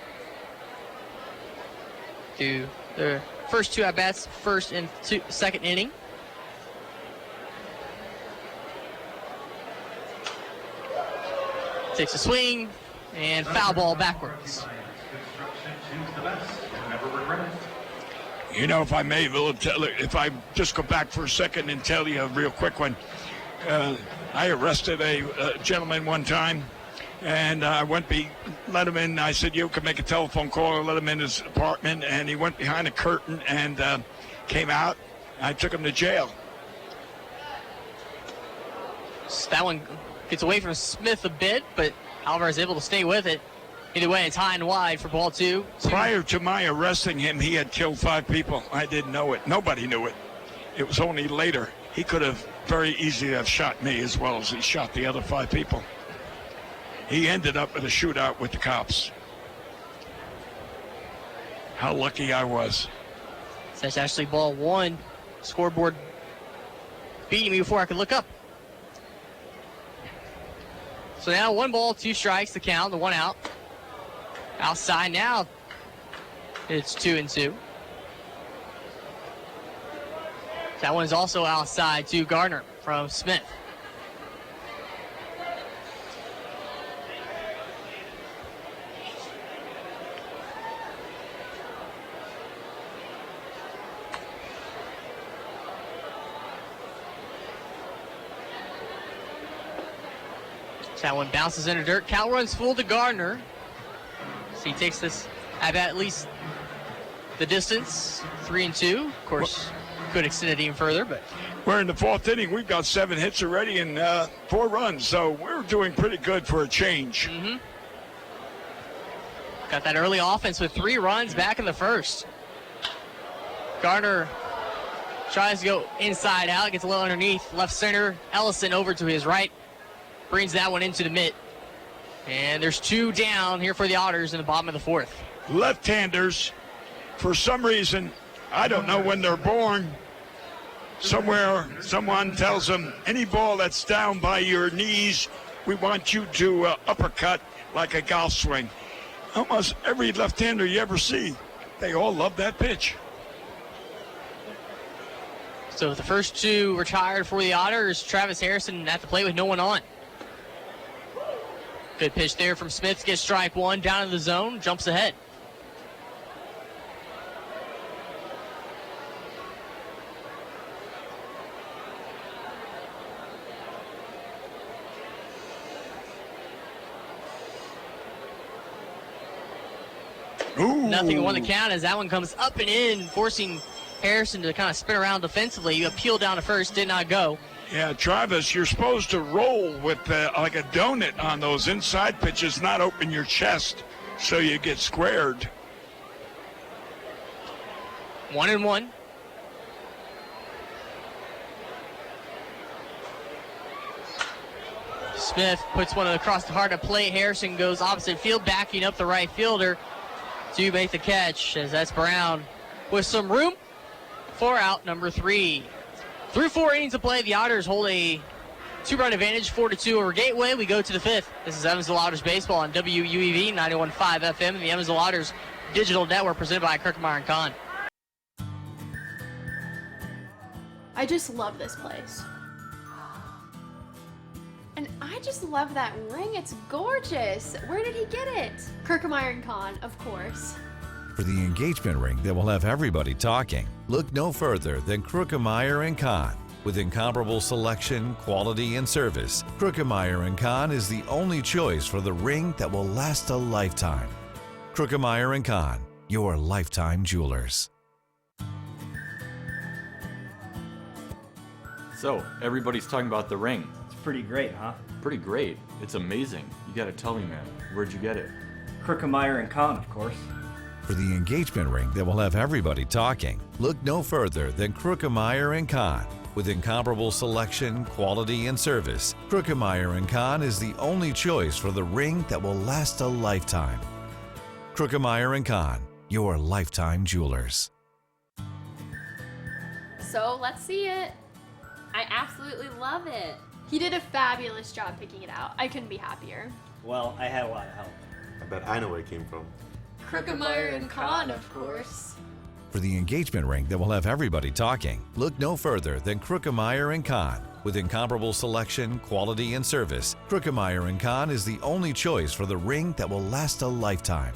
To the first two at-bats, first and second inning. Takes a swing and foul ball backwards. You know, if I may, if I just go back for a second and tell you a real quick one. I arrested a gentleman one time, and I let him in. I said, you can make a telephone call and let him in his apartment, and he went behind a curtain and came out. I took him to jail. So that one gets away from Smith a bit, but Alvarez is able to stay with it. Either way, it's high and wide for ball two. Prior to my arresting him, he had killed 5 people. I didn't know it. Nobody knew it. It was only later. He could have very easily have shot me as well as he shot the other 5 people. He ended up in a shootout with the cops. How lucky I was. So that's actually ball one. Scoreboard beating me before I could look up. So now 1 ball, 2 strikes to count, the 1 out. Outside now, it's 2-2. That one is also outside to Gardner from Smith. That one bounces into dirt. Count runs full to Gardner. So he takes this at least the distance, 3-2. Of course, could extend it even further, but we're in the 4th inning. We've got 7 hits already and 4 runs, so we're doing pretty good for a change. Mm-hmm. Got that early offense with 3 runs back in the first. Gardner tries to go inside out, gets a little underneath, left center. Ellison over to his right, brings that one into the mitt. And there's 2 down here for the Otters in the bottom of the 4th. Left-handers, for some reason, I don't know when they're born, somewhere someone tells them, any ball that's down by your knees, we want you to uppercut like a golf swing. Almost every left-hander you ever see, they all love that pitch. So the first 2 retired for the Otters. Travis Harrison at the plate with no one on. Good pitch there from Smith. Gets strike 1 down in the zone. Jumps ahead. Ooh. Nothing on the count as that one comes up and in, forcing Harrison to kind of spin around defensively. You appeal down to first, did not go. Yeah, Travis, you're supposed to roll with like a donut on those inside pitches, not open your chest so you get squared. 1-1. Smith puts one across the heart of plate. Harrison goes opposite field, backing up the right fielder to make the catch, as that's Brown with some room for out number 3. Through 4 innings of play, the Otters hold a 2-run advantage, 4-2 over Gateway. We go to the 5th. This is Evansville Otters baseball on WUEV 91.5 FM and the Evansville Otters digital network presented by Kirkmeyer & Kahn. I just love this place. And I just love that ring. It's gorgeous. Where did he get it? Kirkmeyer & Kahn, of course. For the engagement ring that will have everybody talking, look no further than Krookemeyer & Kahn. With incomparable selection, quality, and service, Krookemeyer & Kahn is the only choice for the ring that will last a lifetime. Krookemeyer & Kahn, your lifetime jewelers. So, everybody's talking about the ring. It's pretty great, huh? Pretty great. It's amazing. You gotta tell me, man. Where'd you get it? Krookemeyer and Kahn, of course. For the engagement ring that will have everybody talking, look no further than Krookemeyer & Kahn. With incomparable selection, quality, and service, Krookemeyer & Kahn is the only choice for the ring that will last a lifetime. Krookemeyer & Kahn, your lifetime jewelers. So let's see it. I absolutely love it. He did a fabulous job picking it out. I couldn't be happier. Well, I had a lot of help. I bet I know where it came from. Krookemeyer and Kahn, of course. For the engagement ring that will have everybody talking, look no further than Krookemeyer & Kahn. With incomparable selection, quality, and service, Krookemeyer & Kahn is the only choice for the ring that will last a lifetime.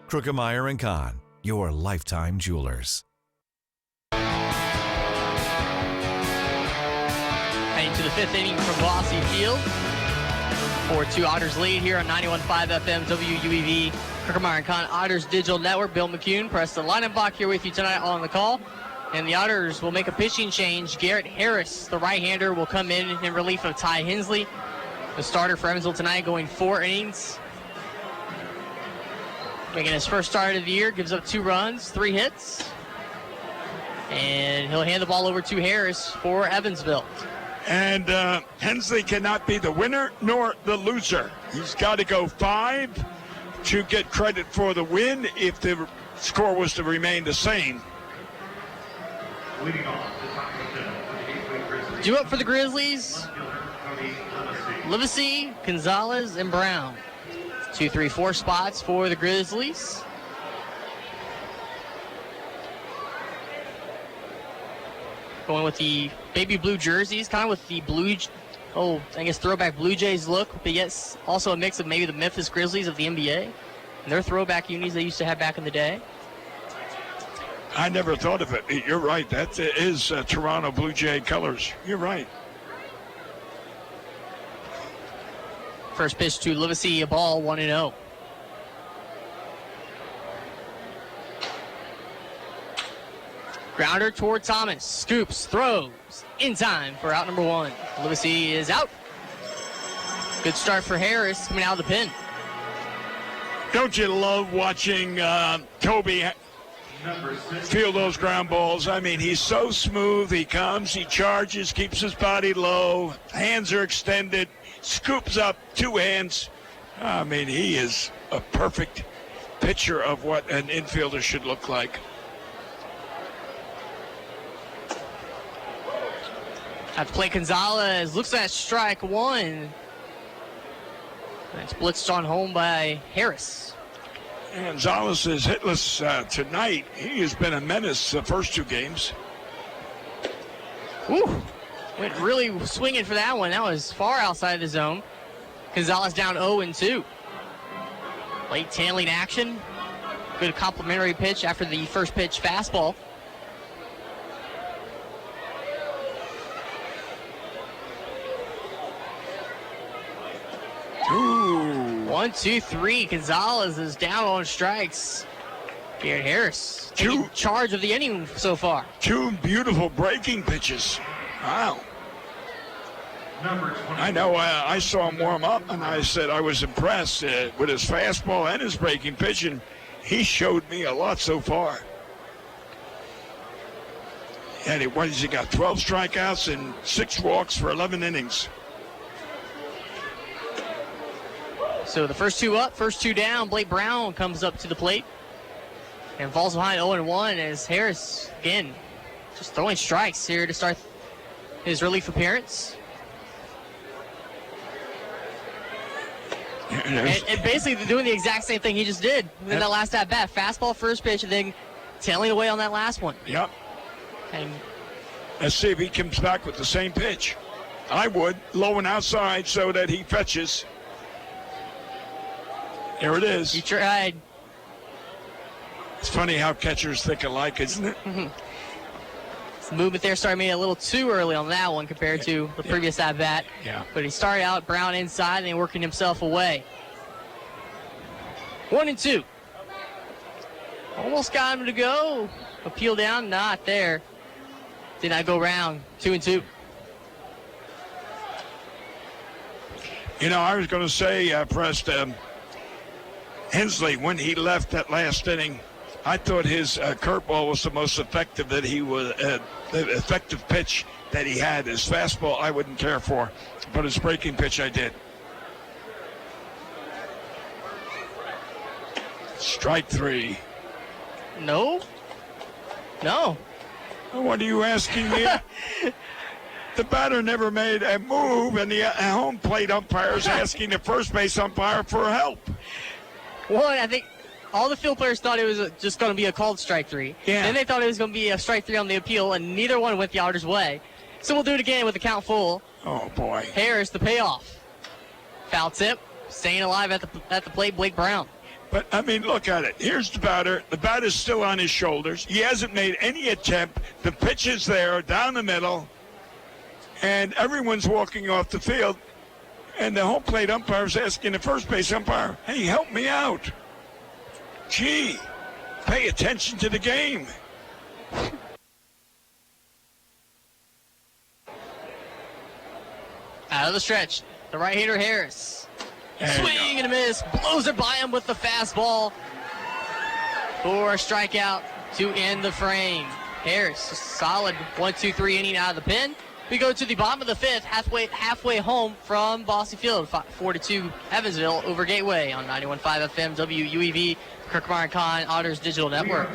Krookemeyer & Kahn, your lifetime jewelers. Heading to the fifth inning from Glossy Field. 4-2 Otters lead here on 91.5 FM WUEV. Krookemeyer & Kahn Otters Digital Network. Bill McCune, Preston Linenbach here with you tonight on the call. And the Otters will make a pitching change. Garrett Harris, the right-hander, will come in relief of Ty Hensley. The starter for Evansville tonight, going 4 innings. Making his first start of the year, gives up 2 runs, 3 hits. And he'll hand the ball over to Harris for Evansville. And Hensley cannot be the winner nor the loser. He's got to go 5 to get credit for the win if the score was to remain the same. Due up for the Grizzlies, Livesey, Gonzalez, and Brown. 2, 3, 4 spots for the Grizzlies. Going with the baby blue jerseys, kind of with the blue, throwback Blue Jays look, but yes, also a mix of maybe the Memphis Grizzlies of the NBA. And their throwback unis they used to have back in the day. I never thought of it. You're right. That is Toronto Blue Jay colors. You're right. First pitch to Livesey, a ball, 1-0. Grounder toward Thomas. Scoops, throws, in time for out number 1. Livesey is out. Good start for Harris coming out of the pen. Don't you love watching Toby field those ground balls? I mean, he's so smooth. He comes, he charges, keeps his body low. Hands are extended, scoops up 2 hands. I mean, he is a perfect picture of what an infielder should look like. At the plate, Gonzalez looks at strike 1. That's blitzed on home by Harris. Gonzalez is hitless tonight. He has been a menace the first 2 games. Woo! Went really swinging for that one. That was far outside the zone. Gonzalez down 0-2. Late tailing action. Good complimentary pitch after the first pitch fastball. Ooh. 1, 2, 3. Gonzalez is down on strikes. Garrett Harris taking charge of the inning so far. 2 beautiful breaking pitches. Wow. I know I saw him warm up, and I said I was impressed with his fastball and his breaking pitch, and he showed me a lot so far. And what has he got? 12 strikeouts and 6 walks for 11 innings. So the first 2 up, first 2 down. Blake Brown comes up to the plate and falls behind 0-1 as Harris, again, just throwing strikes here to start his relief appearance. And basically doing the exact same thing he just did in that last at-bat. Fastball first pitch and then tailing away on that last one. Yep. And let's see if he comes back with the same pitch. I would, low and outside so that he fetches. There it is. He tried. It's funny how catchers think alike, isn't it? The movement there started maybe a little too early on that one compared to the previous at-bat. Yeah. But he started out Brown inside and then working himself away. 1-2. Almost got him to go. Appeal down, not there. Did not go round. 2-2. You know, I was going to say, Prest, Hensley, when he left that last inning, I thought his curveball was the most effective that he was, the effective pitch that he had. His fastball I wouldn't care for, but his breaking pitch I did. Strike three. No. What are you asking me? The batter never made a move, and the home plate umpire is asking the first base umpire for help. Well, I think all the field players thought it was just going to be a called strike three. Yeah. Then they thought it was going to be a strike three on the appeal, and neither one went the Otters' way. So we'll do it again with the count full. Oh, boy. Harris, the payoff. Foul tip. Staying alive at the plate, Blake Brown. But, I mean, look at it. Here's the batter. The bat is still on his shoulders. He hasn't made any attempt. The pitch is there, down the middle, and everyone's walking off the field. And the home plate umpire is asking the first base umpire, hey, help me out. Gee, pay attention to the game. Out of the stretch, the right-hander Harris. Swing and a miss, blows it by him with the fastball for a strikeout to end the frame. Harris, a solid 1-2-3 inning out of the pen. We go to the bottom of the fifth, halfway home from Bossy Field, 4-2 Evansville over Gateway on 91.5 FM WUEV, Kirkmeyer and Kahn Otters Digital Network.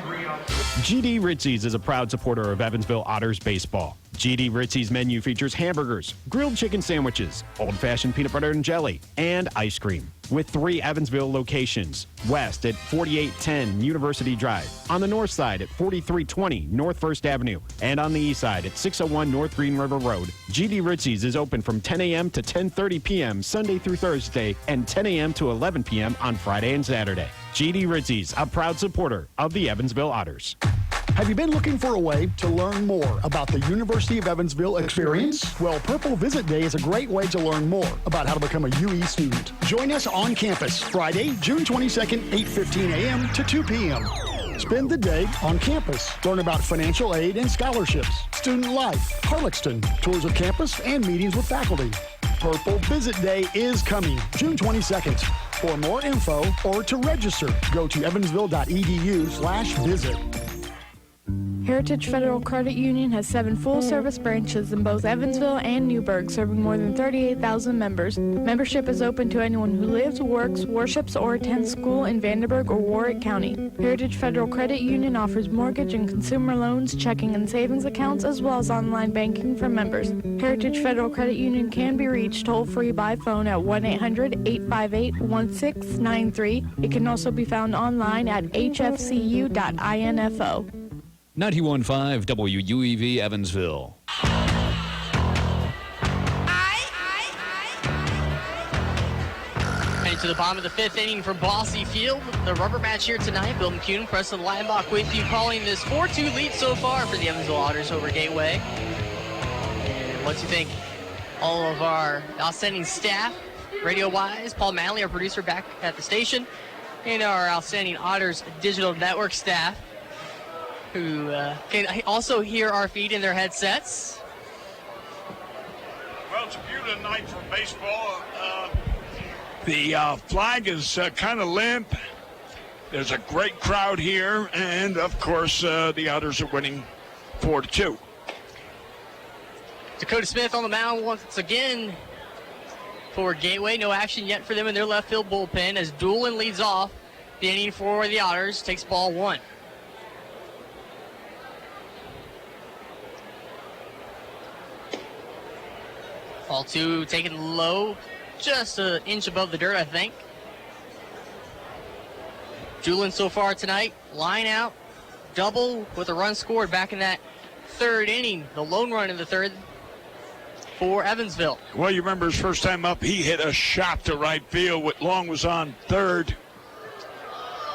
GD Ritzy's is a proud supporter of Evansville Otters baseball. GD Ritzy's menu features hamburgers, grilled chicken sandwiches, old-fashioned peanut butter and jelly, and ice cream. With 3 Evansville locations, west at 4810 University Drive, on the north side at 4320 North 1st Avenue, and on the east side at 601 North Green River Road. GD Ritzy's is open from 10 a.m. to 10:30 p.m. Sunday through Thursday and 10 a.m. to 11 p.m. on Friday and Saturday. GD Ritzy's, a proud supporter of the Evansville Otters. Have you been looking for a way to learn more about the University of Evansville experience? Well, Purple Visit Day is a great way to learn more about how to become a UE student. Join us on campus Friday, June 22nd, 8:15 a.m. to 2 p.m. Spend the day on campus. Learn about financial aid and scholarships, student life, Harlexton, tours of campus, and meetings with faculty. Purple Visit Day is coming, June 22nd. For more info or to register, go to evansville.edu/visit. Heritage Federal Credit Union has 7 full-service branches in both Evansville and Newburgh, serving more than 38,000 members. Membership is open to anyone who lives, works, worships, or attends school in Vandenberg or Warwick County. Heritage Federal Credit Union offers mortgage and consumer loans, checking and savings accounts, as well as online banking for members. Heritage Federal Credit Union can be reached toll-free by phone at 1-800-858-1693. It can also be found online at hfcu.info. 91.5 WUEV Evansville. Heading to the bottom of the fifth inning from Bossy Field. The rubber match here tonight. Bill McCune, Preston Leidenbach with you, calling this 4-2 lead so far for the Evansville Otters over Gateway. And what do you think? All of our outstanding staff, radio-wise, Paul Manley, our producer, back at the station, and our outstanding Otters Digital Network staff, who can also hear our feed in their headsets. Well, it's a beautiful night for baseball. The flag is kind of limp. There's a great crowd here, and of course, the Otters are winning 4-2. Dakota Smith on the mound once again for Gateway. No action yet for them in their left field bullpen as Doolin leads off the inning for the Otters. Takes ball 1. Ball 2 taken low, just an inch above the dirt, I think. Doolin so far tonight, line out, double with a run scored back in that third inning. The lone run in the third for Evansville. Well, you remember his first time up, he hit a shot to right field. Long was on third.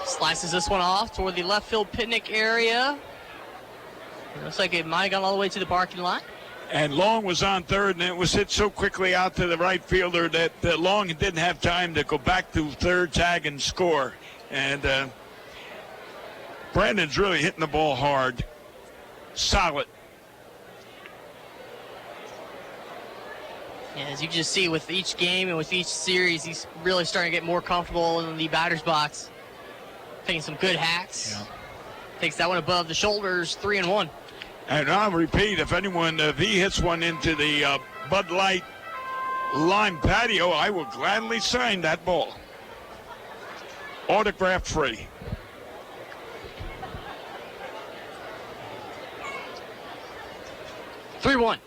Slices this one off toward the left field picnic area. It looks like it might have gone all the way to the parking lot. And Long was on third, and it was hit so quickly out to the right fielder that Long didn't have time to go back to third, tag, and score. And Brandon's really hitting the ball hard. Solid. And as you can just see with each game and with each series, he's really starting to get more comfortable in the batter's box. Taking some good hacks. Yeah. Takes that one above the shoulders, 3-1. And I'll repeat, if he hits one into the Bud Light lime patio, I will gladly sign that ball. Autograph free. Three-one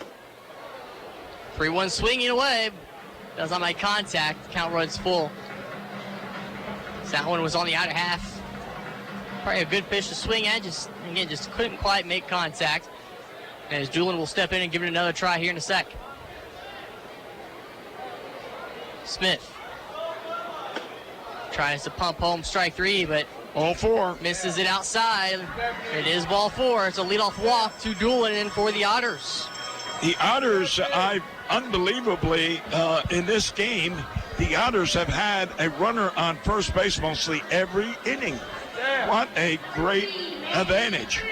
swinging away. Does not make contact. Count runs full. So that one was on the outer half. Probably a good pitch to swing at. Just couldn't quite make contact. And as Julian will step in and give it another try here in a sec. Smith tries to pump home strike 3, but ball 4 misses it outside. It is ball 4. It's a leadoff walk to Doolin for the Otters. The Otters, unbelievably, in this game, the Otters have had a runner on first base mostly every inning. What a great advantage.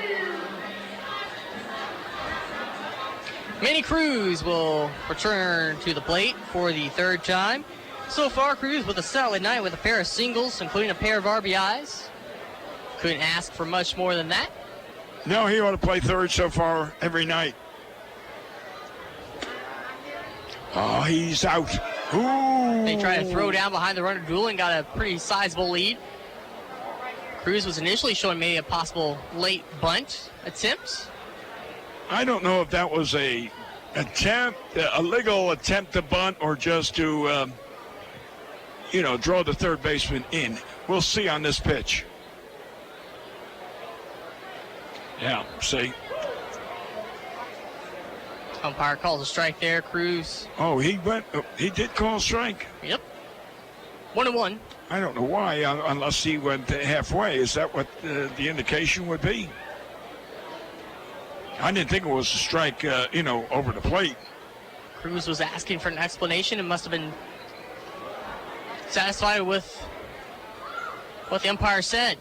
Manny Cruz will return to the plate for the third time. So far, Cruz with a solid night with a pair of singles, including a pair of RBIs. Couldn't ask for much more than that. No, he ought to play third so far every night. Oh, he's out. Ooh. They try to throw down behind the runner. Doolin got a pretty sizable lead. Cruz was initially showing maybe a possible late bunt attempt. I don't know if that was a legal attempt to bunt or just to, draw the third baseman in. We'll see on this pitch. Yeah, see. Umpire calls a strike there. Cruz. Oh, he did call a strike. Yep. 1-1. I don't know why, unless he went halfway. Is that what the indication would be? I didn't think it was a strike, over the plate. Cruz was asking for an explanation and must have been satisfied with what the umpire said.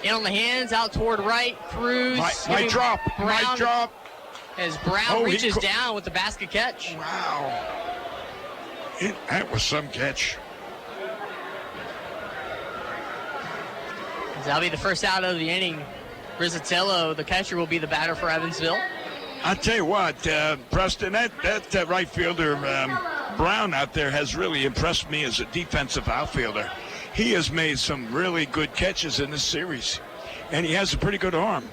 In on the hands, out toward right. Cruz. Might drop. As Brown reaches down with the basket catch. Wow. That was some catch. That'll be the first out of the inning. Rizzatello, the catcher, will be the batter for Evansville. I'll tell you what, Preston, that right fielder, Brown out there, has really impressed me as a defensive outfielder. He has made some really good catches in this series, and he has a pretty good arm.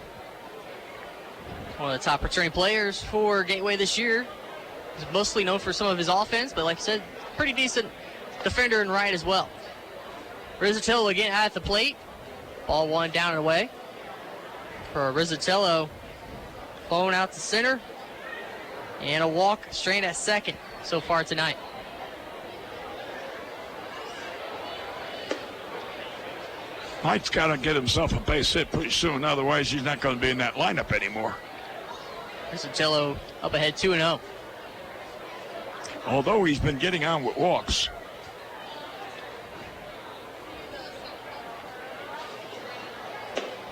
One of the top returning players for Gateway this year. He's mostly known for some of his offense, but like I said, pretty decent defender in right as well. Rizzatello again at the plate. Ball 1 down and away. For Rizzatello, blown out to center. And a walk straight at second so far tonight. Mike's got to get himself a base hit pretty soon, otherwise he's not going to be in that lineup anymore. Rizzatello up ahead 2-0. Although he's been getting on with walks.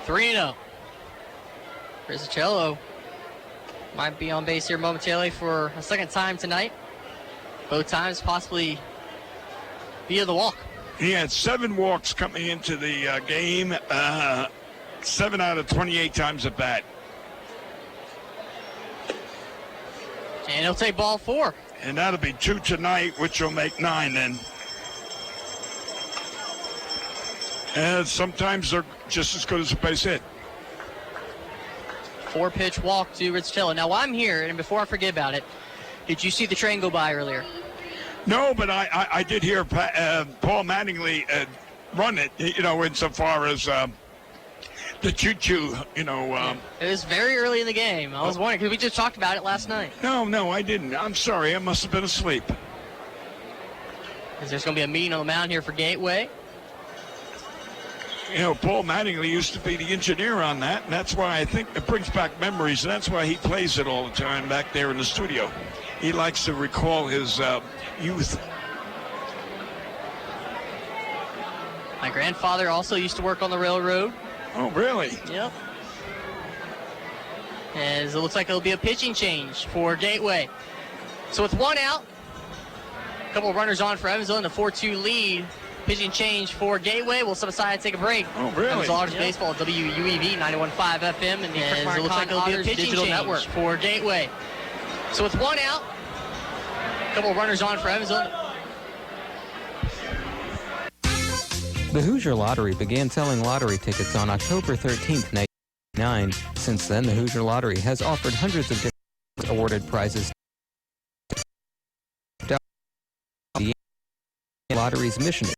(3-0). Rizzatello might be on base here momentarily for a second time tonight. Both times possibly via the walk. He had 7 walks coming into the game, 7 out of 28 times at bat. And he'll take ball 4. And that'll be 2 tonight, which will make 9 then. And sometimes they're just as good as a base hit. 4-pitch walk to Rizzatello. Now, while I'm here, and before I forget about it, did you see the train go by earlier? No, but I did hear Paul Mattingly run it, insofar as the choo-choo, It was very early in the game. I was wondering, because we just talked about it last night. No, I didn't. I'm sorry. I must have been asleep. Is there's going to be a meeting on the mound here for Gateway? Paul Mattingly used to be the engineer on that, and that's why I think it brings back memories, and that's why he plays it all the time back there in the studio. He likes to recall his youth. My grandfather also used to work on the railroad. Oh, really? Yep. As it looks like it'll be a pitching change for Gateway. So with 1 out, couple of runners on for Evansville in the 4-2 lead. Pitching change for Gateway. We'll step aside and take a break. Oh, really? Evansville Otters baseball, WUEV 91.5 FM, and the Looks like Otters digital network for Gateway. So with one out, a couple of runners on for Evansville. The Hoosier Lottery began selling lottery tickets on October 13th, 1999. Since then, the Hoosier Lottery has offered hundreds of different awarded prizes. The lottery's mission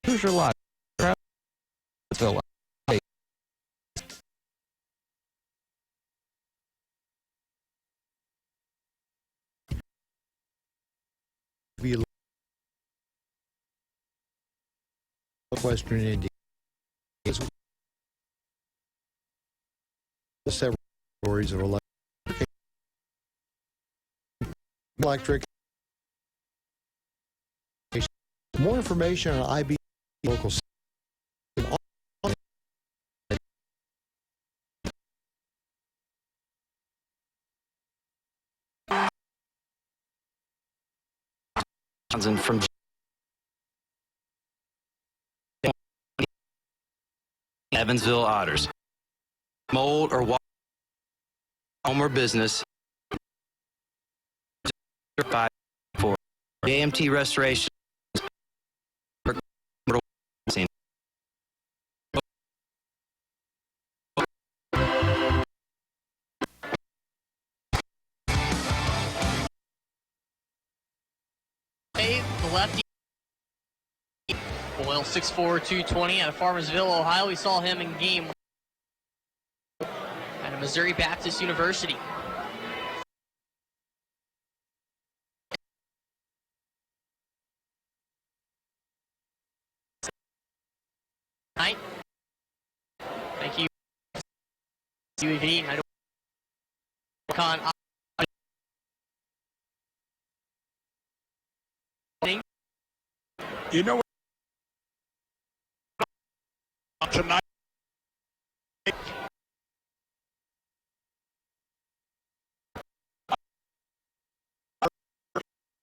Hoosier Lottery. Western Indiana. Several stories of electric. More information on IB local. From Evansville Otters. Mold or water, home or business. 5 for AMT restoration. The lefty. Boyle 6'4", 220 out of Farmersville, Ohio. We saw him in game at Missouri Baptist University. Thank you, UAV. You know what? Tonight.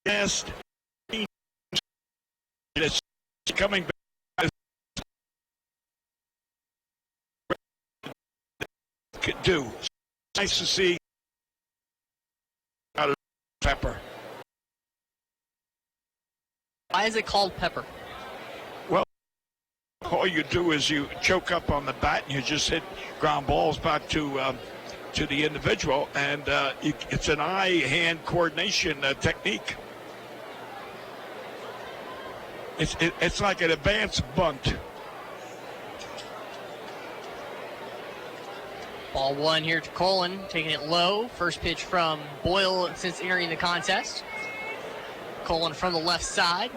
Yes. It's coming back. Could do. Nice to see out of Pepper. Why is it called Pepper? Well, all you do is you choke up on the bat and you just hit ground balls back to the individual, and it's an eye-hand coordination technique. It's like an advanced bunt. Ball one here to Colin, taking it low. First pitch from Boyle since entering the contest. Colin from the left side.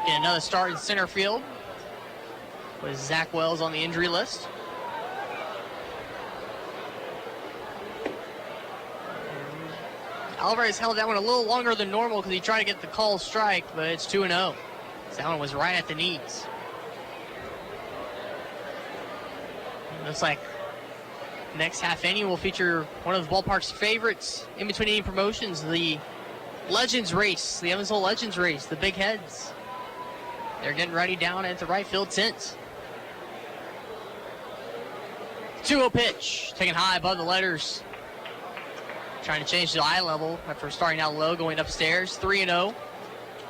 Get another start in center field with Zach Wells on the injury list. Alvarez held that one a little longer than normal because he tried to get the call strike, but it's 2-0. So that one was right at the knees. Looks like next half inning will feature one of the ballpark's favorites in between inning promotions, the Legends race, the Evansville Legends race, the Big Heads. They're getting ready down at the right field tent. 2-0 pitch, taken high above the letters. Trying to change the eye level after starting out low, going upstairs. 3-0.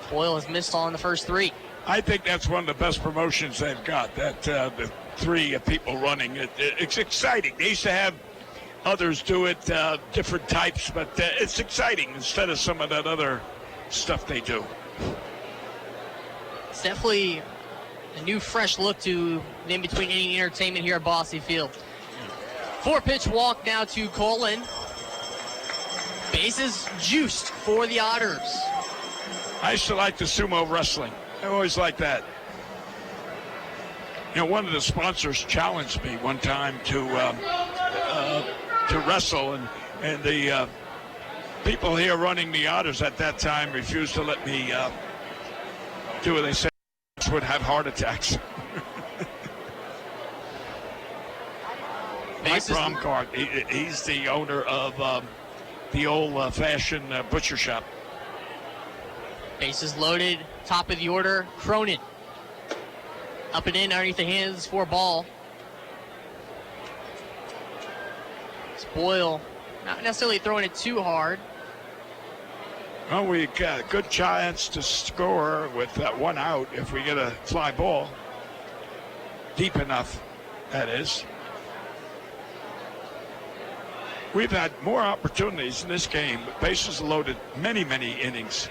Boyle has missed on the first three. I think that's one of the best promotions they've got, that the three people running. It's exciting. They used to have others do it, different types, but it's exciting instead of some of that other stuff they do. It's definitely a new, fresh look to the in-between inning entertainment here at Bossy Field. 4-pitch walk now to Colin. Bases juiced for the Otters. I used to like the sumo wrestling. I always liked that. You know, one of the sponsors challenged me one time to wrestle, and the people here running the Otters at that time refused to let me do what they said would have heart attacks. Mike Bromgart, he's the owner of the old-fashioned butcher shop. Bases loaded, top of the order, Cronin. Up and in underneath the hands for a ball. It's Boyle, not necessarily throwing it too hard. Well, we got a good chance to score with one out if we get a fly ball. Deep enough, that is. We've had more opportunities in this game, but bases loaded many, many innings.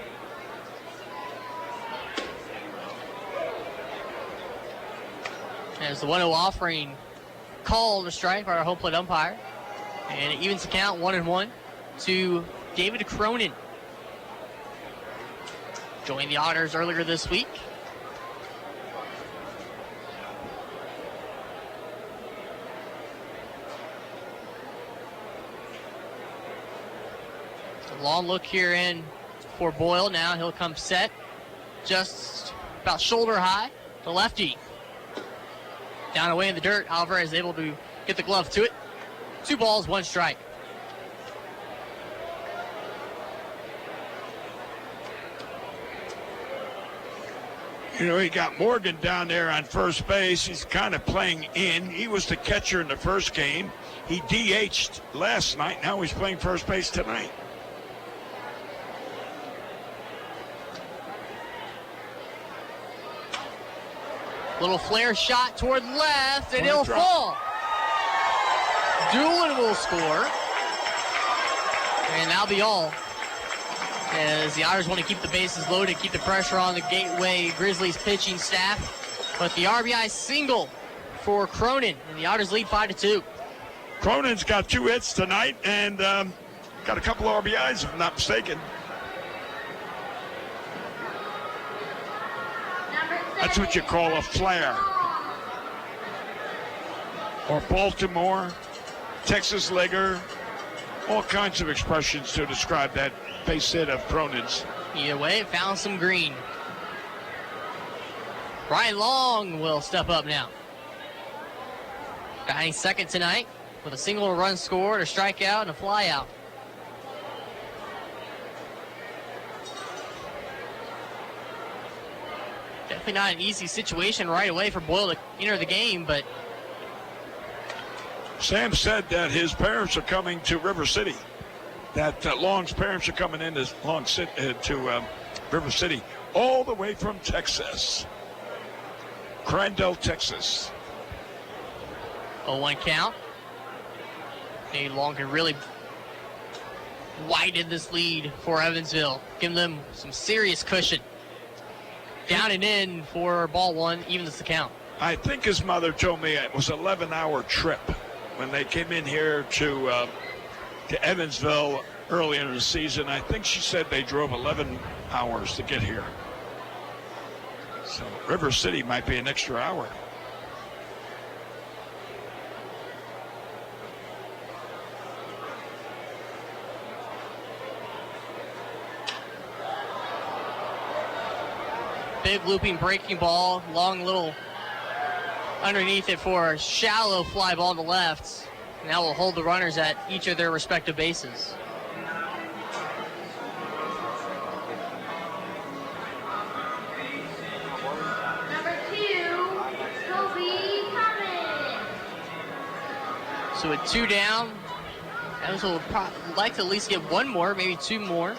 As the 1-0 offering called a strike by our home plate umpire. And it evens the count 1-1 to David Cronin. Joined the Otters earlier this week. A long look here in for Boyle. Now he'll come set just about shoulder high to lefty. Down away in the dirt, Alvarez is able to get the glove to it. 2 balls, 1 strike. You know, he got Morgan down there on first base. He's kind of playing in. He was the catcher in the first game. He DH'd last night. Now he's playing first base tonight. Little flare shot toward left, and it'll fall. Doolin will score. And that'll be all. As the Otters want to keep the bases loaded, keep the pressure on the Gateway Grizzlies pitching staff. But the RBI single for Cronin, and the Otters lead 5-2. Cronin's got 2 hits tonight and got a couple RBIs, if I'm not mistaken. That's what you call a flare. Or Baltimore, Texas legger, all kinds of expressions to describe that base hit of Cronin's. Either way, it found some green. Brian Long will step up now. Batting second tonight with a single run scored, a strikeout, and a fly out. Definitely not an easy situation right away for Boyle to enter the game, but Sam said that his parents are coming to River City. That Long's parents are coming in to River City, all the way from Texas. Crandall, Texas. 0-1 count. Maybe Long can really widen this lead for Evansville, giving them some serious cushion. Down and in for ball 1, evens the count. I think his mother told me it was an 11-hour trip when they came in here to Evansville early in the season. I think she said they drove 11 hours to get here. So River City might be an extra hour. Big looping breaking ball, long little underneath it for a shallow fly ball to left. Now we'll hold the runners at each of their respective bases. So with 2 down, Evansville would like to at least get 1 more, maybe 2 more.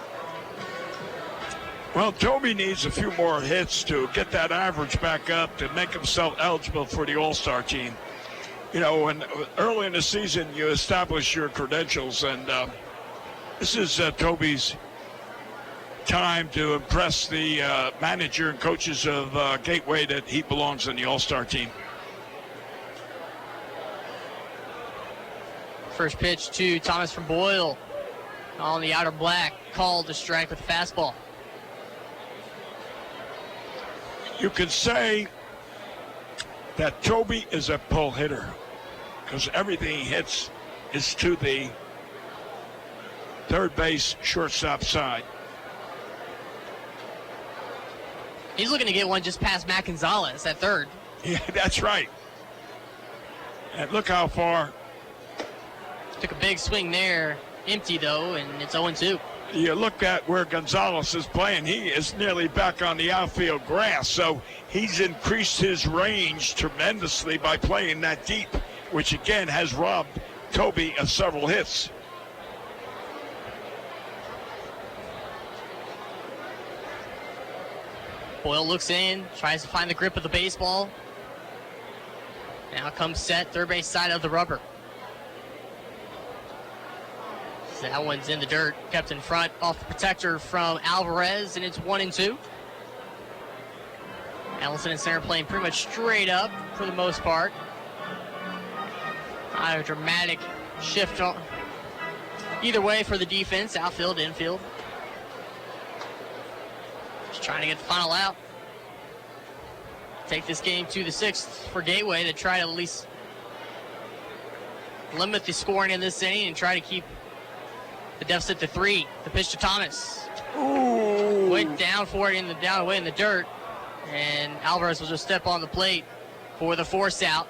Well, Toby needs a few more hits to get that average back up to make himself eligible for the All-Star team. You know, when early in the season you establish your credentials, and this is Toby's time to impress the manager and coaches of Gateway that he belongs in the All-Star team. First pitch to Thomas from Boyle on the outer black, called to strike with a fastball. You could say that Toby is a pull hitter because everything he hits is to the third base shortstop side. He's looking to get one just past Matt Gonzalez at third. Yeah, that's right. And look how far Took a big swing there. Empty, though, and it's 0-2. You look at where Gonzalez is playing, he is nearly back on the outfield grass, so he's increased his range tremendously by playing that deep, which again has robbed Toby of several hits. Boyle looks in, tries to find the grip of the baseball. Now comes set, third base side of the rubber. That one's in the dirt, kept in front off the protector from Alvarez, and it's 1-2. Allison in center playing pretty much straight up for the most part. Not a dramatic shift on either way for the defense, outfield, infield. Just trying to get the final out. Take this game to the 6th for Gateway to try to at least limit the scoring in this inning and try to keep the deficit to 3. The pitch to Thomas. Ooh. Went down for it down away in the dirt. And Alvarez will just step on the plate for the force out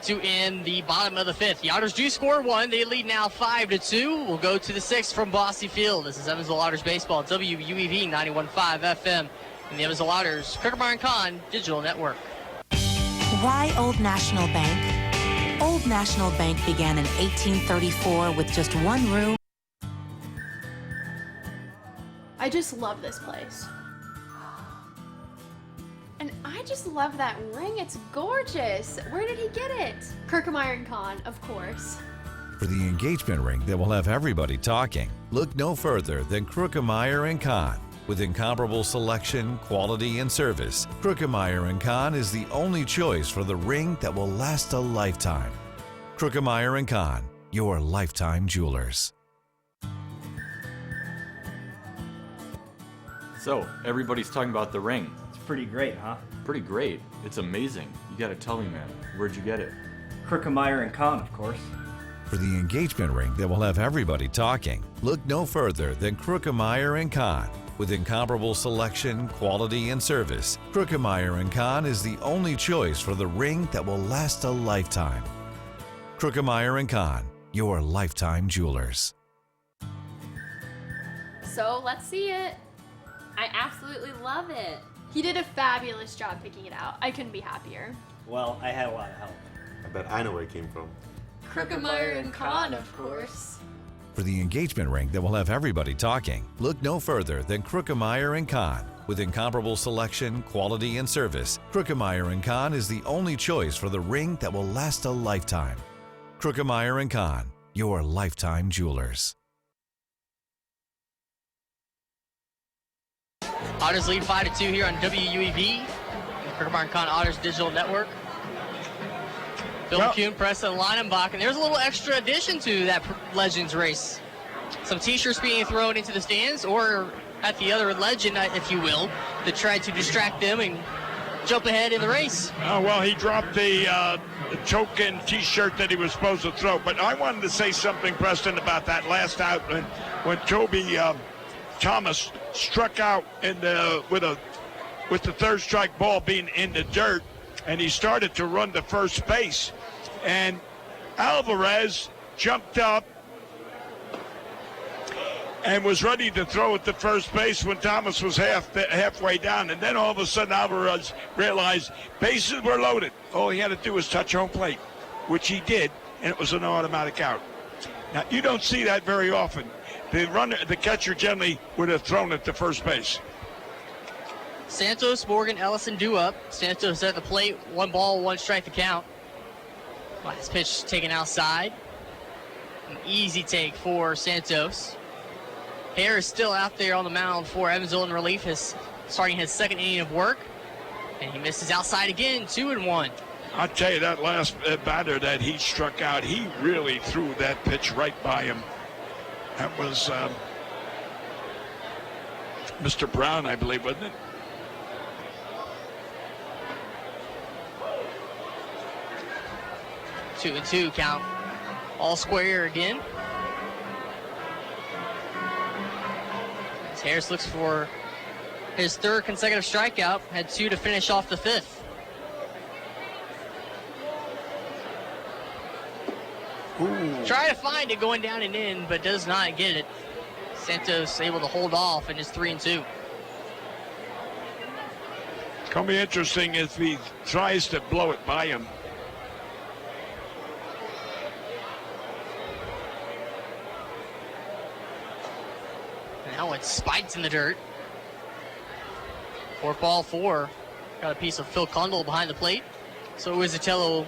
to end the bottom of the 5th. The Otters do score 1. They lead now 5-2. We'll go to the 6th from Bossy Field. This is Evansville Otters baseball, WUEV 91.5 FM, and the Evansville Otters, Krickemeyer & Kahn Digital Network. Why Old National Bank? Old National Bank began in 1834 with just one room. I just love this place. And I just love that ring. It's gorgeous. Where did he get it? Krickemeyer & Kahn, of course. For the engagement ring that will have everybody talking, look no further than Krickemeyer & Kahn. With incomparable selection, quality, and service, Krickemeyer & Kahn is the only choice for the ring that will last a lifetime. Krickemeyer & Kahn, your lifetime jewelers. So, everybody's talking about the ring. It's pretty great, huh? Pretty great. It's amazing. You gotta tell me, man. Where'd you get it? Krickemeyer & Kahn, of course. For the engagement ring that will have everybody talking, look no further than Krickemeyer & Kahn. With incomparable selection, quality, and service, Krickemeyer & Kahn is the only choice for the ring that will last a lifetime. Krickemeyer & Kahn, your lifetime jewelers. So let's see it. I absolutely love it. He did a fabulous job picking it out. I couldn't be happier. Well, I had a lot of help. I bet I know where it came from. Krickemeyer & Kahn, of course. For the engagement ring that will have everybody talking, look no further than Krickemeyer & Kahn. With incomparable selection, quality, and service, Krickemeyer & Kahn is the only choice for the ring that will last a lifetime. Krickemeyer & Kahn, your lifetime jewelers. Otters lead 5-2 here on WUEV, the Krickemeyer & Kahn Otters Digital Network. Bill McCune, Preston Leinenbach, and there's a little extra addition to that Legends race. Some t-shirts being thrown into the stands, or at the other legend, if you will, to try to distract them and jump ahead in the race. Oh, well, he dropped the token t-shirt that he was supposed to throw. But I wanted to say something, Preston, about that last out when Toby Thomas struck out with the third strike ball being in the dirt, and he started to run to first base. And Alvarez jumped up and was ready to throw it to first base when Thomas was halfway down. And then all of a sudden Alvarez realized bases were loaded. All he had to do was touch home plate, which he did, and it was an automatic out. Now, you don't see that very often. The catcher generally would have thrown it to first base. Santos, Morgan, Ellison due up. Santos at the plate, 1 ball, 1 strike to count. Last pitch taken outside. An easy take for Santos. Hare is still out there on the mound for Evansville in relief, starting his 2nd inning of work. And he misses outside again, 2-1. I'll tell you, that last batter that he struck out, he really threw that pitch right by him. That was Mr. Brown, I believe, wasn't it? Two and two count. All square again. As Harris looks for his 3rd consecutive strikeout. Had 2 to finish off the 5th. Try to find it going down and in, but does not get it. Santos able to hold off and is 3-2. It's going to be interesting if he tries to blow it by him. Now it's spiked in the dirt. 4-4. Got a piece of Phil Condell behind the plate. So Uizatello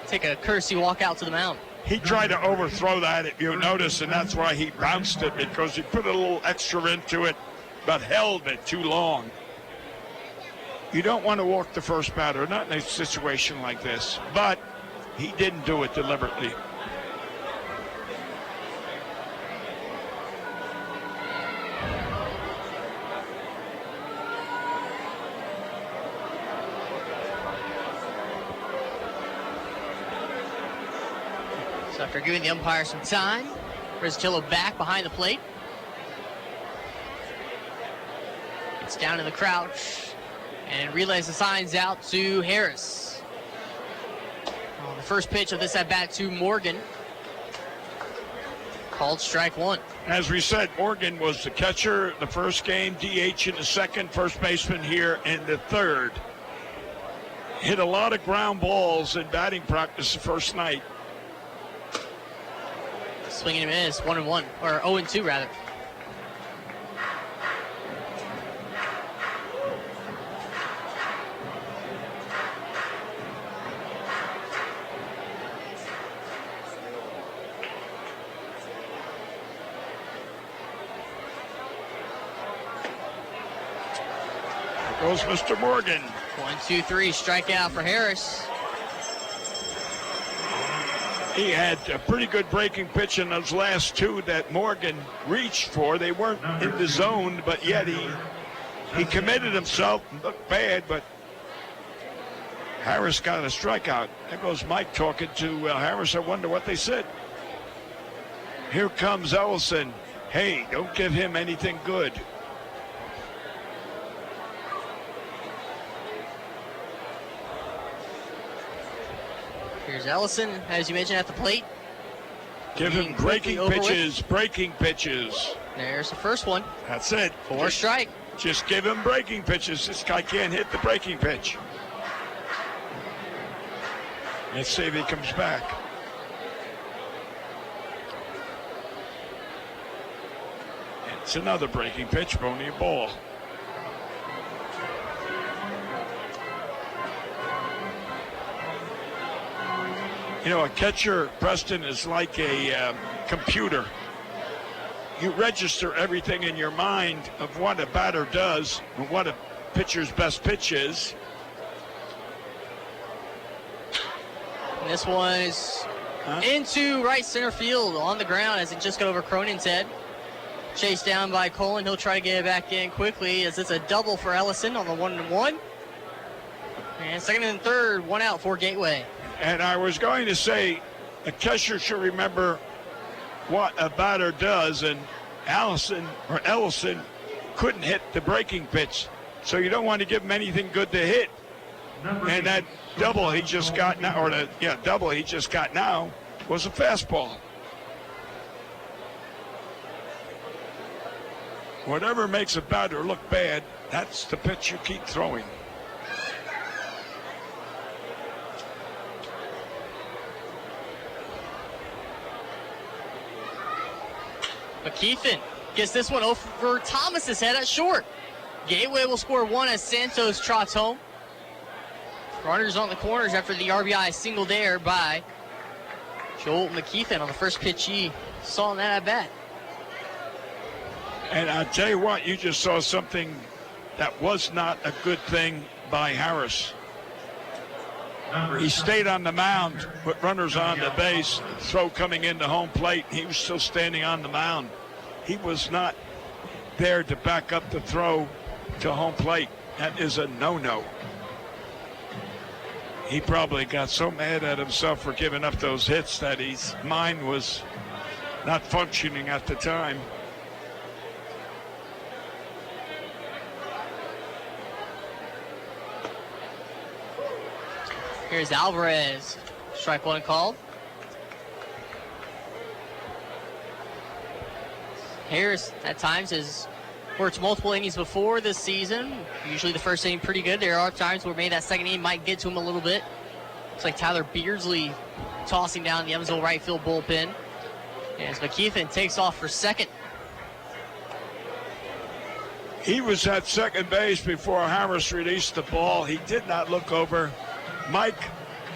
take a courtesy walk out to the mound. He tried to overthrow that, if you notice, and that's why he bounced it, because he put a little extra into it, but held it too long. You don't want to walk the first batter, not in a situation like this, but he didn't do it deliberately. So after giving the umpire some time, Uizatello back behind the plate. Gets down in the crouch and relays the signs out to Harris. On the first pitch of this at-bat to Morgan. Called strike one. As we said, Morgan was the catcher the first game, DH in the second, first baseman here in the third. Hit a lot of ground balls in batting practice the first night. Swinging and miss, 1-1, or 0-2 rather. There goes Mr. Morgan. 1-2-3, strikeout for Harris. He had a pretty good breaking pitch in those last two that Morgan reached for. They weren't in the zone, but yet he committed himself and looked bad, but Harris got a strikeout. There goes Mike talking to Harris. I wonder what they said. Here comes Ellison. Hey, don't give him anything good. Here's Ellison, as you mentioned, at the plate. Give him breaking pitches. There's the first one. That's it. Strike. Just give him breaking pitches. This guy can't hit the breaking pitch. Let's see if he comes back. It's another breaking pitch, but only a ball. You know, a catcher, Preston, is like a computer. You register everything in your mind of what a batter does and what a pitcher's best pitch is. And this one is into right center field on the ground as it just got over Cronin's head. Chased down by Colin. He'll try to get it back in quickly as it's a double for Ellison on the 1-1. And second and third, one out for Gateway. And I was going to say, a catcher should remember what a batter does, and Ellison couldn't hit the breaking pitch, so you don't want to give him anything good to hit. And that double he just got now, double he just got now, was a fastball. Whatever makes a batter look bad, that's the pitch you keep throwing. McKeithen gets this one over Thomas's head at short. Gateway will score one as Santos trots home. Runners on the corners after the RBI single there by Joel McKeithen on the first pitch he saw in that at-bat. And I'll tell you what, you just saw something that was not a good thing by Harris. He stayed on the mound, put runners on the base, throw coming into home plate. He was still standing on the mound. He was not there to back up the throw to home plate. That is a no-no. He probably got so mad at himself for giving up those hits that his mind was not functioning at the time. Here's Alvarez. Strike one called. Harris at times has worked multiple innings before this season. Usually the first inning pretty good. There are times where maybe that second inning might get to him a little bit. Looks like Tyler Beardsley tossing down the Evansville right field bullpen. As McKeithen takes off for second. He was at second base before Harris released the ball. He did not look over. Mike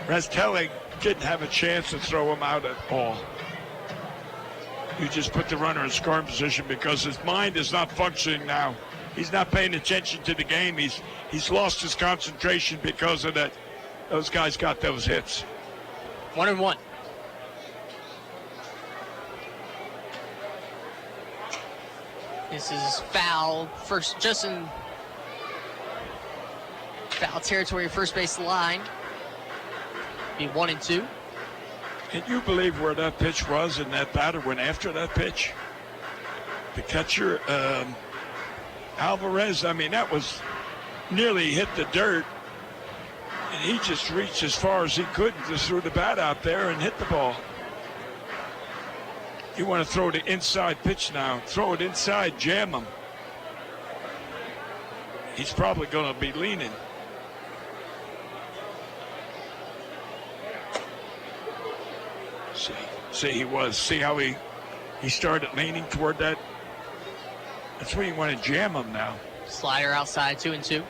Rastelli didn't have a chance to throw him out at all. You just put the runner in scoring position because his mind is not functioning now. He's not paying attention to the game. He's lost his concentration because of that. Those guys got those hits. 1-1. This is foul. First, Justin. Foul territory, first base line. Be 1-2. Can you believe where that pitch was and that batter went after that pitch? The catcher, Alvarez, I mean, that was nearly hit the dirt. And he just reached as far as he could and just threw the bat out there and hit the ball. You want to throw the inside pitch now. Throw it inside, jam him. He's probably going to be leaning. See, he was. See how he started leaning toward that? That's where you want to jam him now. Slider outside, 2-2.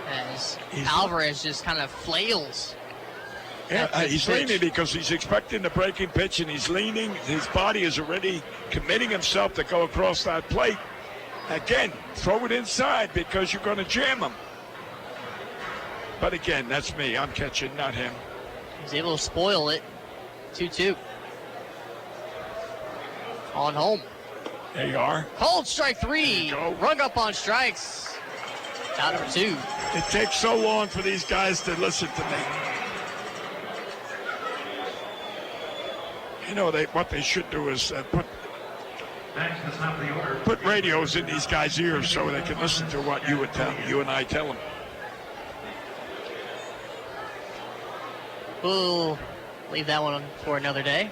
As Alvarez just kind of flails. Yeah, he's leaning because he's expecting the breaking pitch, and he's leaning. His body is already committing himself to go across that plate. Again, throw it inside because you're going to jam him. But again, that's me. I'm catching, not him. He's able to spoil it. 2-2. On home. There you are. Called strike 3. Rung up on strikes. Out number 2. It takes so long for these guys to listen to me. You know, what they should do is put radios in these guys' ears so they can listen to what you and I tell them. We'll leave that one for another day.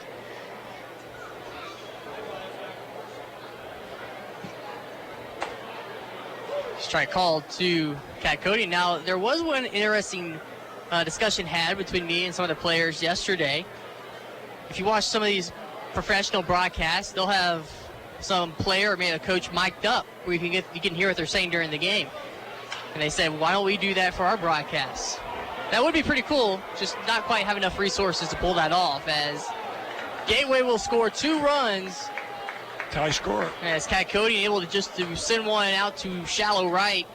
Strike called to Cat Cody. Now, there was one interesting discussion had between me and some of the players yesterday. If you watch some of these professional broadcasts, they'll have some player or maybe a coach mic'd up where you can hear what they're saying during the game. And they said, why don't we do that for our broadcasts? That would be pretty cool, just not quite have enough resources to pull that off, as Gateway will score 2 runs. Tie score. As Cat Cody able to send one out to shallow right.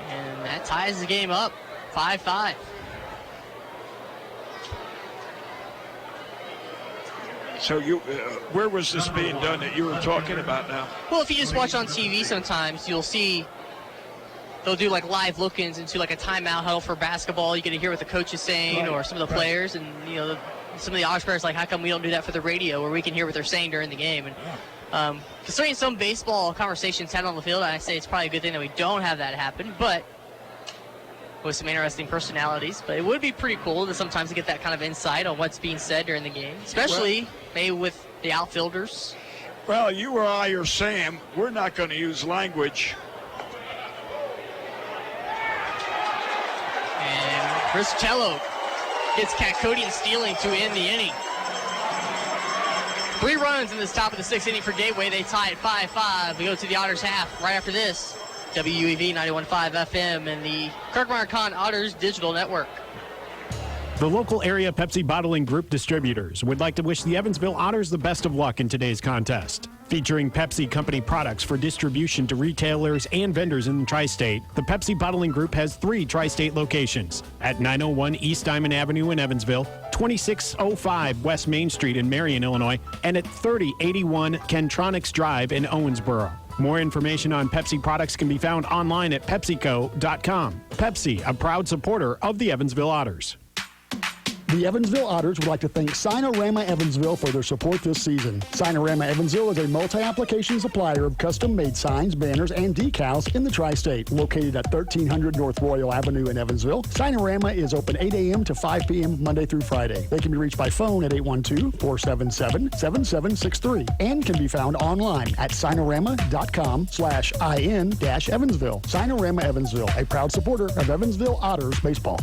And that ties the game up, 5-5. So where was this being done that you were talking about now? Well, if you just watch on TV sometimes, you'll see they'll do like live look-ins into like a timeout huddle for basketball. You get to hear what the coach is saying or some of the players, and some of the Otters players like, how come we don't do that for the radio where we can hear what they're saying during the game? And concerning some baseball conversations had on the field, I say it's probably a good thing that we don't have that happen, but with some interesting personalities. But it would be pretty cool to sometimes get that kind of insight on what's being said during the game, especially maybe with the outfielders. Well, you or I or Sam, we're not going to use language. And Chris Cello gets Kakodian stealing to end the inning. 3 runs in this top of the 6th inning for Gateway. They tie at 5-5. We go to the Otters half right after this. WUEV 91.5 FM and the Kirkmeyer Con Otters Digital Network. The local area Pepsi Bottling Group distributors would like to wish the Evansville Otters the best of luck in today's contest. Featuring Pepsi Company products for distribution to retailers and vendors in the tri-state, the Pepsi Bottling Group has 3 tri-state locations at 901 East Diamond Avenue in Evansville, 2605 West Main Street in Marion, Illinois, and at 3081 Kentronics Drive in Owensboro. More information on Pepsi products can be found online at PepsiCo.com. Pepsi, a proud supporter of the Evansville Otters. The Evansville Otters would like to thank Sinorama Evansville for their support this season. Sinorama Evansville is a multi-application supplier of custom-made signs, banners, and decals in the tri-state. Located at 1300 North Royal Avenue in Evansville, Sinorama is open 8 a.m. to 5 p.m. Monday through Friday. They can be reached by phone at 812-477-7763 and can be found online at sinorama.com/in-Evansville. Sinorama Evansville, a proud supporter of Evansville Otters baseball.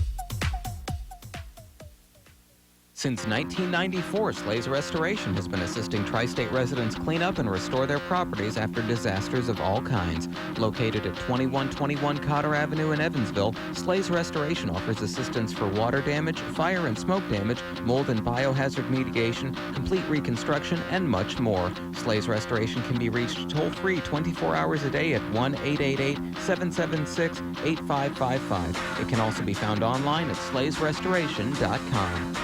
Since 1994, Slays Restoration has been assisting tri-state residents clean up and restore their properties after disasters of all kinds. Located at 2121 Cotter Avenue in Evansville, Slays Restoration offers assistance for water damage, fire and smoke damage, mold and biohazard mitigation, complete reconstruction, and much more. Slays Restoration can be reached toll-free 24 hours a day at 1-888-776-8555. It can also be found online at slaysrestoration.com.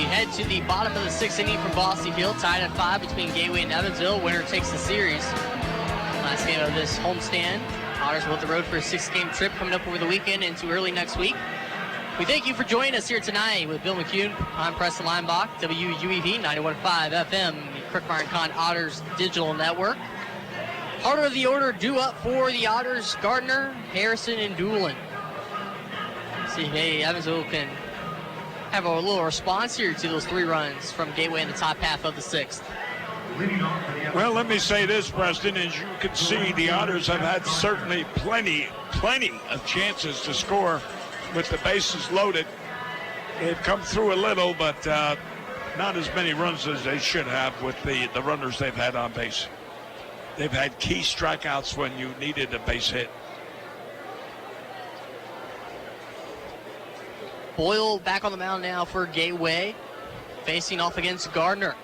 Head to the bottom of the sixth inning from Bossy Field, tied at 5 between Gateway and Evansville. Winner takes the series. Last game of this homestand. Otters will hit the road for a 6-game trip coming up over the weekend into early next week. We thank you for joining us here tonight with Bill McCune. I'm Preston Leinbach, WUEV 91.5 FM, the Crookmeyer and Kahn Otters digital network. Harder of the order due up for the Otters: Gardner, Harrison, and Doolin. See if Evansville can have a little response here to those 3 runs from Gateway in the top half of the 6th. Well, let me say this, Preston. As you can see, the Otters have had certainly plenty of chances to score with the bases loaded. They've come through a little, but not as many runs as they should have with the runners they've had on base. They've had key strikeouts when you needed a base hit. Boyle back on the mound now for Gateway, facing off against Gardner.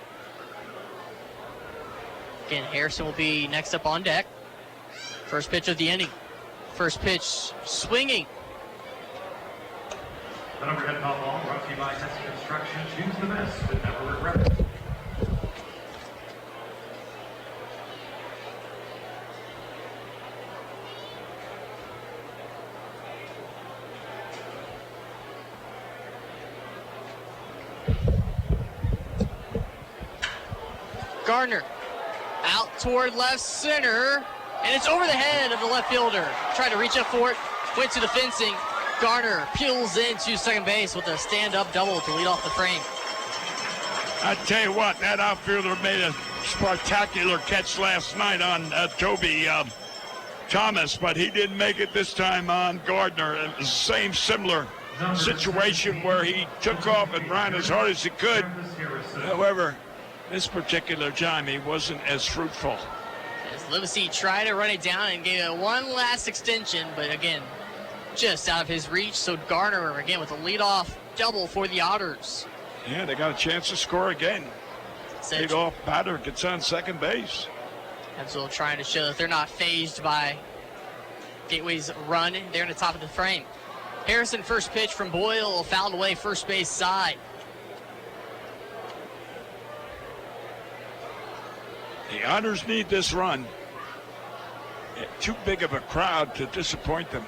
Again, Harrison will be next up on deck. First pitch of the inning. First pitch swinging. The overhead foul ball brought to you by Hess Construction. Choose the best and never regret it. Gardner out toward left center, and it's over the head of the left fielder. Tried to reach up for it, went to the fencing. Gardner peels into second base with a stand-up double to lead off the frame. I tell you what, that outfielder made a spectacular catch last night on Toby Thomas, but he didn't make it this time on Gardner. It was the same similar situation where he took off and ran as hard as he could. However, this particular time, he wasn't as fruitful. As Livesey tried to run it down and gave it one last extension, but again, just out of his reach. So Gardner, again, with a leadoff double for the Otters. Yeah, they got a chance to score again. Leadoff batter gets on second base. Evansville trying to show that they're not fazed by Gateway's run. They're in the top of the frame. Harrison, first pitch from Boyle, fouled away first base side. The Otters need this run. Too big of a crowd to disappoint them.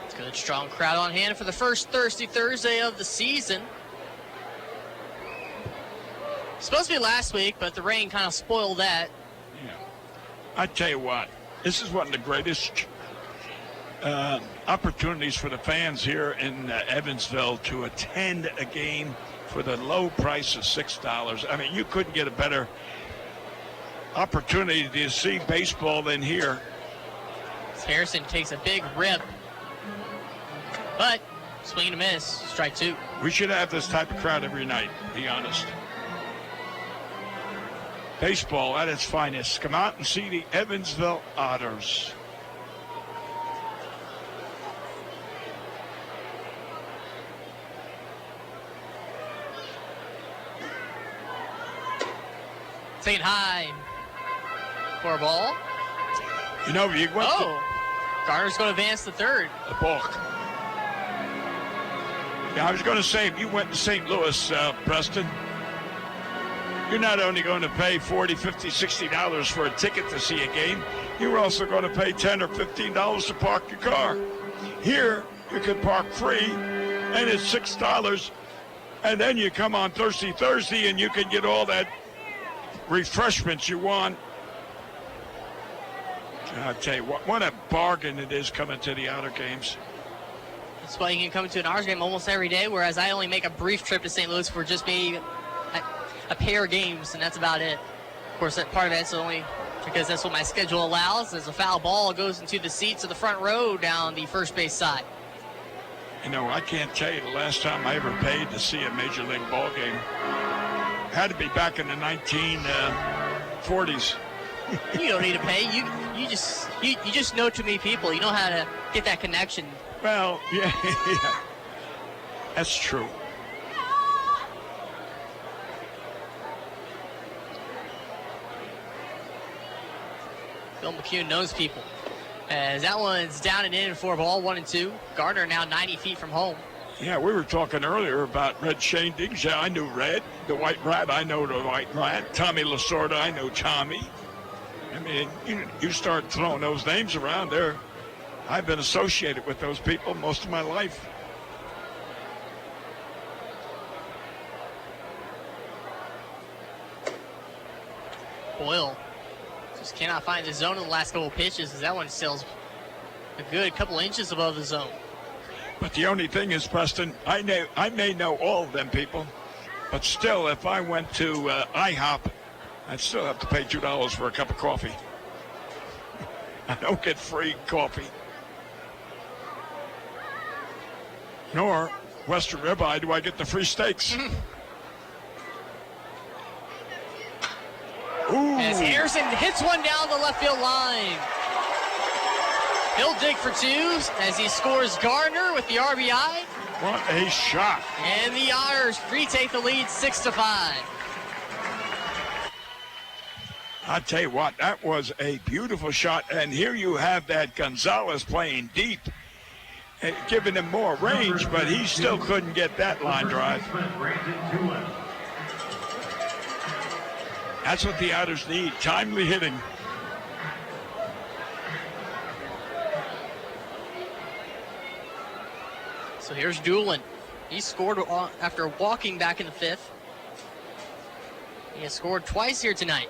It's a good, strong crowd on hand for the first Thirsty Thursday of the season. Supposed to be last week, but the rain kind of spoiled that. Yeah. I tell you what, this is one of the greatest opportunities for the fans here in Evansville to attend a game for the low price of $6. I mean, you couldn't get a better opportunity to see baseball than here. Harrison takes a big rip, but swing and a miss, strike 2. We should have this type of crowd every night, be honest. Baseball at its finest. Come out and see the Evansville Otters. Taking high for a ball. You know, you went Gardner's going to advance to third. A balk. Yeah, I was going to say, if you went to St. Louis, Preston, you're not only going to pay $40, $50, $60 for a ticket to see a game, you're also going to pay $10 or $15 to park your car. Here, you can park free, and it's $6, and then you come on Thursday, and you can get all that refreshments you want. I'll tell you what a bargain it is coming to the Otter games. That's why you can come to an Otters game almost every day, whereas I only make a brief trip to St. Louis for just maybe a pair of games, and that's about it. Of course, that part of it's only because that's what my schedule allows. As a foul ball goes into the seats of the front row down the first base side. You know, I can't tell you the last time I ever paid to see a Major League ball game. Had to be back in the 1940s. You don't need to pay. You just know too many people. You know how to get that connection. Well, yeah. That's true. Bill McCune knows people. As that one's down and in for a ball, 1-2. Gardner now 90 feet from home. Yeah, we were talking earlier about Red Shane Diggs. Yeah, I knew Red. The White Rat, I know the White Rat. Tommy Lasorda, I know Tommy. I mean, you start throwing those names around there. I've been associated with those people most of my life. Boyle just cannot find the zone in the last couple of pitches, as that one sails a good couple inches above the zone. But the only thing is, Preston, I may know all of them people, but still, if I went to IHOP, I'd still have to pay $2 for a cup of coffee. I don't get free coffee. Nor Western Ribeye do I get the free steaks. Ooh. As Harrison hits one down the left field line. He'll dig for two as he scores Gardner with the RBI. What a shot. And the Otters retake the lead 6-5. I tell you what, that was a beautiful shot. And here you have that Gonzalez playing deep, giving him more range, but he still couldn't get that line drive. That's what the Otters need, timely hitting. So here's Doolin. He scored after walking back in the fifth. He has scored twice here tonight.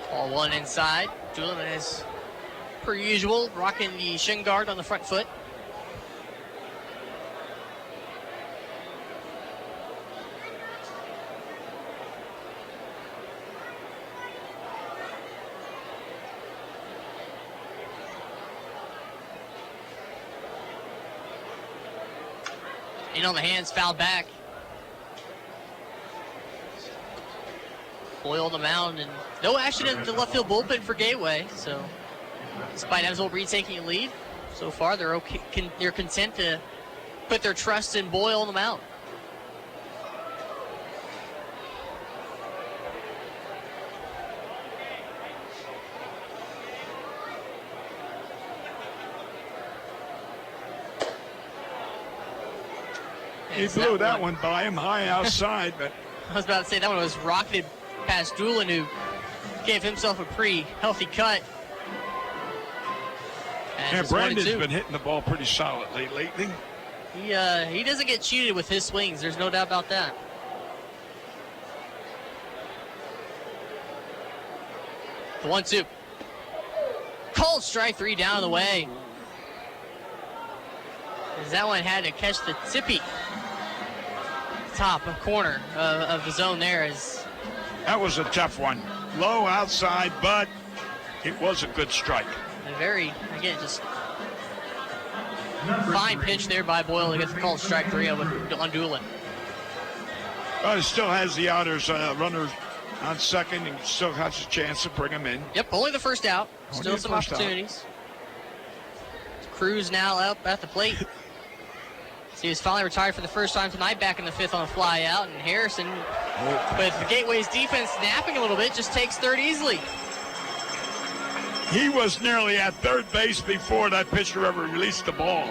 Ball one inside. Doolin is, per usual, rocking the shin guard on the front foot. In on the hands, foul back. Boyle on the mound, and no action in the left field bullpen for Gateway. So, despite Evansville retaking a lead, so far they're okay. They're content to put their trust in Boyle on the mound. He blew that one by him high outside, but I was about to say that one was rocketed past Doolin, who gave himself a pretty healthy cut. yeah, Brandon's been hitting the ball pretty solidly lately. He doesn't get cheated with his swings. There's no doubt about that. The 1-2. Called strike three down the way. As that one had to catch the tippy top of corner of the zone there. That was a tough one. Low outside, but it was a good strike. A very, again, just fine pitch there by Boyle to get the called strike three on Doolin. But it still has the Otters runner on second and still has a chance to bring him in. Yep, only the first out. Still some opportunities. Cruz now up at the plate. He was finally retired for the first time tonight, back in the fifth on a fly out, and Harrison, with the Gateway's defense snapping a little bit, just takes third easily. He was nearly at third base before that pitcher ever released the ball.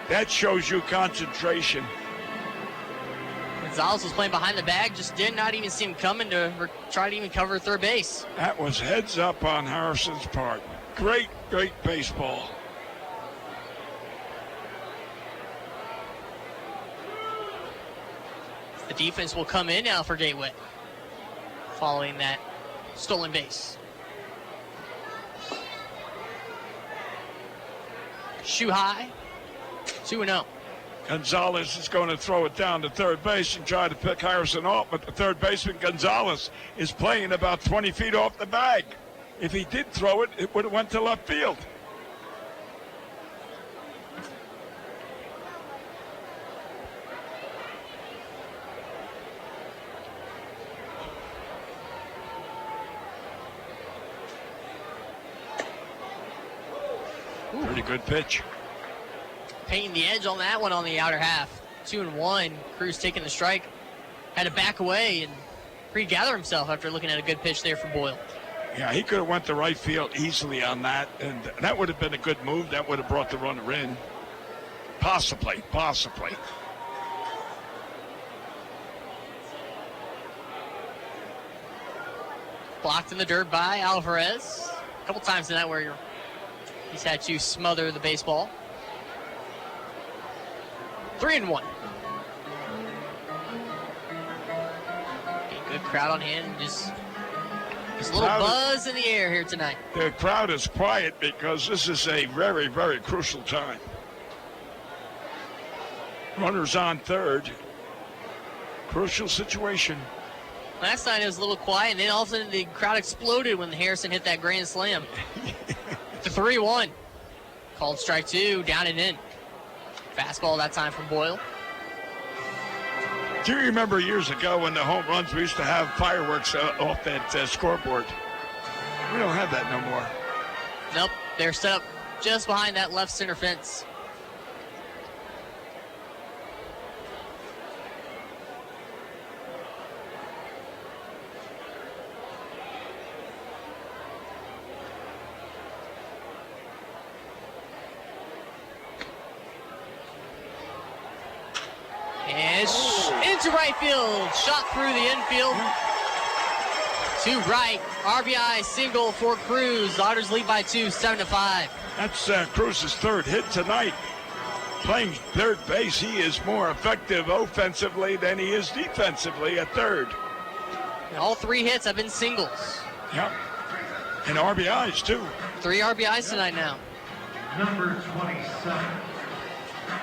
That shows you concentration. Gonzalez was playing behind the bag, just did not even see him coming to try to even cover third base. That was heads up on Harrison's part. Great, great baseball. The defense will come in now for Gateway, following that stolen base. Shoe high, 2-0. Gonzalez is going to throw it down to third base and try to pick Harrison off, but the third baseman, Gonzalez, is playing about 20 feet off the bag. If he did throw it, it would have went to left field. Pretty good pitch. Painting the edge on that one on the outer half. 2-1. Cruz taking the strike. Had to back away and regather himself after looking at a good pitch there from Boyle. Yeah, he could have went to right field easily on that, and that would have been a good move. That would have brought the runner in. Possibly. Blocked in the dirt by Alvarez. A couple times in that where he's had to smother the baseball. 3-1. Good crowd on hand. Just a little buzz in the air here tonight. The crowd is quiet because this is a very, very crucial time. Runners on third. Crucial situation. Last night it was a little quiet, and then all of a sudden the crowd exploded when Harrison hit that grand slam. The 3-1. Called strike two, down and in. Fastball that time from Boyle. Do you remember years ago when the home runs, we used to have fireworks off that scoreboard? We don't have that no more. Nope, they're set up just behind that left center fence. And into right field, shot through the infield. To right, RBI single for Cruz. The Otters lead by 2, 7-5. That's Cruz's third hit tonight. Playing third base, he is more effective offensively than he is defensively at third. And all 3 hits have been singles. Yep. And RBIs too. 3 RBIs tonight now. Number 27,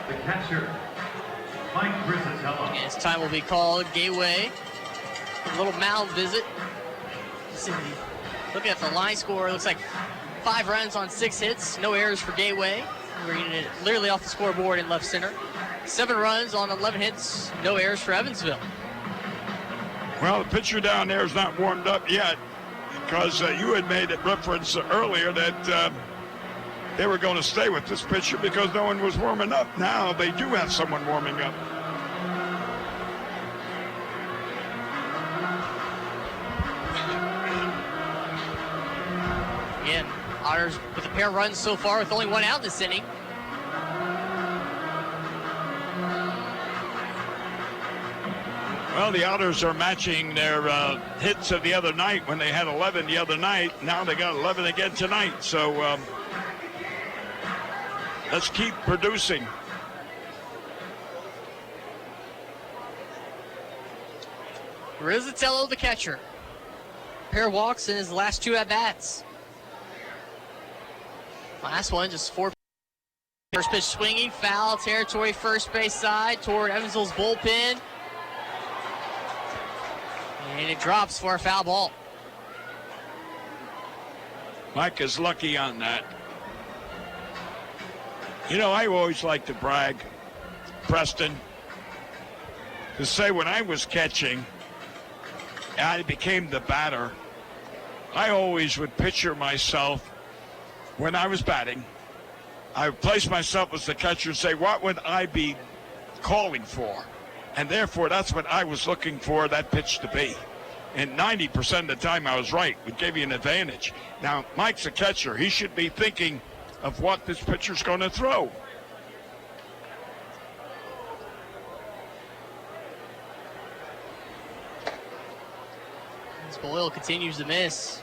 the catcher, Mike Grizzlies. And his time will be called. Gateway, a little mound visit. Looking at the line score, it looks like 5 runs on 6 hits, no errors for Gateway. We're getting it literally off the scoreboard in left center. 7 runs on 11 hits, no errors for Evansville. Well, the pitcher down there is not warmed up yet because you had made a reference earlier that they were going to stay with this pitcher because no one was warming up. Now they do have someone warming up. Again, Otters with a pair of runs so far with only 1 out in this inning. Well, the Otters are matching their hits of the other night when they had 11 the other night. Now they got 11 again tonight. So let's keep producing. Rizzatello, the catcher. Pair of walks in his last 2 at-bats. Last one, just 4. First pitch swinging, foul territory, first base side toward Evansville's bullpen. And it drops for a foul ball. Mike is lucky on that. You know, I always like to brag, Preston, to say when I was catching, I became the batter. I always would picture myself when I was batting. I would place myself as the catcher and say, what would I be calling for? And therefore, that's what I was looking for that pitch to be. And 90% of the time I was right. We gave you an advantage. Now, Mike's a catcher. He should be thinking of what this pitcher's going to throw. As Boyle continues to miss.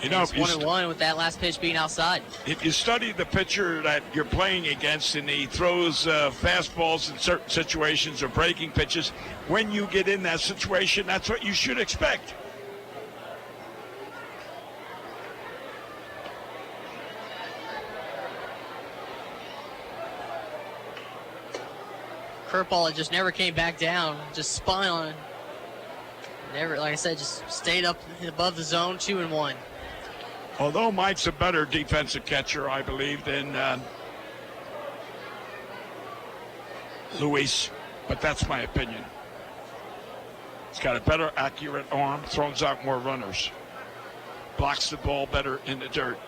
You know, it's 1-1 with that last pitch being outside. If you study the pitcher that you're playing against and he throws fastballs in certain situations or breaking pitches, when you get in that situation, that's what you should expect. Curveball, it just never came back down. Just spun on. Never, like I said, just stayed up above the zone, 2-1. Although Mike's a better defensive catcher, I believe, than Luis, but that's my opinion. He's got a better accurate arm, throws out more runners, blocks the ball better in the dirt.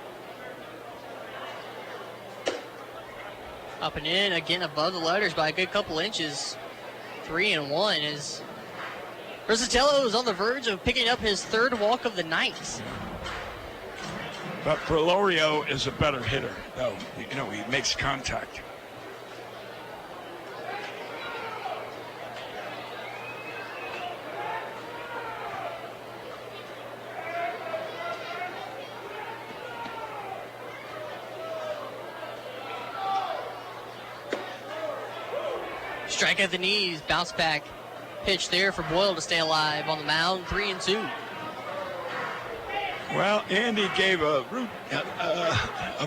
Up and in, again above the letters by a good couple inches. 3-1 is Rizzatello is on the verge of picking up his third walk of the night. But Perlorio is a better hitter, though. You know, he makes contact. Strike at the knees, bounce back pitch there for Boyle to stay alive on the mound, 3-2. Well, Andy gave a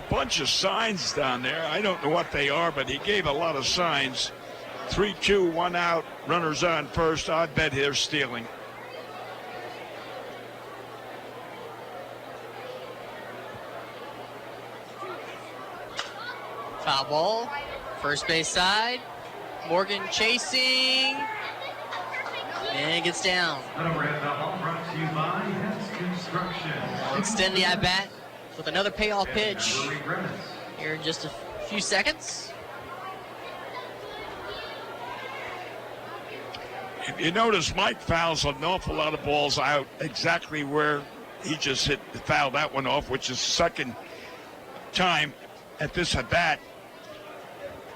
bunch of signs down there. I don't know what they are, but he gave a lot of signs. 3-2, 1 out, runners on first. I bet they're stealing. Foul ball, first base side. Morgan chasing, and gets down. We'll extend the at-bat with another payoff pitch here in just a few seconds. If you notice, Mike fouls an awful lot of balls out exactly where he just fouled that one off, which is second time at this at-bat.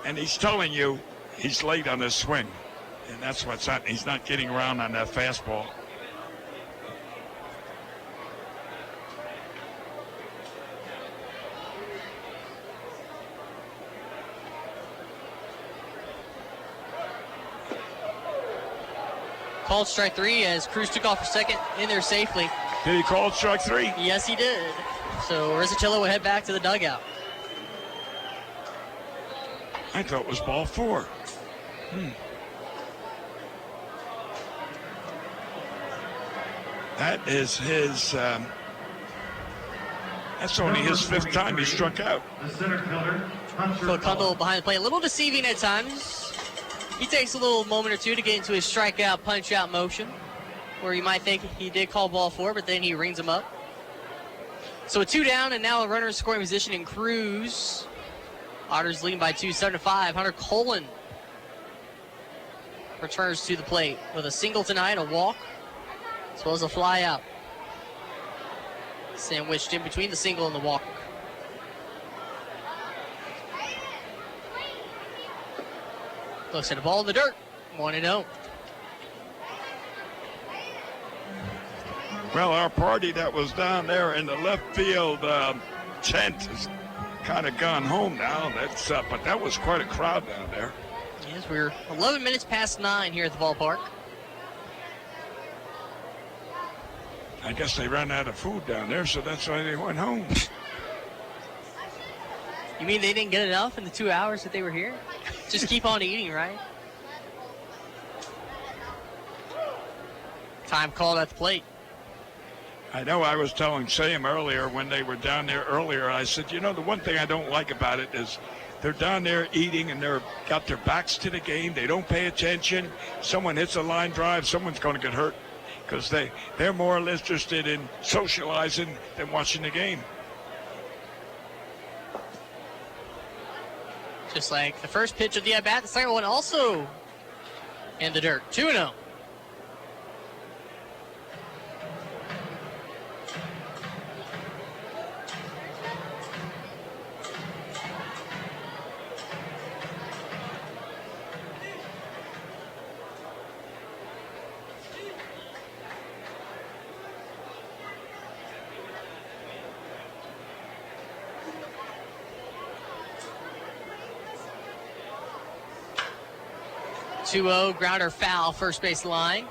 And he's telling you he's late on his swing. And that's what's happening. He's not getting around on that fastball. Called strike 3 as Cruz took off for second in there safely. Did he call strike 3? Yes, he did. So Rizzatello will head back to the dugout. I thought it was ball 4. That is his, that's only his 5th time he struck out. The center fielder, So Kundal behind the plate, a little deceiving at times. He takes a little moment or two to get into his strikeout, punch-out motion, where you might think he did call ball 4, but then he rings him up. So a 2 down, and now a runner in scoring position in Cruz. Otters leading by 2, 7-5. Hunter Colin returns to the plate with a single tonight, a walk, as well as a fly out. Sandwiched in between the single and the walk. Looks at the ball in the dirt, 1-0. Well, our party that was down there in the left field tent is kind of gone home now. That's but that was quite a crowd down there. Yes, we're 11 minutes past 9 here at the ballpark. I guess they ran out of food down there, so that's why they went home. You mean they didn't get enough in the 2 hours that they were here? Just keep on eating, right? Time called at the plate. I know I was telling Sam earlier when they were down there earlier, I said, you know, the one thing I don't like about it is they're down there eating and they're got their backs to the game. They don't pay attention. Someone hits a line drive, someone's going to get hurt because they're more or less interested in socializing than watching the game. Just like the first pitch of the at-bat, the second one also in the dirt. 2-0. 2-0, grounder foul, first base line.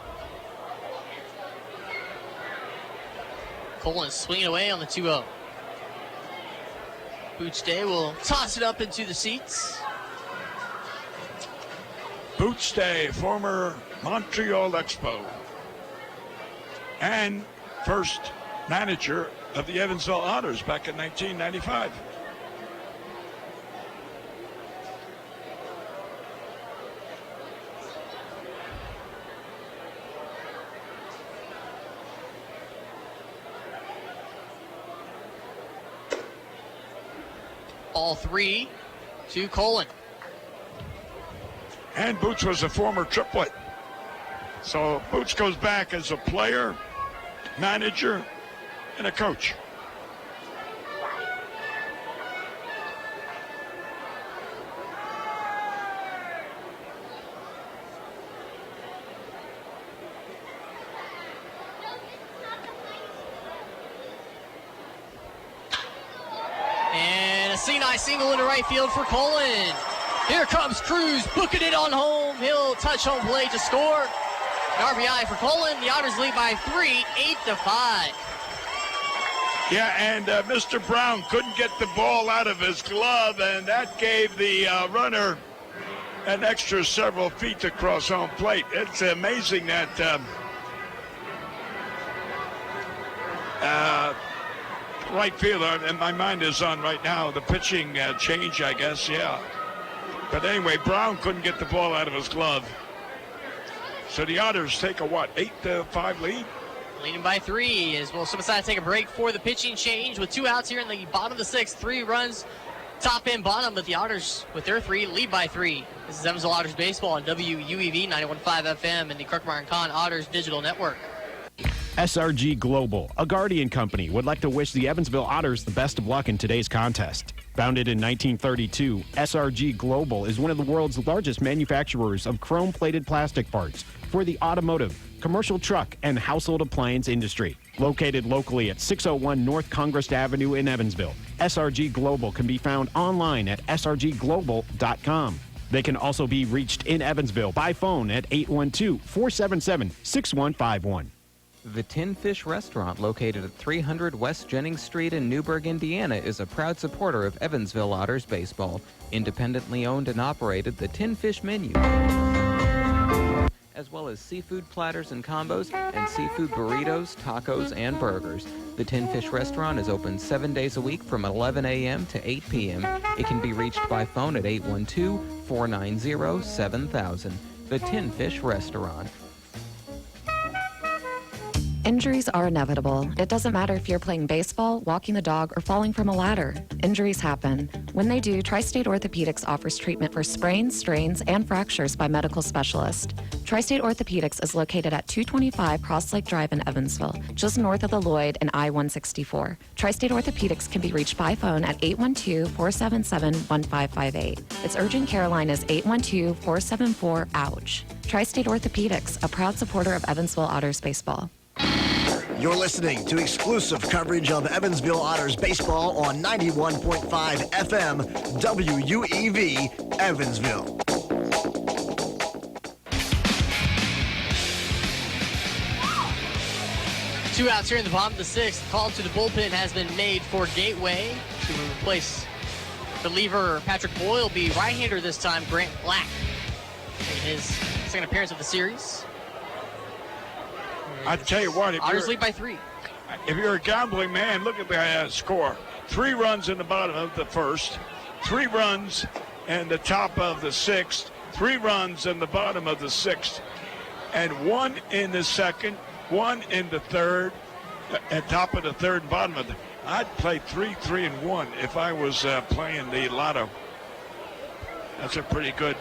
Colin swinging away on the 2-0. Boots Day will toss it up into the seats. Boots Day, former Montreal Expo, and first manager of the Evansville Otters back in 1995. Ball 3 to Colin. And Boots was a former triplet. So Boots goes back as a player, manager, and a coach. And a C9 single into right field for Colin. Here comes Cruz, booking it on home. He'll touch home plate to score. An RBI for Colin. The Otters lead by 3, 8-5. Yeah, and Mr. Brown couldn't get the ball out of his glove, and that gave the runner an extra several feet to cross home plate. It's amazing that right fielder, and my mind is on right now, the pitching change, I guess, yeah. But anyway, Brown couldn't get the ball out of his glove. So the Otters take a, 8-5 lead? Leading by 3 as we'll decide to take a break for the pitching change with 2 outs here in the bottom of the 6th. 3 runs, top and bottom, but the Otters, with their 3, lead by 3. This is Evansville Otters baseball on WUEV 91.5 FM and the Kruckmeyer and Kahn Otters Digital Network. SRG Global, a Guardian company, would like to wish the Evansville Otters the best of luck in today's contest. Founded in 1932, SRG Global is one of the world's largest manufacturers of chrome-plated plastic parts for the automotive, commercial truck, and household appliance industry. Located locally at 601 North Congress Avenue in Evansville, SRG Global can be found online at srgglobal.com. They can also be reached in Evansville by phone at 812-477-6151. The Tin Fish Restaurant, located at 300 West Jennings Street in Newburgh, Indiana, is a proud supporter of Evansville Otters baseball. Independently owned and operated, the Tin Fish menu, as well as seafood platters and combos, and seafood burritos, tacos, and burgers. The Tin Fish Restaurant is open 7 days a week from 11 a.m. to 8 p.m. It can be reached by phone at 812-490-7000. The Tin Fish Restaurant. Injuries are inevitable. It doesn't matter if you're playing baseball, walking the dog, or falling from a ladder. Injuries happen. When they do, Tri-State Orthopedics offers treatment for sprains, strains, and fractures by medical specialists. Tri-State Orthopedics is located at 225 Cross Lake Drive in Evansville, just north of the Lloyd and I-164. Tri-State Orthopedics can be reached by phone at 812-477-1558. Its urgent care line is 812-474-OUCH. Tri-State Orthopedics, a proud supporter of Evansville Otters baseball. You're listening to exclusive coverage of Evansville Otters baseball on 91.5 FM WUEV Evansville. Two outs here in the bottom of the 6th. Call to the bullpen has been made for Gateway to replace reliever Patrick Boyle. Will be right-hander this time, Grant Black, making his second appearance of the series. I tell you what, Otters lead by 3. If you're a gambling man, look at the score. 3 runs in the bottom of the 1st, 3 runs in the top of the 6th, 3 runs in the bottom of the 6th, and 1 in the 2nd, 1 in the 3rd, at top of the 3rd and bottom of the. I'd play 3, 3, and 1 if I was playing the lotto. That's a pretty good.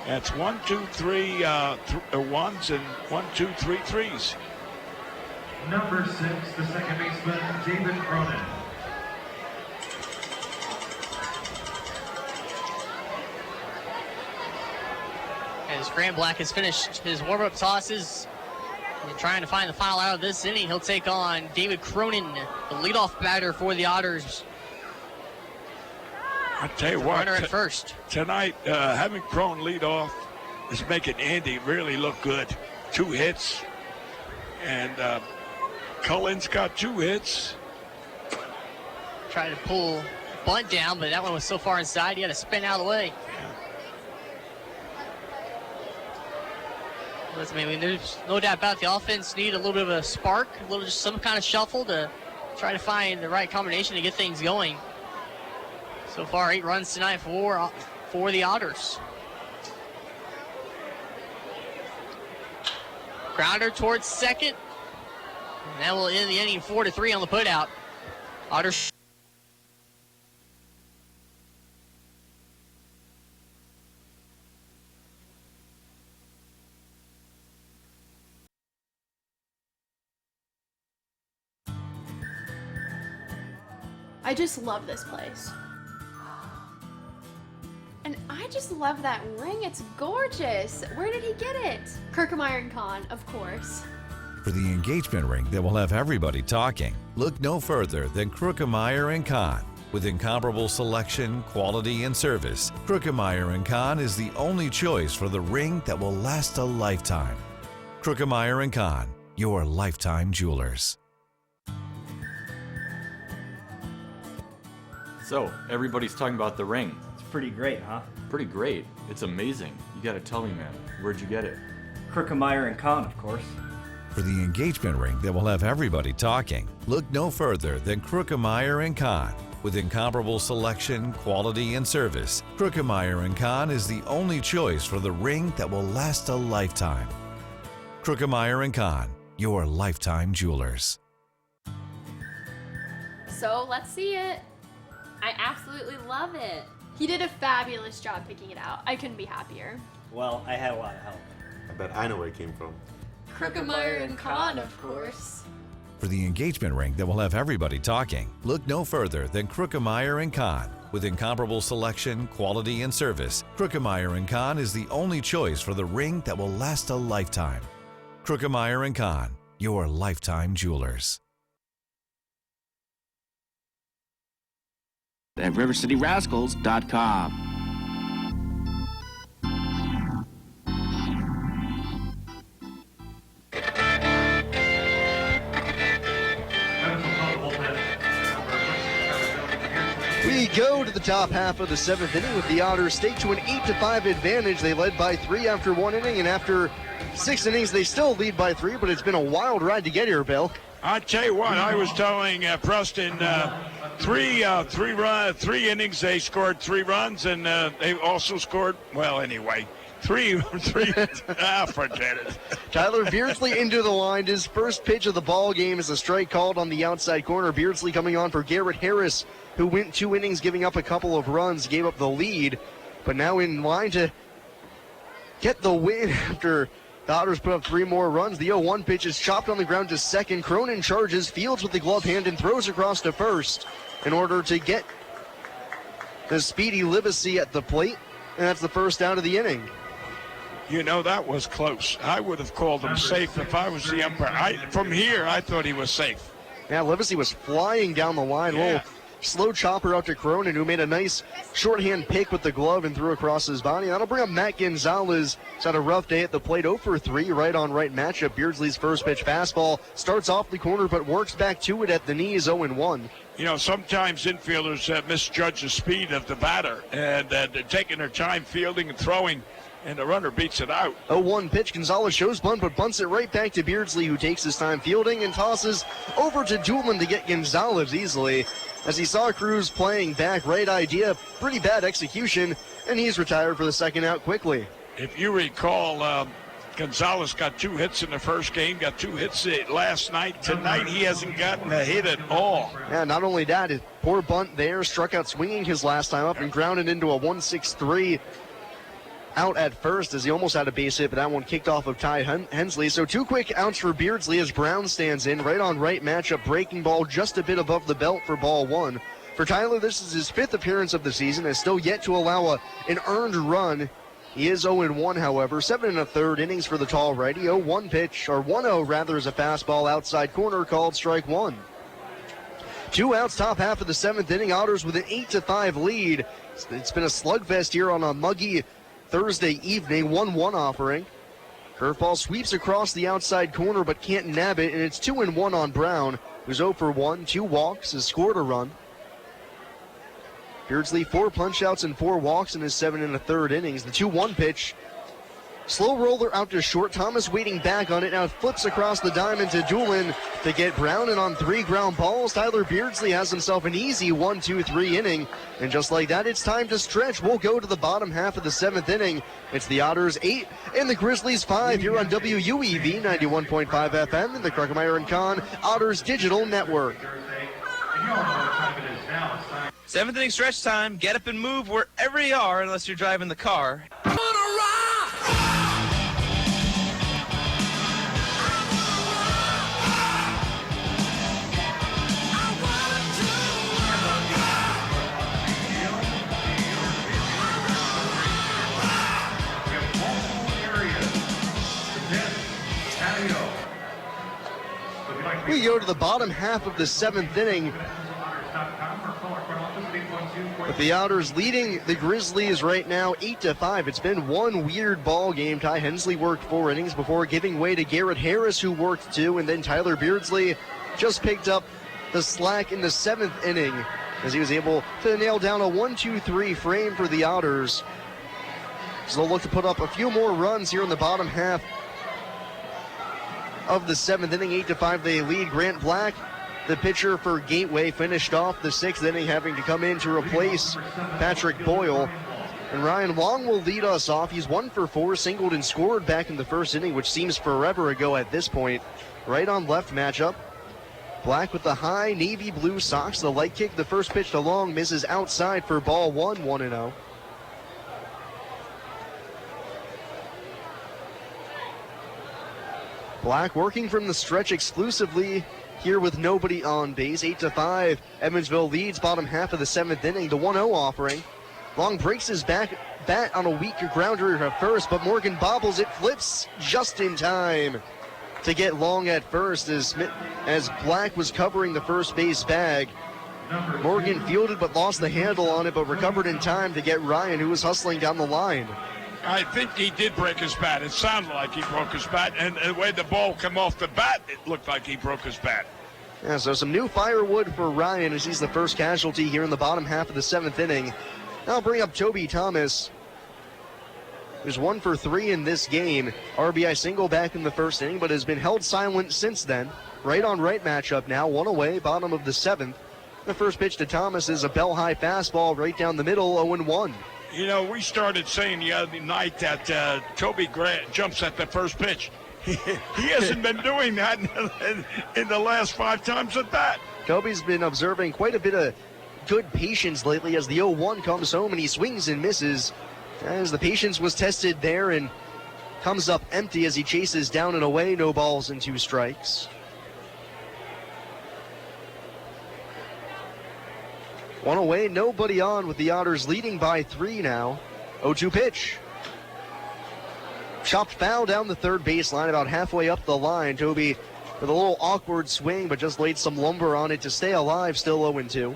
That's 1, 2, 3 ones and 1, 2, 3 threes. Number 6, the second baseman, David Cronin. As Grant Black has finished his warm-up tosses and trying to find the final out of this inning, he'll take on David Cronin, the leadoff batter for the Otters. I tell you what, runner at first. Tonight, having Crone lead off is making Andy really look good. 2 hits. And Cullen's got 2 hits. Trying to pull bunt down, but that one was so far inside, he had to spin out of the way. Listen, I mean, there's no doubt about it, the offense need a little bit of a spark, just some kind of shuffle to try to find the right combination to get things going. So far, 8 runs tonight for the Otters. Grounder towards second. And that will end the inning 4-3 on the putout. Otters. I just love this place. And I just love that ring. It's gorgeous. Where did he get it? Kirkmeyer & Kahn, of course. For the engagement ring that will have everybody talking, look no further than Kirkmeyer & Kahn. With incomparable selection, quality, and service, Kirkmeyer & Kahn is the only choice for the ring that will last a lifetime. Kirkmeyer & Kahn, your lifetime jewelers. So, everybody's talking about the ring. It's pretty great, huh? Pretty great. It's amazing. You gotta tell me, man. Where'd you get it? Kirkmeyer & Kahn, of course. For the engagement ring that will have everybody talking, look no further than Kirkmeyer & Kahn. With incomparable selection, quality, and service, Kirkmeyer & Kahn is the only choice for the ring that will last a lifetime. Kirkmeyer & Kahn, your lifetime jewelers. So let's see it. I absolutely love it. He did a fabulous job picking it out. I couldn't be happier. Well, I had a lot of help. I bet I know where it came from. Kirkmeyer & Kahn, of course. For the engagement ring that will have everybody talking, look no further than Kirkmeyer & Kahn. With incomparable selection, quality, and service, Kirkmeyer & Kahn is the only choice for the ring that will last a lifetime. Kirkmeyer & Kahn, your lifetime jewelers. At RiverCityRascals.com. We go to the top half of the 7th inning with the Otters stake to an 8-5 advantage. They led by 3 after 1 inning, and after 6 innings, they still lead by 3, but it's been a wild ride to get here, Bill. I tell you what, I was telling Preston, 3 innings, they scored 3 runs, and they also scored, well, anyway, three, forget it. Tyler Beardsley into the line. His first pitch of the ball game is a strike called on the outside corner. Beardsley coming on for Garrett Harris, who went 2 innings, giving up a couple of runs, gave up the lead, but now in line to get the win after the Otters put up 3 more runs. The 0-1 pitch is chopped on the ground to second. Cronin charges, fields with the glove hand, and throws across to first in order to get the speedy Livesey at the plate, and that's the first out of the inning. You know, that was close. I would have called him safe if I was the umpire. From here, I thought he was safe. Yeah, Livesey was flying down the line. Yeah. Little slow chopper out to Cronin, who made a nice shorthand pick with the glove and threw across his body. That'll bring up Matt Gonzalez. He's had a rough day at the plate, 0 for 3, right on right matchup. Beardsley's first pitch fastball starts off the corner, but works back to it at the knees, 0-1. You know, sometimes infielders misjudge the speed of the batter, and they're taking their time fielding and throwing, and the runner beats it out. 0-1 pitch. Gonzalez shows bunt, but bunts it right back to Beardsley, who takes his time fielding and tosses over to Doolin to get Gonzalez easily. As he saw Cruz playing back, right idea, pretty bad execution, and he's retired for the second out quickly. If you recall, Gonzalez got 2 hits in the first game, got 2 hits last night. Tonight, he hasn't gotten a hit at all. Yeah, not only that, his poor bunt there, struck out swinging his last time up and grounded into a 1-6-3 out at first as he almost had a base hit, but that one kicked off of Ty Hensley. So 2 quick outs for Beardsley as Brown stands in. Right on right matchup, breaking ball just a bit above the belt for ball 1. For Tyler, this is his 5th appearance of the season, has still yet to allow an earned run. He is 0-1, however. 7 1/3 innings for the tall righty. 0-1 pitch, or 1-0 rather, is a fastball outside corner called strike 1. 2 outs, top half of the 7th inning. Otters with an 8-5 lead. It's been a slugfest here on a muggy Thursday evening, 1-1 offering. Curveball sweeps across the outside corner but can't nab it, and it's 2-1 on Brown, who's 0 for 1, 2 walks, has scored a run. Beardsley 4 punch-outs and 4 walks in his 7 1/3 innings. The 2-1 pitch. Slow roller out to short. Thomas waiting back on it. Now flips across the diamond to Doolin to get Brown, and on 3 ground balls, Tyler Beardsley has himself an easy 1-2-3 inning. And just like that, it's time to stretch. We'll go to the bottom half of the 7th inning. It's the Otters 8 and the Grizzlies 5 here on WUEV 91.5 FM and the Kruckemeyer and Kahn Otters Digital Network. 7th inning stretch time. Get up and move wherever you are, unless you're driving the car. We go to the bottom half of the 7th inning, with the Otters leading the Grizzlies right now 8-5. It's been one weird ball game. Ty Hensley worked 4 innings before giving way to Garrett Harris, who worked 2, and then Tyler Beardsley just picked up the slack in the 7th inning as he was able to nail down a 1-2-3 frame for the Otters. So they'll look to put up a few more runs here in the bottom half of the 7th inning. 8-5 they lead. Grant Black, the pitcher for Gateway, finished off the 6th inning, having to come in to replace Patrick Boyle. And Ryan Long will lead us off. He's 1 for 4, singled and scored back in the 1st inning, which seems forever ago at this point. Right on left matchup. Black with the high navy blue socks. The light kick, the first pitch to Long, misses outside for ball 1, 1-0. Black working from the stretch exclusively here with nobody on base. 8-5. Evansville leads bottom half of the 7th inning. The 1-0 offering. Long breaks his bat on a weak grounder at first, but Morgan bobbles it, flips just in time to get Long at first as Black was covering the first base bag. Morgan fielded but lost the handle on it, but recovered in time to get Ryan, who was hustling down the line. I think he did break his bat. It sounded like he broke his bat, and the way the ball came off the bat, it looked like he broke his bat. Yeah, so some new firewood for Ryan as he's the first casualty here in the bottom half of the 7th inning. Now I'll bring up Toby Thomas, who's 1 for 3 in this game. RBI single back in the 1st inning, but has been held silent since then. Right on right matchup now, 1 away, bottom of the 7th. The first pitch to Thomas is a bell-high fastball right down the middle, 0-1. You know, we started saying the other night that Toby Grant jumps at the first pitch. He hasn't been doing that in the last 5 times at bat. Toby's been observing quite a bit of good patience lately as the 0-1 comes home and he swings and misses. As the patience was tested there and comes up empty as he chases down and away. No balls and 2 strikes. 1 away, nobody on, with the Otters leading by 3 now. 0-2 pitch. Chopped foul down the third baseline, about halfway up the line. Toby with a little awkward swing, but just laid some lumber on it to stay alive, still 0-2.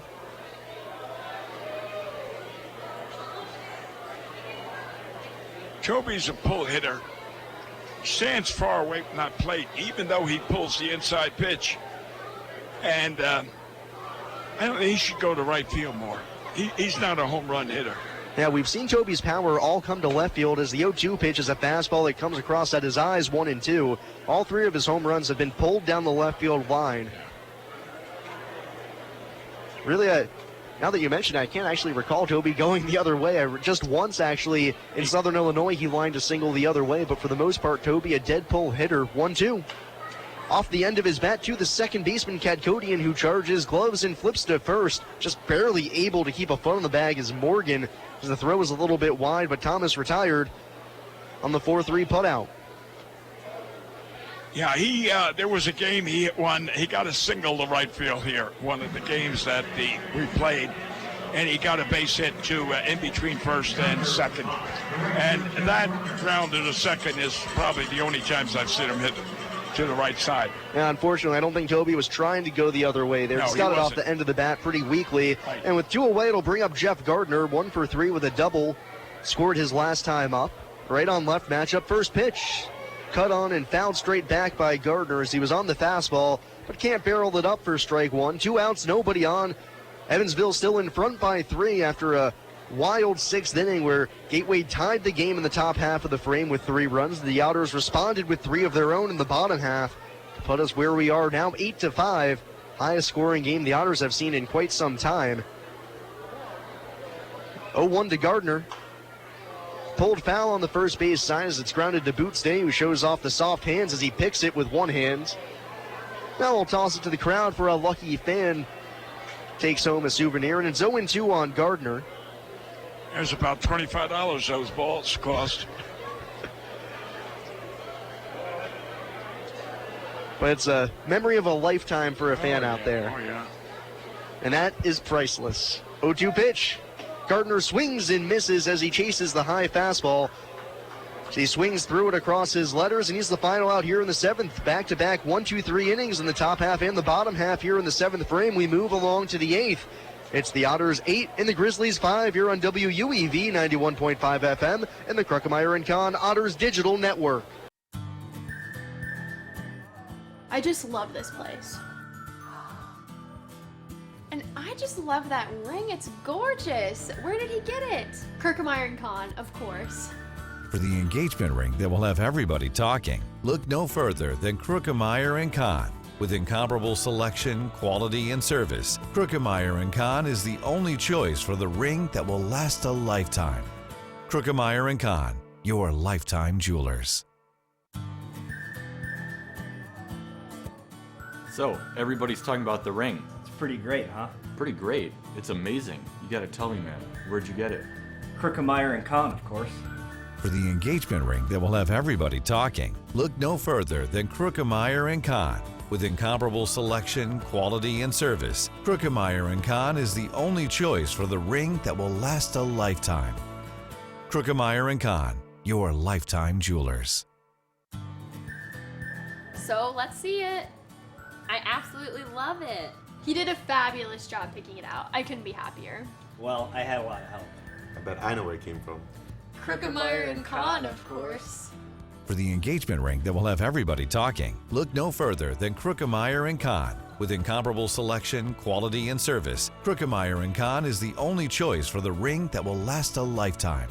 Toby's a pull hitter. Stands far away from that plate, even though he pulls the inside pitch. And I don't think he should go to right field more. He's not a home run hitter. Yeah, we've seen Toby's power all come to left field as the 0-2 pitch is a fastball that comes across at his eyes, 1 and 2. All 3 of his home runs have been pulled down the left field line. Really, now that you mention it, I can't actually recall Toby going the other way. Just once, actually, in Southern Illinois, he lined a single the other way, but for the most part, Toby, a dead pull hitter, 1-2. Off the end of his bat to the second baseman, Kadkodian, who charges gloves and flips to first. Just barely able to keep a foot on the bag is Morgan, as the throw was a little bit wide, but Thomas retired on the 4-3 putout. Yeah, there was a game he hit one. He got a single to right field here, one of the games that we played, and he got a base hit to in between first and second. And that round to the second is probably the only times I've seen him hit to the right side. Yeah, unfortunately, I don't think Toby was trying to go the other way there. He's got it off the end of the bat pretty weakly. Right. And with 2 away, it'll bring up Jeff Gardner, 1 for 3 with a double. scored his last time up. Right on left matchup, first pitch. Cut on and fouled straight back by Gardner as he was on the fastball, but can't barrel it up for strike one. 2 outs, nobody on. Evansville still in front by 3 after a wild 6th inning where Gateway tied the game in the top half of the frame with 3 runs. The Otters responded with 3 of their own in the bottom half to put us where we are now, 8-5. Highest scoring game the Otters have seen in quite some time. 0-1 to Gardner. Pulled foul on the first base side as it's grounded to Bootstay, who shows off the soft hands as he picks it with one hand. Now we'll toss it to the crowd for a lucky fan. Takes home a souvenir, and it's 0-2 on Gardner. There's about $25 those balls cost. But it's a memory of a lifetime for a fan out there. Oh, yeah. And that is priceless. 0-2 pitch. Gardner swings and misses as he chases the high fastball. He swings through it across his letters, and he's the final out here in the 7th. Back-to-back 1-2-3 innings in the top half and the bottom half here in the 7th frame. We move along to the 8th. It's the Otters 8 and the Grizzlies 5 here on WUEV 91.5 FM and the Kruckemeyer & Kahn Otters Digital Network. I just love this place. And I just love that ring. It's gorgeous. Where did he get it? Kruckemeyer & Kahn, of course. For the engagement ring that will have everybody talking, look no further than Kruckemeyer & Kahn. With incomparable selection, quality, and service, Kruckemeyer & Kahn is the only choice for the ring that will last a lifetime. Kruckemeyer & Kahn, your lifetime jewelers. So, everybody's talking about the ring. It's pretty great, huh? Pretty great. It's amazing. You gotta tell me, man. Where'd you get it? Kruckemeyer & Kahn, of course. For the engagement ring that will have everybody talking, look no further than Kruckemeyer & Kahn. With incomparable selection, quality, and service, Kruckemeyer & Kahn is the only choice for the ring that will last a lifetime. Kruckemeyer & Kahn, your lifetime jewelers. So let's see it. I absolutely love it. He did a fabulous job picking it out. I couldn't be happier. Well, I had a lot of help. I bet I know where it came from. Kruckemeyer & Kahn, of course. For the engagement ring that will have everybody talking, look no further than Kruckemeyer & Kahn. With incomparable selection, quality, and service, Kruckemeyer & Kahn is the only choice for the ring that will last a lifetime.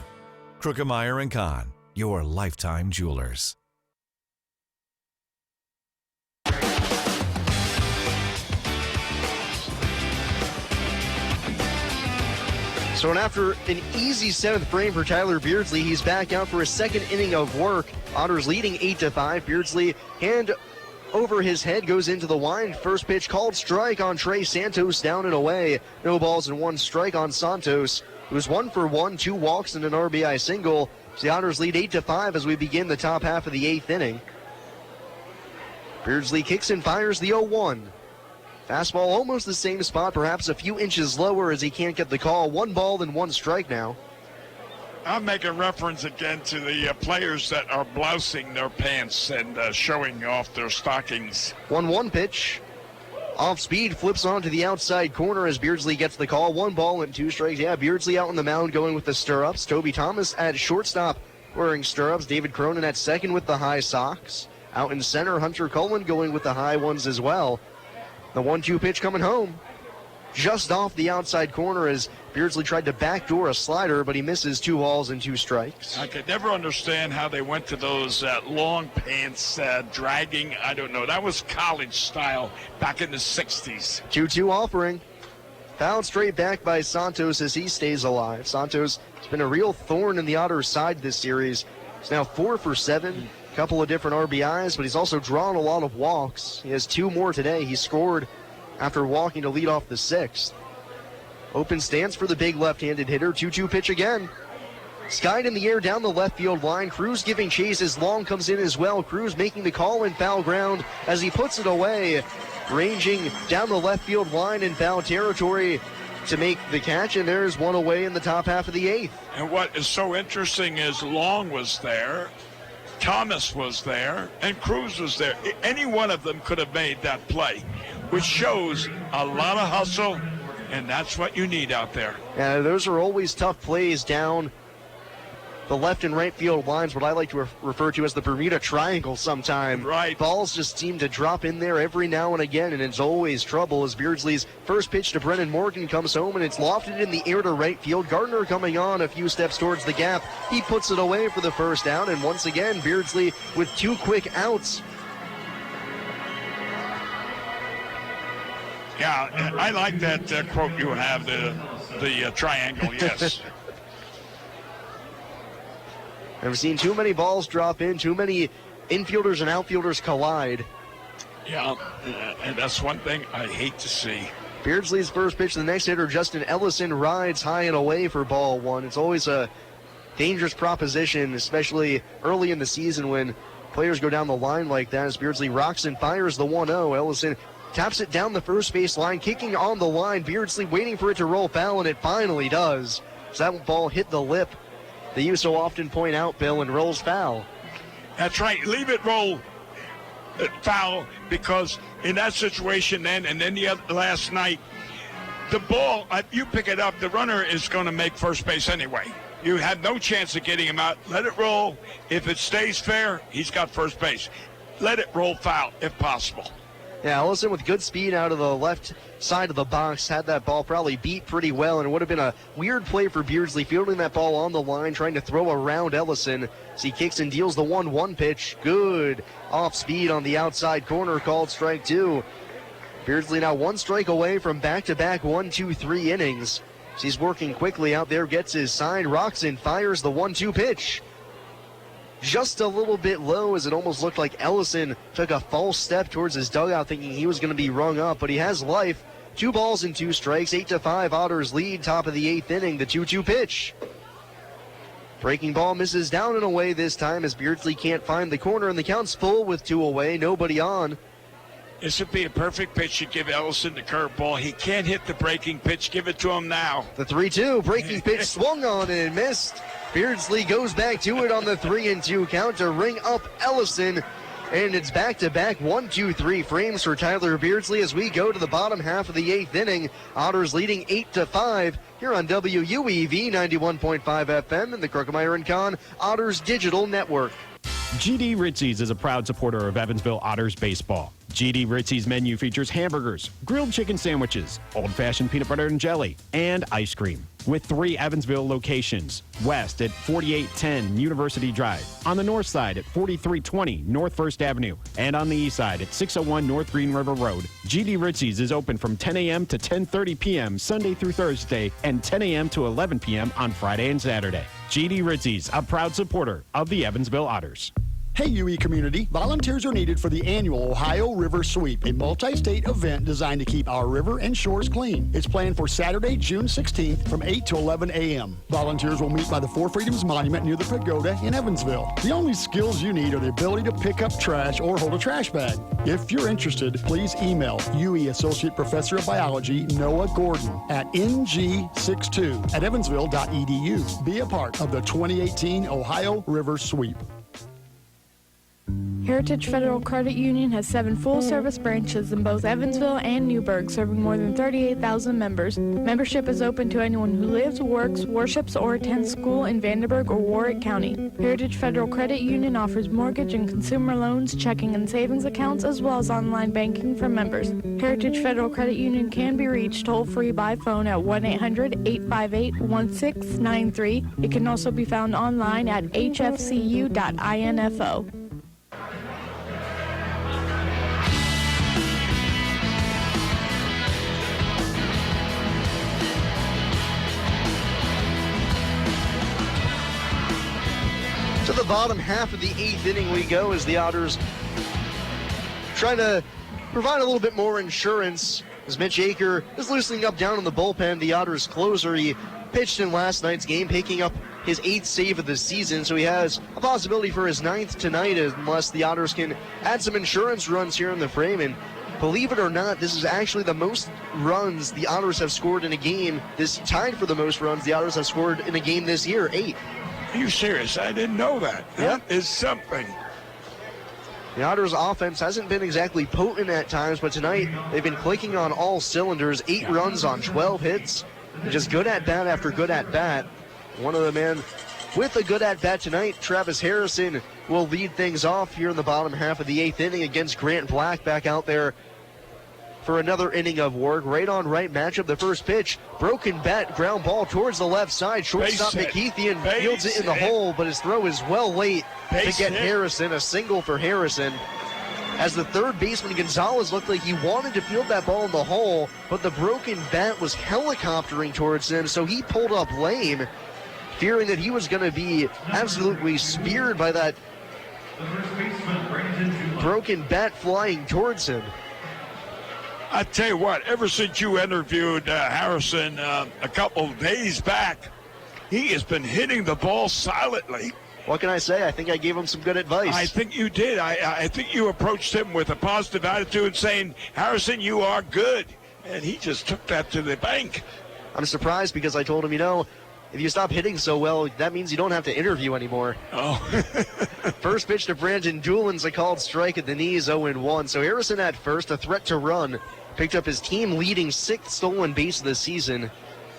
Kruckemeyer & Kahn, your lifetime jewelers. So after an easy 7th frame for Tyler Beardsley, he's back out for a 2nd inning of work. Otters leading 8-5. Beardsley, hand over his head, goes into the wind. First pitch called strike on Trey Santos, down and away. No balls and 1 strike on Santos, who's 1 for 1, 2 walks and an RBI single. So the Otters lead 8-5 as we begin the top half of the 8th inning. Beardsley kicks and fires the 0-1. Fastball almost the same spot, perhaps a few inches lower as he can't get the call. 1 ball and 1 strike now. I'm making reference again to the players that are blousing their pants and showing off their stockings. 1-1 pitch. Off speed, flips onto the outside corner as Beardsley gets the call. 1 ball and 2 strikes. Yeah, Beardsley out on the mound going with the stirrups. Toby Thomas at shortstop wearing stirrups. David Cronin at second with the high socks. Out in center, Hunter Cullen going with the high ones as well. The 1-2 pitch coming home. Just off the outside corner as Beardsley tried to backdoor a slider, but he misses 2 balls and 2 strikes. I could never understand how they went to those long pants, dragging. I don't know. That was college style back in the 60s. 2-2 offering. Fouled straight back by Santos as he stays alive. Santos has been a real thorn in the Otters' side this series. He's now 4 for 7. Couple of different RBIs, but he's also drawn a lot of walks. He has 2 more today. He scored after walking to lead off the 6th. Open stance for the big left-handed hitter. 2-2 pitch again. Skied in the air down the left field line. Cruz giving chase as Long comes in as well. Cruz making the call in foul ground as he puts it away. Ranging down the left field line in foul territory to make the catch, and there's 1 away in the top half of the 8th. And what is so interesting is Long was there, Thomas was there, and Cruz was there. Any one of them could have made that play, which shows a lot of hustle, and that's what you need out there. Yeah, those are always tough plays down the left and right field lines, what I like to refer to as the Bermuda Triangle sometimes. Right. Balls just seem to drop in there every now and again, and it's always trouble as Beardsley's first pitch to Brennan Morgan comes home, and it's lofted in the air to right field. Gardner coming on a few steps towards the gap. He puts it away for the first down, and once again, Beardsley with 2 quick outs. Yeah, I like that quote you have, the triangle, yes. I've seen too many balls drop in, too many infielders and outfielders collide. Yeah, and that's one thing I hate to see. Beardsley's first pitch to the next hitter, Justin Ellison, rides high and away for ball 1. It's always a dangerous proposition, especially early in the season when players go down the line like that, as Beardsley rocks and fires the 1-0. Ellison taps it down the first base line, kicking on the line. Beardsley waiting for it to roll foul, and it finally does. So that ball hit the lip that you so often point out, Bill, and rolls foul. That's right. Leave it roll foul, because in that situation then, and then last night, the ball, if you pick it up, the runner is going to make first base anyway. You had no chance of getting him out. Let it roll. If it stays fair, he's got first base. Let it roll foul if possible. Yeah, Ellison with good speed out of the left side of the box had that ball probably beat pretty well, and it would have been a weird play for Beardsley fielding that ball on the line, trying to throw around Ellison as he kicks and deals the 1-1 pitch. Good off speed on the outside corner, called strike 2. Beardsley now 1 strike away from back-to-back 1-2-3 innings. So he's working quickly out there, gets his sign, rocks and fires the 1-2 pitch. Just a little bit low, as it almost looked like Ellison took a false step towards his dugout thinking he was going to be rung up, but he has life. 2 balls and 2 strikes, 8-5 Otters lead, top of the 8th inning, the 2-2 pitch. Breaking ball misses down and away this time as Beardsley can't find the corner, and the count's full with 2 away, nobody on. This would be a perfect pitch to give Ellison the curveball. He can't hit the breaking pitch. Give it to him now. The 3-2 breaking pitch swung on and missed. Beardsley goes back to it on the 3-2 count to ring up Ellison. And it's back-to-back 1-2-3 frames for Tyler Beardsley as we go to the bottom half of the 8th inning. Otters leading 8-5 here on WUEV 91.5 FM and the Kruckemeyer & Kahn Otters Digital Network. GD Ritzy's is a proud supporter of Evansville Otters baseball. GD Ritzy's menu features hamburgers, grilled chicken sandwiches, old-fashioned peanut butter and jelly, and ice cream. With 3 Evansville locations: west at 4810 University Drive, on the north side at 4320 North 1st Avenue, and on the east side at 601 North Green River Road. GD Ritzy's is open from 10 a.m. to 10:30 p.m. Sunday through Thursday, and 10 a.m. to 11 p.m. on Friday and Saturday. GD Ritzy's, a proud supporter of the Evansville Otters. Hey UE community, volunteers are needed for the annual Ohio River Sweep, a multi-state event designed to keep our river and shores clean. It's planned for Saturday, June 16th from 8 to 11 a.m. Volunteers will meet by the Four Freedoms Monument near the Pagoda in Evansville. The only skills you need are the ability to pick up trash or hold a trash bag. If you're interested, please email UE Associate Professor of Biology Noah Gordon at ng62@evansville.edu. Be a part of the 2018 Ohio River Sweep. Heritage Federal Credit Union has 7 full-service branches in both Evansville and Newburgh, serving more than 38,000 members. Membership is open to anyone who lives, works, worships, or attends school in Vandenberg or Warwick County. Heritage Federal Credit Union offers mortgage and consumer loans, checking and savings accounts, as well as online banking for members. Heritage Federal Credit Union can be reached toll-free by phone at 1-800-858-1693. It can also be found online at hfcu.info. To the bottom half of the 8th inning we go as the Otters trying to provide a little bit more insurance as Mitch Aker is loosening up down in the bullpen. The Otters closer, he pitched in last night's game, picking up his 8th save of the season, so he has a possibility for his 9th tonight unless the Otters can add some insurance runs here in the frame. And believe it or not, this is actually the most runs the Otters have scored in a game. This tied for the most runs the Otters have scored in a game this year, 8. Are you serious? I didn't know that. Yeah. That is something. The Otters' offense hasn't been exactly potent at times, but tonight they've been clicking on all cylinders. 8 runs on 12 hits. Just good at bat after good at bat. One of the men with a good at-bat tonight. Travis Harrison will lead things off here in the bottom half of the 8th inning against Grant Black, back out there for another inning of work. Right on right matchup. The first pitch, broken bat, ground ball towards the left side. Shortstop McKeithian fields it in the hole, but his throw is well late to get Harrison. A single for Harrison. As the third baseman Gonzalez looked like he wanted to field that ball in the hole, but the broken bat was helicoptering towards him, so he pulled up lame, fearing that he was going to be absolutely speared by that broken bat flying towards him. I tell you what, ever since you interviewed Harrison a couple of days back, he has been hitting the ball silently. What can I say? I think I gave him some good advice. I think you did. I think you approached him with a positive attitude saying, Harrison, you are good. And he just took that to the bank. I'm surprised because I told him, if you stop hitting so well, that means you don't have to interview anymore. Oh. First pitch to Brandon Doolin's a called strike at the knees, 0-1. So Harrison at first, a threat to run, picked up his team-leading 6th stolen base of the season.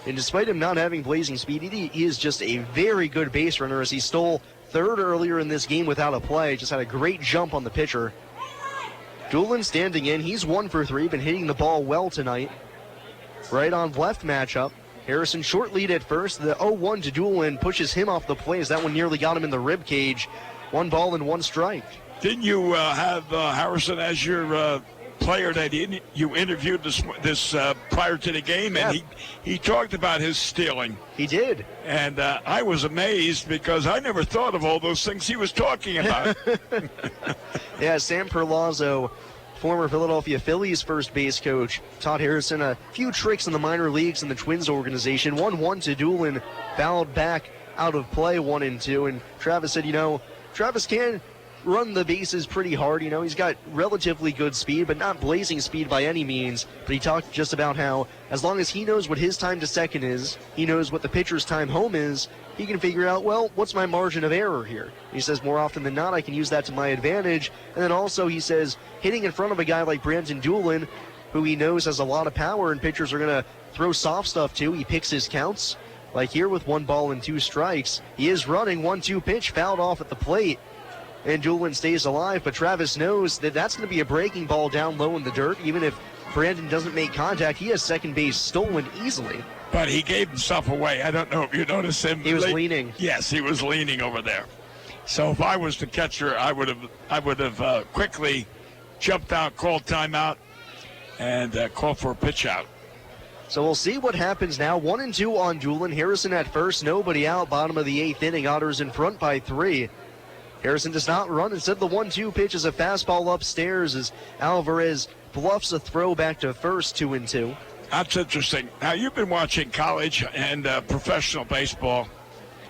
And despite him not having blazing speed, he is just a very good base runner, as he stole third earlier in this game without a play. Just had a great jump on the pitcher. Doolin standing in. He's 1 for 3, been hitting the ball well tonight. Right on left matchup. Harrison short lead at first. The 0-1 to Doolin pushes him off the play, as that one nearly got him in the rib cage. 1 ball and 1 strike. Didn't you have Harrison as your player that you interviewed this prior to the game? And yeah. he talked about his stealing. He did. And I was amazed because I never thought of all those things he was talking about. Yeah, Sam Perlazzo, former Philadelphia Phillies first base coach, taught Harrison a few tricks in the minor leagues in the Twins organization. 1-1 to Doolin, fouled back out of play, 1-2. And Travis said, Travis can run the bases pretty hard. He's got relatively good speed, but not blazing speed by any means. But he talked just about how as long as he knows what his time to second is, he knows what the pitcher's time home is, he can figure out, what's my margin of error here? He says more often than not, I can use that to my advantage. And then also he says hitting in front of a guy like Brandon Doolin, who he knows has a lot of power and pitchers are going to throw soft stuff to, he picks his counts. Like here with 1 ball and 2 strikes. He is running 1-2 pitch, fouled off at the plate. And Doolin stays alive, but Travis knows that that's going to be a breaking ball down low in the dirt. Even if Brandon doesn't make contact, he has second base stolen easily. But he gave himself away. I don't know if you noticed him. He was leaning. Yes, he was leaning over there. So if I was the catcher, I would have quickly jumped out, called timeout, and called for a pitch out. So we'll see what happens now. 1-2 on Doolin. Harrison at first, nobody out. Bottom of the 8th inning. Otters in front by 3. Harrison does not run. Instead, the 1-2 pitch is a fastball upstairs as Alvarez bluffs a throw back to first, 2-2. That's interesting. Now, you've been watching college and professional baseball.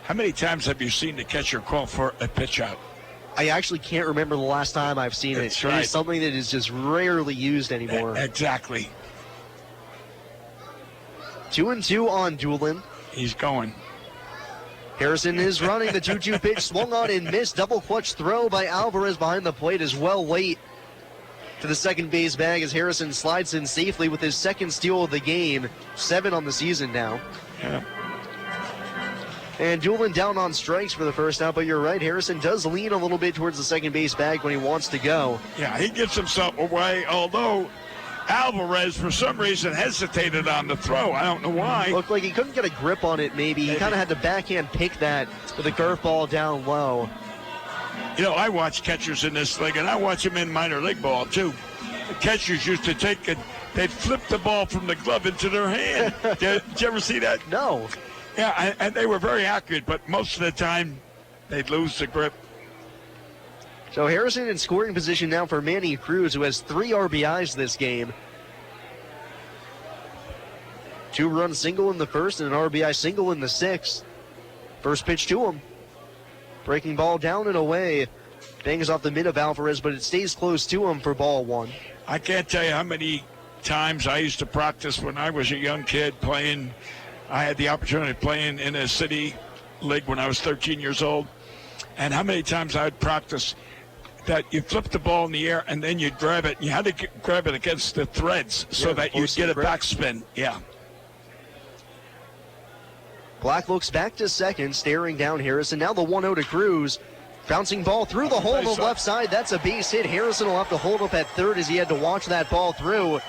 How many times have you seen the catcher call for a pitch out? I actually can't remember the last time I've seen That's it. right. It's something that is just rarely used anymore. Exactly. 2-2 on Doolin. He's going. Harrison is running. The 2-2 pitch swung on and missed. Double clutch throw by Alvarez behind the plate as well late to the second base bag as Harrison slides in safely with his second steal of the game. 7 on the season now. Yeah. And Doolin down on strikes for the first out, but you're right. Harrison does lean a little bit towards the second base bag when he wants to go. Yeah, he gets himself away, although Alvarez, for some reason, hesitated on the throw. I don't know why. Looked like he couldn't get a grip on it, maybe. He kind of had to backhand pick that with a curveball down low. I watch catchers in this league, and I watch them in minor league ball, too. The catchers used to take it. They'd flip the ball from the glove into their hand. Did you ever see that? No. Yeah, and they were very accurate, but most of the time, they'd lose the grip. So Harrison in scoring position now for Manny Cruz, who has 3 RBIs this game. 2-run single in the first and an RBI single in the 6th. First pitch to him. Breaking ball down and away. Bangs off the mid of Alvarez, but it stays close to him for ball 1. I can't tell you how many times I used to practice when I was a young kid playing. I had the opportunity of playing in a city league when I was 13 years old. And how many times I would practice that you flip the ball in the air and then you'd grab it. You had to grab it against the threads so that you'd get a backspin. Yeah. Black looks back to second, staring down Harrison. Now the 1-0 to Cruz. Bouncing ball through the hole on the left side. That's a base hit. Harrison will have to hold up at third as he had to watch that ball through.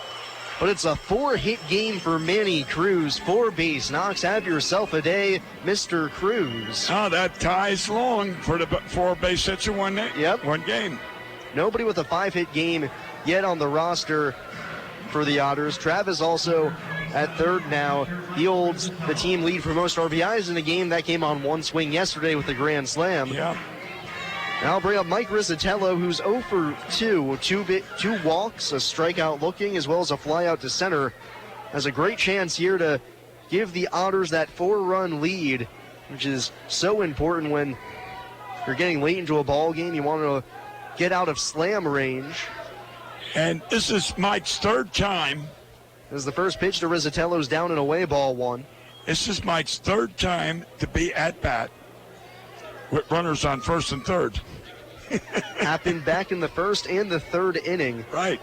But it's a 4-hit game for Manny Cruz. 4 base knocks. Have yourself a day, Mr. Cruz. Oh, that ties long for the 4 base hits in one game. Nobody with a 5-hit game yet on the roster for the Otters. Travis also at third now. He holds the team lead for most RBIs in a game that came on one swing yesterday with a grand slam. Yeah. Now I'll bring up Mike Rizzatello, who's 0 for 2, 2 walks, a strikeout looking, as well as a fly out to center. Has a great chance here to give the Otters that 4-run lead, which is so important when you're getting late into a ball game. You want to get out of slam range. And this is Mike's 3rd time. This is the first pitch to Rizzatello's down and away, ball 1. This is Mike's 3rd time to be at bat with runners on 1st and 3rd. Happened back in the 1st and the 3rd inning. Right.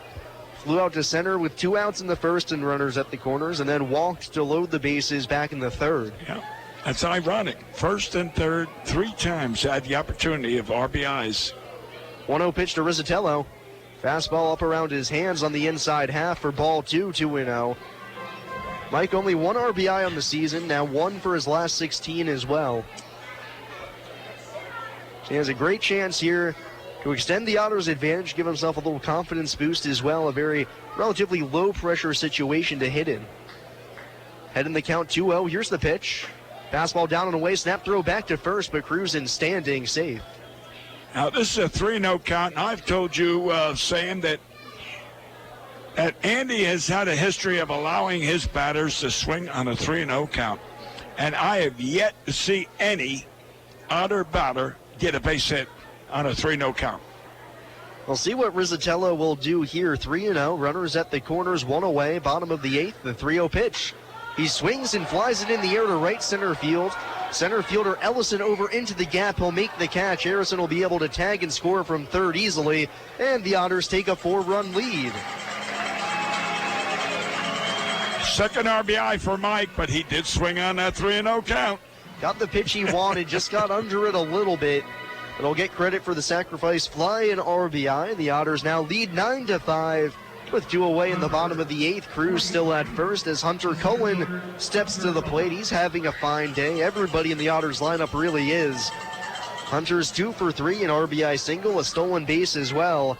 Flew out to center with 2 outs in the 1st and runners at the corners, and then walked to load the bases back in the 3rd. Yeah, that's ironic. 1st and 3rd, 3 times had the opportunity of RBIs. 1-0 pitch to Rizzatello. Fastball up around his hands on the inside half for ball 2, 2-0. Mike only 1 RBI on the season, now 1 for his last 16 as well. So he has a great chance here to extend the Otters' advantage, give himself a little confidence boost as well. A very relatively low-pressure situation to hit in. Head in the count 2-0. Here's the pitch. Fastball down and away. Snap throw back to first, but Cruz in standing safe. Now, this is a 3-0 count, and I've told you, Sam, that Andy has had a history of allowing his batters to swing on a 3-0 count. And I have yet to see any Otter batter get a base hit on a 3-0 count. We'll see what Rizzatello will do here. 3-0, runners at the corners, 1 away, bottom of the 8th, the 3-0 pitch. He swings and flies it in the air to right center field. Center fielder Ellison over into the gap. He'll make the catch. Harrison will be able to tag and score from third easily, and the Otters take a 4-run lead. Second RBI for Mike, but he did swing on that 3-0 count. Got the pitch he wanted, just got under it a little bit. But he'll get credit for the sacrifice fly and RBI. The Otters now lead 9-5 with 2 away in the bottom of the 8th. Cruz still at first as Hunter Cullen steps to the plate. He's having a fine day. Everybody in the Otters lineup really is. Hunter's 2 for 3, an RBI single, a stolen base as well.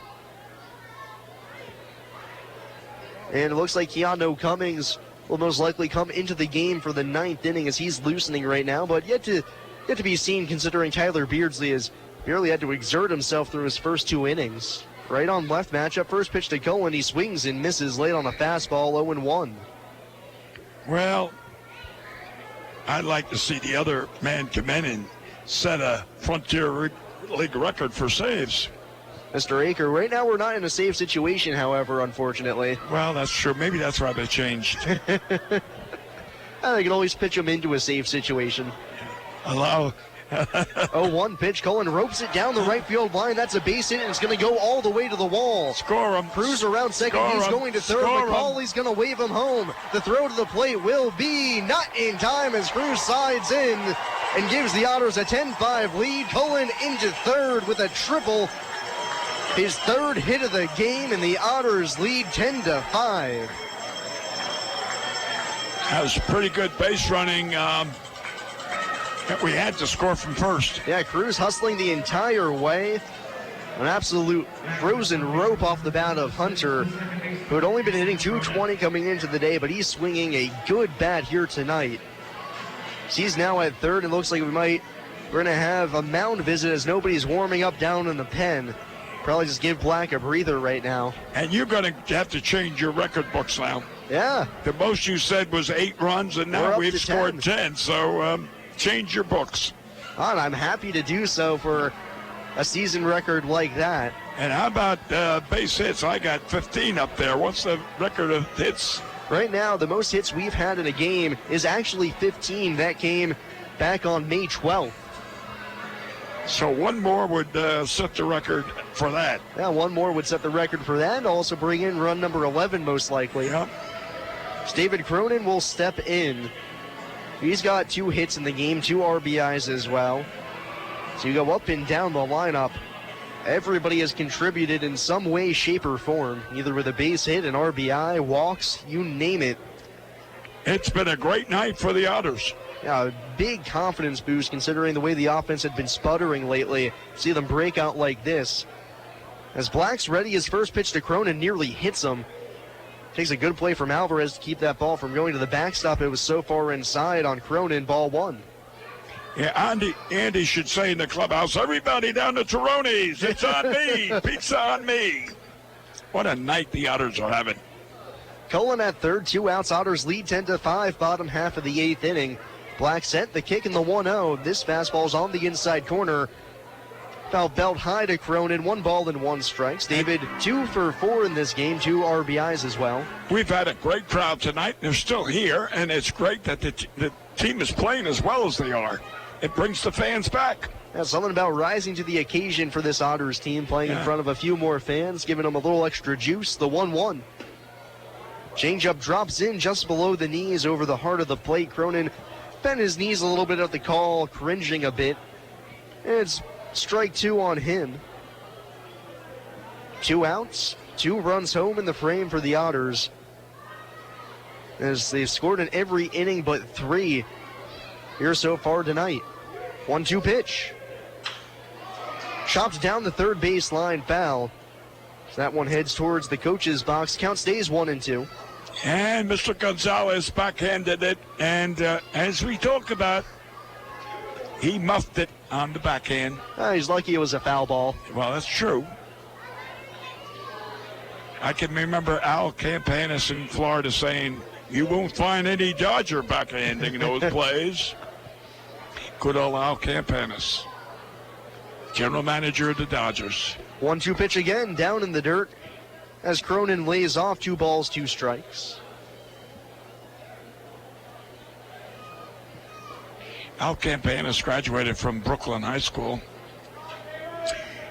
And it looks like Keanu Cummings will most likely come into the game for the 9th inning as he's loosening right now, but yet to be seen considering Tyler Beardsley has barely had to exert himself through his first 2 innings. Right on left matchup, first pitch to Cohen. He swings and misses late on a fastball, 0-1. Well, I'd like to see the other man come in and set a Frontier League record for saves. Mr. Aker, right now we're not in a save situation, however, unfortunately. Well, that's true. Maybe that's why they changed. They can always pitch him into a save situation. Allow. 0-1 pitch. Cullen ropes it down the right field line. That's a base hit, and it's going to go all the way to the wall. Score him. Cruz around second. Score He's him. going to third. Score McCauley's going to wave him home. The throw to the plate will be not in time as Cruz sides in and gives the Otters a 10-5 lead. Cullen into third with a triple. His 3rd hit of the game, and the Otters lead 10-5. That was pretty good base running. We had to score from first. Yeah, Cruz hustling the entire way. An absolute frozen rope off the bat of Hunter, who had only been hitting .220 coming into the day, but he's swinging a good bat here tonight. He's now at third. It looks like we're going to have a mound visit as nobody's warming up down in the pen. Probably just give Black a breather right now. And you're going to have to change your record books now. Yeah. The most you said was 8 runs, and now we've scored 10. So change your books. And I'm happy to do so for a season record like that. And how about base hits? I got 15 up there. What's the record of hits? Right now, the most hits we've had in a game is actually 15. That came back on May 12th. So one more would set the record for that. Yeah, one more would set the record for that, and also bring in run number 11 most likely. Yep. David Cronin will step in He's got 2 hits in the game, 2 RBIs as well. So you go up and down the lineup. Everybody has contributed in some way, shape, or form, either with a base hit, an RBI, walks, you name it. It's been a great night for the Otters. Yeah, a big confidence boost considering the way the offense had been sputtering lately. See them break out like this. As Black's ready, his first pitch to Cronin nearly hits him. Takes a good play from Alvarez to keep that ball from going to the backstop. It was so far inside on Cronin, ball 1. Yeah, Andy should say in the clubhouse, everybody down to Taroni's. It's on me. Pizza on me. What a night the Otters are having. Cullen at third, 2 outs. Otters lead 10-5, bottom half of the 8th inning. Black sent the kick in the 1-0. This fastball's on the inside corner. Foul belt high to Cronin. 1 ball and 1 strikes. David, 2 for 4 in this game, 2 RBIs as well. We've had a great crowd tonight. They're still here, and it's great that the team is playing as well as they are. It brings the fans back. Yeah, something about rising to the occasion for this Otters team, playing in front of a few more fans, giving them a little extra juice. The 1-1. Changeup drops in just below the knees over the heart of the plate. Cronin bent his knees a little bit at the call, cringing a bit. It's strike 2 on him. 2 outs, 2 runs home in the frame for the Otters, as they've scored in every inning but 3 here so far tonight. 1-2 pitch. Chopped down the third base line, foul. So that one heads towards the coach's box. Count stays 1-2. And Mr. Gonzalez backhanded it, and as we talked about, he muffed it on the backhand. He's lucky it was a foul ball. Well, that's true. I can remember Al Campanis in Florida saying, "You won't find any Dodger backhanding those plays." Good old Al Campanis, general manager of the Dodgers. 1-2 pitch again, down in the dirt, as Cronin lays off 2 balls, 2 strikes. Al Campanis graduated from Brooklyn High School,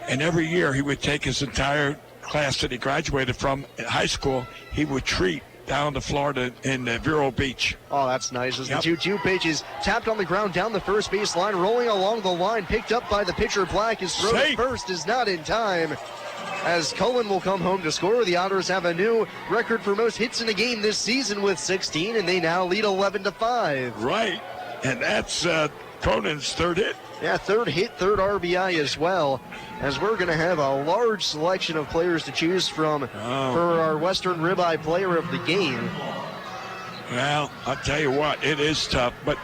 and every year he would take his entire class that he graduated from high school, he would treat down to Florida in Vero Beach. Oh, that's nice. As the 2-2 pitch is tapped on the ground down the first base line, rolling along the line, picked up by the pitcher Black. His throw to first is not in time, as Cullen will come home to score. The Otters have a new record for most hits in a game this season with 16, and they now lead 11-5. Right, and that's Cronin's third hit. Yeah, third hit, third RBI as well, as we're going to have a large selection of players to choose from for our Western Ribeye Player of the Game. Well, I'll tell you what, it is tough, but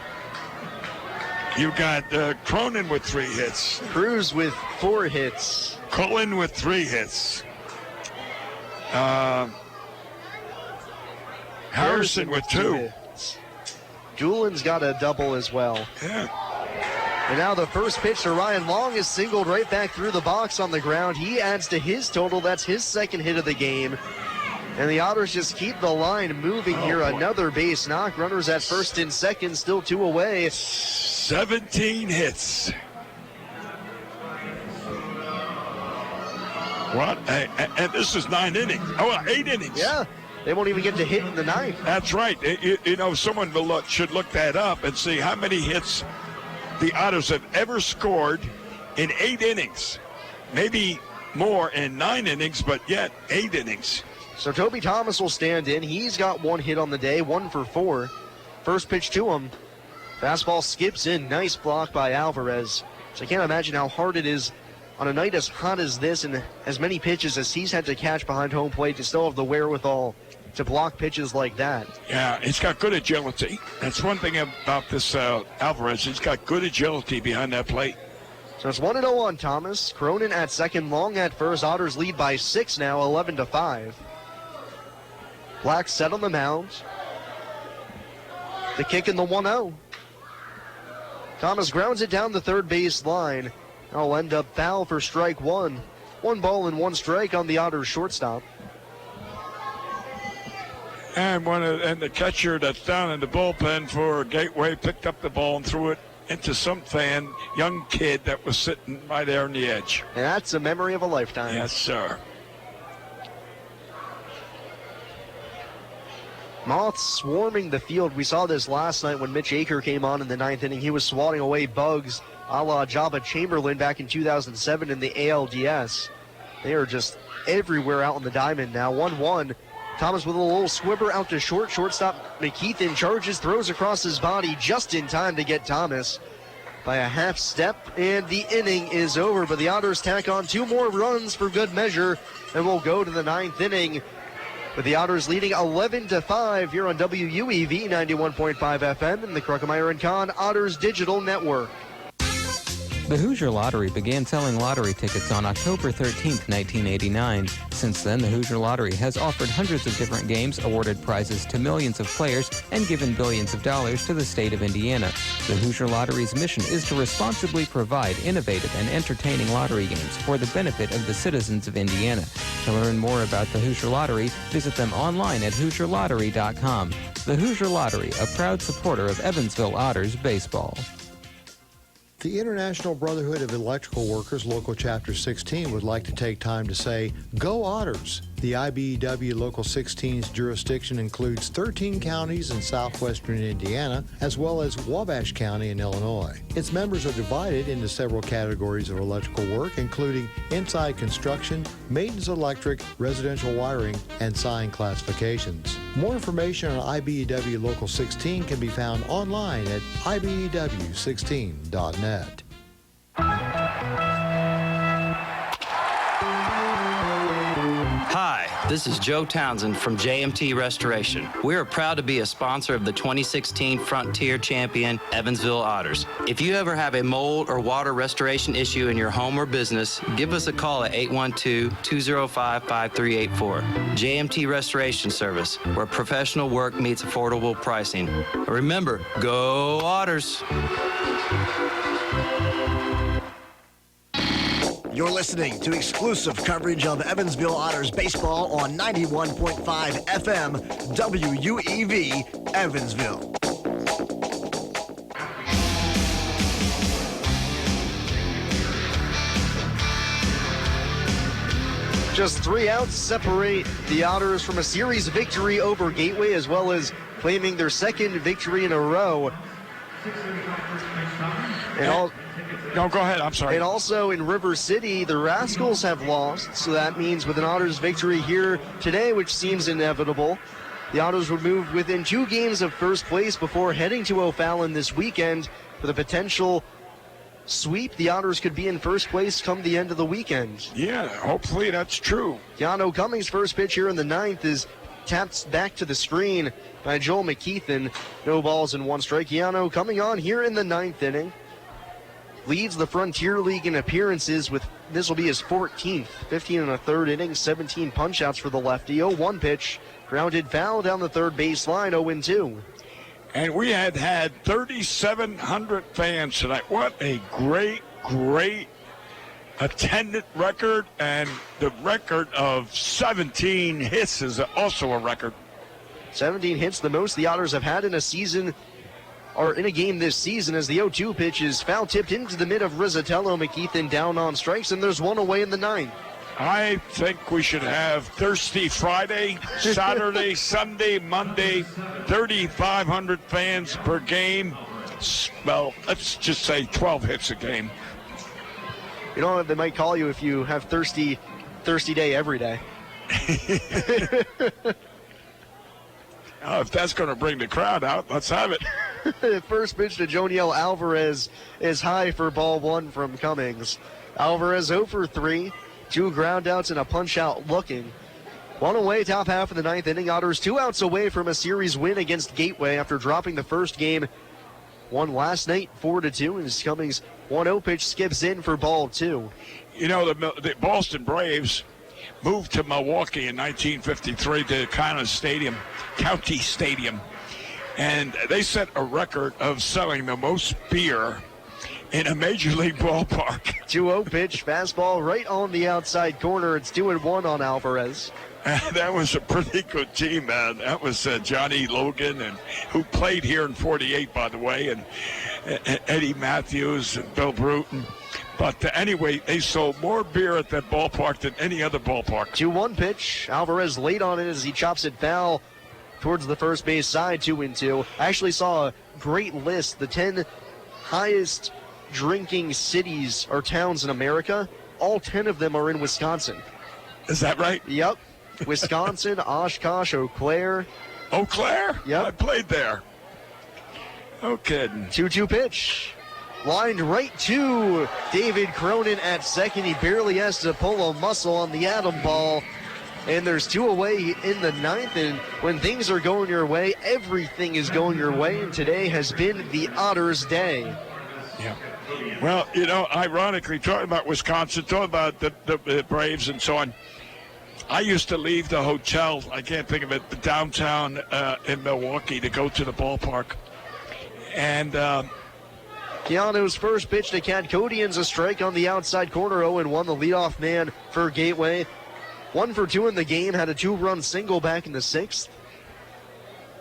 you got Cronin with 3 hits. Cruz with 4 hits. Cullen with 3 hits. Harrison with 2. Doolin's got a double as well. Yeah. And now the first pitch to Ryan Long is singled right back through the box on the ground. He adds to his total. That's his second hit of the game. And the Otters just keep the line moving here. Boy. Another base knock. Runners at first and second, still 2 away. 17 hits. What? And this is 9 innings. 8 innings. Yeah. They won't even get to hit in the 9th. That's right. Someone should look that up and see how many hits the Otters have ever scored in 8 innings. Maybe more in 9 innings, but yet 8 innings. So Toby Thomas will stand in. He's got 1 hit on the day, 1 for 4. First pitch to him. Fastball skips in. Nice block by Alvarez. So I can't imagine how hard it is on a night as hot as this and as many pitches as he's had to catch behind home plate to still have the wherewithal to block pitches like that. Yeah, he's got good agility. That's one thing about this Alvarez. He's got good agility behind that plate. So it's 1-0 on Thomas. Cronin at second, Long at first. Otters lead by 6 now, 11-5. Black set on the mound. The kick in the 1-0. Thomas grounds it down the third base line. That'll end up foul for strike 1. 1 ball and 1 strike on the Otters shortstop. And the catcher that's down in the bullpen for Gateway picked up the ball and threw it into some young kid that was sitting right there on the edge. And that's a memory of a lifetime. Yes, sir. Moths swarming the field. We saw this last night when Mitch Aker came on in the 9th inning. He was swatting away bugs a la Jabba Chamberlain back in 2007 in the ALDS. They are just everywhere out on the diamond now. 1-1. Thomas with a little squibber out to short. Shortstop McKeithen charges, throws across his body just in time to get Thomas by a half step, and the inning is over. But the Otters tack on 2 more runs for good measure, and we'll go to the 9th inning with the Otters leading 11-5 here on WUEV 91.5 FM and the Kruckemeyer & Kahn Otters Digital Network. The Hoosier Lottery began selling lottery tickets on October 13, 1989. Since then, the Hoosier Lottery has offered hundreds of different games, awarded prizes to millions of players, and given billions of dollars to the state of Indiana. The Hoosier Lottery's mission is to responsibly provide innovative and entertaining lottery games for the benefit of the citizens of Indiana. To learn more about the Hoosier Lottery, visit them online at HoosierLottery.com. The Hoosier Lottery, a proud supporter of Evansville Otters baseball. The International Brotherhood of Electrical Workers, Local Chapter 16, would like to take time to say, Go Otters! The IBEW Local 16's jurisdiction includes 13 counties in southwestern Indiana, as well as Wabash County in Illinois. Its members are divided into several categories of electrical work, including inside construction, maintenance electric, residential wiring, and sign classifications. More information on IBEW Local 16 can be found online at IBEW16.net. Hi, this is Joe Townsend from JMT Restoration. We are proud to be a sponsor of the 2016 Frontier Champion Evansville Otters. If you ever have a mold or water restoration issue in your home or business, give us a call at 812-205-5384. JMT Restoration Service, where professional work meets affordable pricing. Remember, go Otters! You're listening to exclusive coverage of Evansville Otters baseball on 91.5 FM WUEV Evansville. Just 3 outs separate the Otters from a series victory over Gateway, as well as claiming their 2nd victory in a row. No, go ahead. I'm sorry. And also in River City, the Rascals have lost, so that means with an Otters victory here today, which seems inevitable, the Otters would move within 2 games of first place before heading to O'Fallon this weekend for the potential sweep. The Otters could be in first place come the end of the weekend. Yeah, hopefully that's true. Keanu Cummings' first pitch here in the 9th is tapped back to the screen by Joel McKeithen. No balls and 1 strike. Keanu coming on here in the 9th inning. Leads the Frontier League in appearances with, this will be his 14th, 15 and a third inning, 17 punch-outs for the lefty. 0-1 pitch, grounded foul down the third baseline, 0-2. And we had 3,700 fans tonight. What a great attendant record, and the record of 17 hits is also a record. 17 hits, the most the Otters have had in a season, or in a game this season, as the 0-2 pitch is foul tipped into the mid of Rizzatello. McKeithen down on strikes, and there's 1 away in the 9th. I think we should have Thursday, Friday, Saturday, Sunday, Monday, 3,500 fans per game. Well, let's just say 12 hits a game. You know, they might call you if you have Thirsty Day every day. If that's going to bring the crowd out, let's have it. First pitch to Joniel Alvarez is high for ball 1 from Cummings. Alvarez 0 for 3, 2 ground outs and a punch out looking. 1 away, top half of the 9th inning. Otters 2 outs away from a series win against Gateway after dropping the first game. Won last night 4-2, and Cummings 1-0 pitch skips in for ball 2. You know, the Boston Braves moved to Milwaukee in 1953 to County Stadium, and they set a record of selling the most beer in a major league ballpark. 2-0 pitch, fastball right on the outside corner. It's 2-1 on Alvarez. That was a pretty good team, man. That was Johnny Logan, and who played here in 48, by the way, and Eddie Matthews and Bill Bruton. But anyway, they sold more beer at that ballpark than any other ballpark. 2-1 pitch. Alvarez late on it as he chops it foul towards the first base side, 2-2. I actually saw a great list, the 10 highest drinking cities or towns in America. All 10 of them are in Wisconsin. Is that right? Yep. Wisconsin, Oshkosh, Eau Claire. Eau Claire? Yep. I played there. No kidding. 2-2 pitch. Lined right to David Cronin at second. He barely has to pull a muscle on the atom ball. And there's 2 away in the 9th. And when things are going your way, everything is going your way. And today has been the Otters' day. Yeah. Well, you know, ironically, talking about Wisconsin, talking about the Braves and so on, I used to leave the hotel, I can't think of it, the downtown in Milwaukee to go to the ballpark. And Keanu's first pitch to Kadkodian's a strike on the outside corner. 0-1, the leadoff man for Gateway. 1 for 2 in the game, had a 2-run single back in the 6th.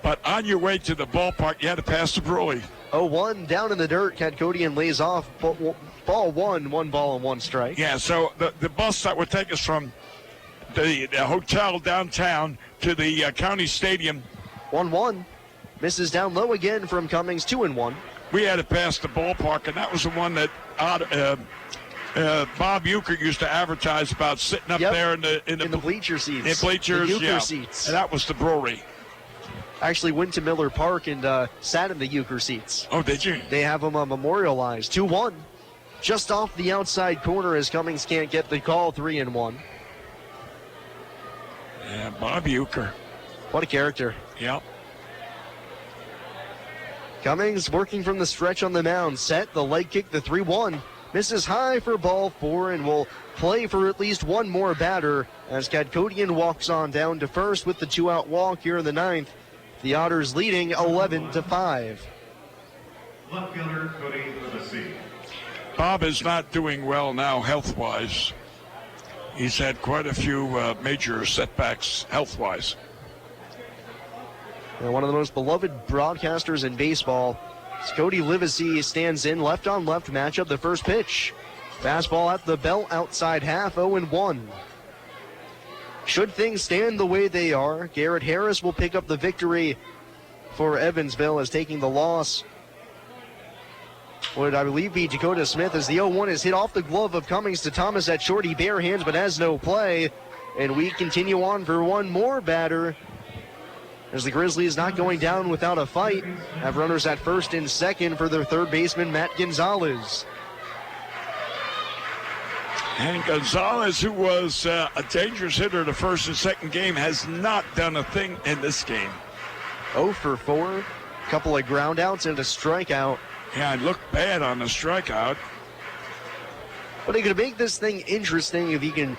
But on your way to the ballpark, you had to pass the Brewery. 0-1, down in the dirt. Kadkodian lays off. Ball 1 ball and 1 strike. Yeah, so the bus that would take us from the hotel downtown to the county stadium. 1-1. Misses down low again from Cummings, 2-1. We had to pass the ballpark, and that was the one that Bob Euchre used to advertise about, sitting up there in the bleacher seats. In bleachers, the Euchre yeah. seats. And that was the Brewery. Actually went to Miller Park and sat in the Euchre seats. Oh, did you? They have them memorialized. 2-1. Just off the outside corner as Cummings can't get the call. 3-1. Yeah, Bob Euchre. What a character. Yep. Cummings working from the stretch on the mound. Set the leg kick, the 3-1. Misses high for ball 4 and will play for at least one more batter as Kadkodian walks on down to first with the 2-out walk here in the 9th. The Otters leading 11-5. Left fielder Cody Livesey. Bob is not doing well now health-wise. He's had quite a few major setbacks health-wise. And one of the most beloved broadcasters in baseball, Cody Livesey stands in left-on-left matchup. The first pitch. Fastball at the belt outside half, 0-1. Should things stand the way they are, Garrett Harris will pick up the victory for Evansville as taking the loss would, I believe, be Dakota Smith as the 0-1 is hit off the glove of Cummings to Thomas at short. He bare hands but has no play. And we continue on for one more batter as the Grizzlies not going down without a fight. Have runners at first and second for their third baseman, Matt Gonzalez. And Gonzalez, who was a dangerous hitter the first and second game, has not done a thing in this game. 0 for 4, a couple of ground outs and a strikeout. Yeah, it looked bad on the strikeout. But he could make this thing interesting if he can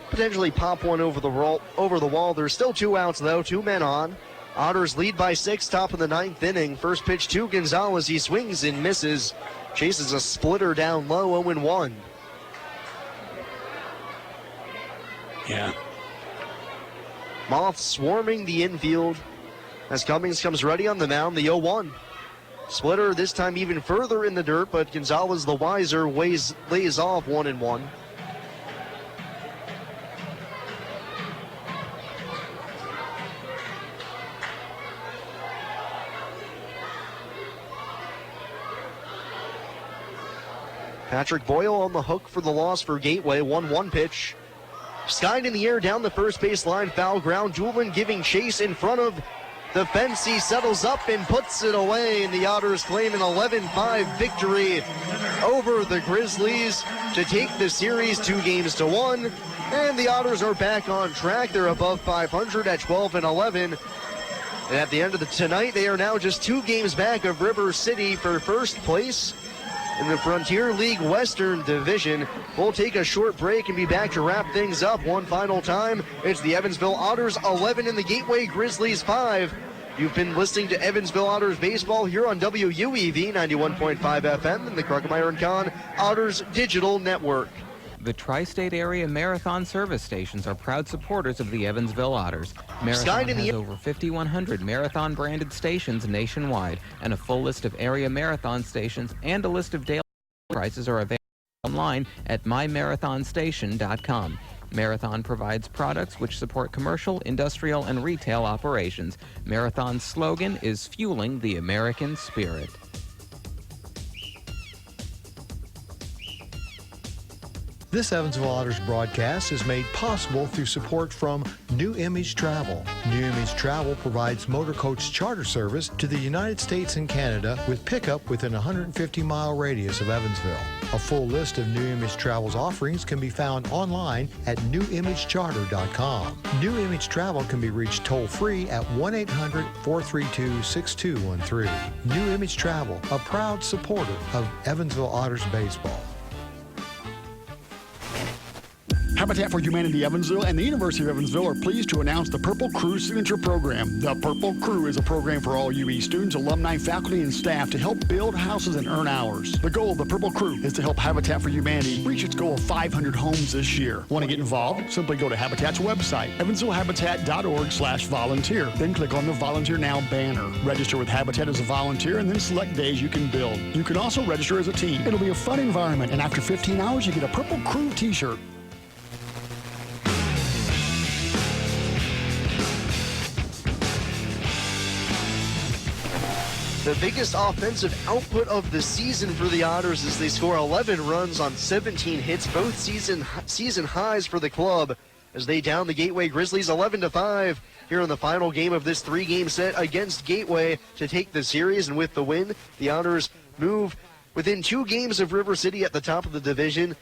potentially pop one over the wall. There's still 2 outs, though, 2 men on. Otters lead by 6, top of the 9th inning. First pitch to Gonzalez. He swings and misses. Chases a splitter down low, 0-1. Yeah. Moths swarming the infield as Cummings comes ready on the mound, the 0-1. Splitter this time even further in the dirt, but Gonzalez, the wiser, lays off 1-1. Patrick Boyle on the hook for the loss for Gateway. 1-1 pitch. Skied in the air down the first base line. Foul ground. Julian giving chase in front of the fence. He settles up and puts it away. And the Otters claim an 11-5 victory over the Grizzlies to take the series 2-1. And the Otters are back on track. They're above 500 at 12-11. And at the end of tonight, they are now just 2 games back of River City for first place in the Frontier League Western Division. We'll take a short break and be back to wrap things up one final time. It's the Evansville Otters 11 and the Gateway Grizzlies 5. You've been listening to Evansville Otters baseball here on WUEV 91.5 FM and the Kruckemeyer & Kahn Otters Digital Network. The Tri-State Area Marathon service stations are proud supporters of the Evansville Otters. Marathon has over 5,100 Marathon-branded stations nationwide, and a full list of area marathon stations and a list of daily prices are available online at mymarathronstation.com. Marathon provides products which support commercial, industrial, and retail operations. Marathon's slogan is Fueling the American Spirit. This Evansville Otters broadcast is made possible through support from New Image Travel. New Image Travel provides motor coach charter service to the United States and Canada with pickup within a 150-mile radius of Evansville. A full list of New Image Travel's offerings can be found online at newimagecharter.com. New Image Travel can be reached toll-free at 1-800-432-6213. New Image Travel, a proud supporter of Evansville Otters baseball. Habitat for Humanity Evansville and the University of Evansville are pleased to announce the Purple Crew Signature Program. The Purple Crew is a program for all UE students, alumni, faculty, and staff to help build houses and earn hours. The goal of the Purple Crew is to help Habitat for Humanity reach its goal of 500 homes this year. Want to get involved? Simply go to Habitat's website, evansvillehabitat.org/volunteer. Then click on the Volunteer Now banner. Register with Habitat as a volunteer and then select days you can build. You can also register as a team. It'll be a fun environment, and after 15 hours, you get a Purple Crew t-shirt. The biggest offensive output of the season for the Otters as they score 11 runs on 17 hits, both season highs for the club as they down the Gateway Grizzlies 11-5 here in the final game of this three-game set against Gateway to take the series. And with the win, the Otters move within 2 games of River City at the top of the division.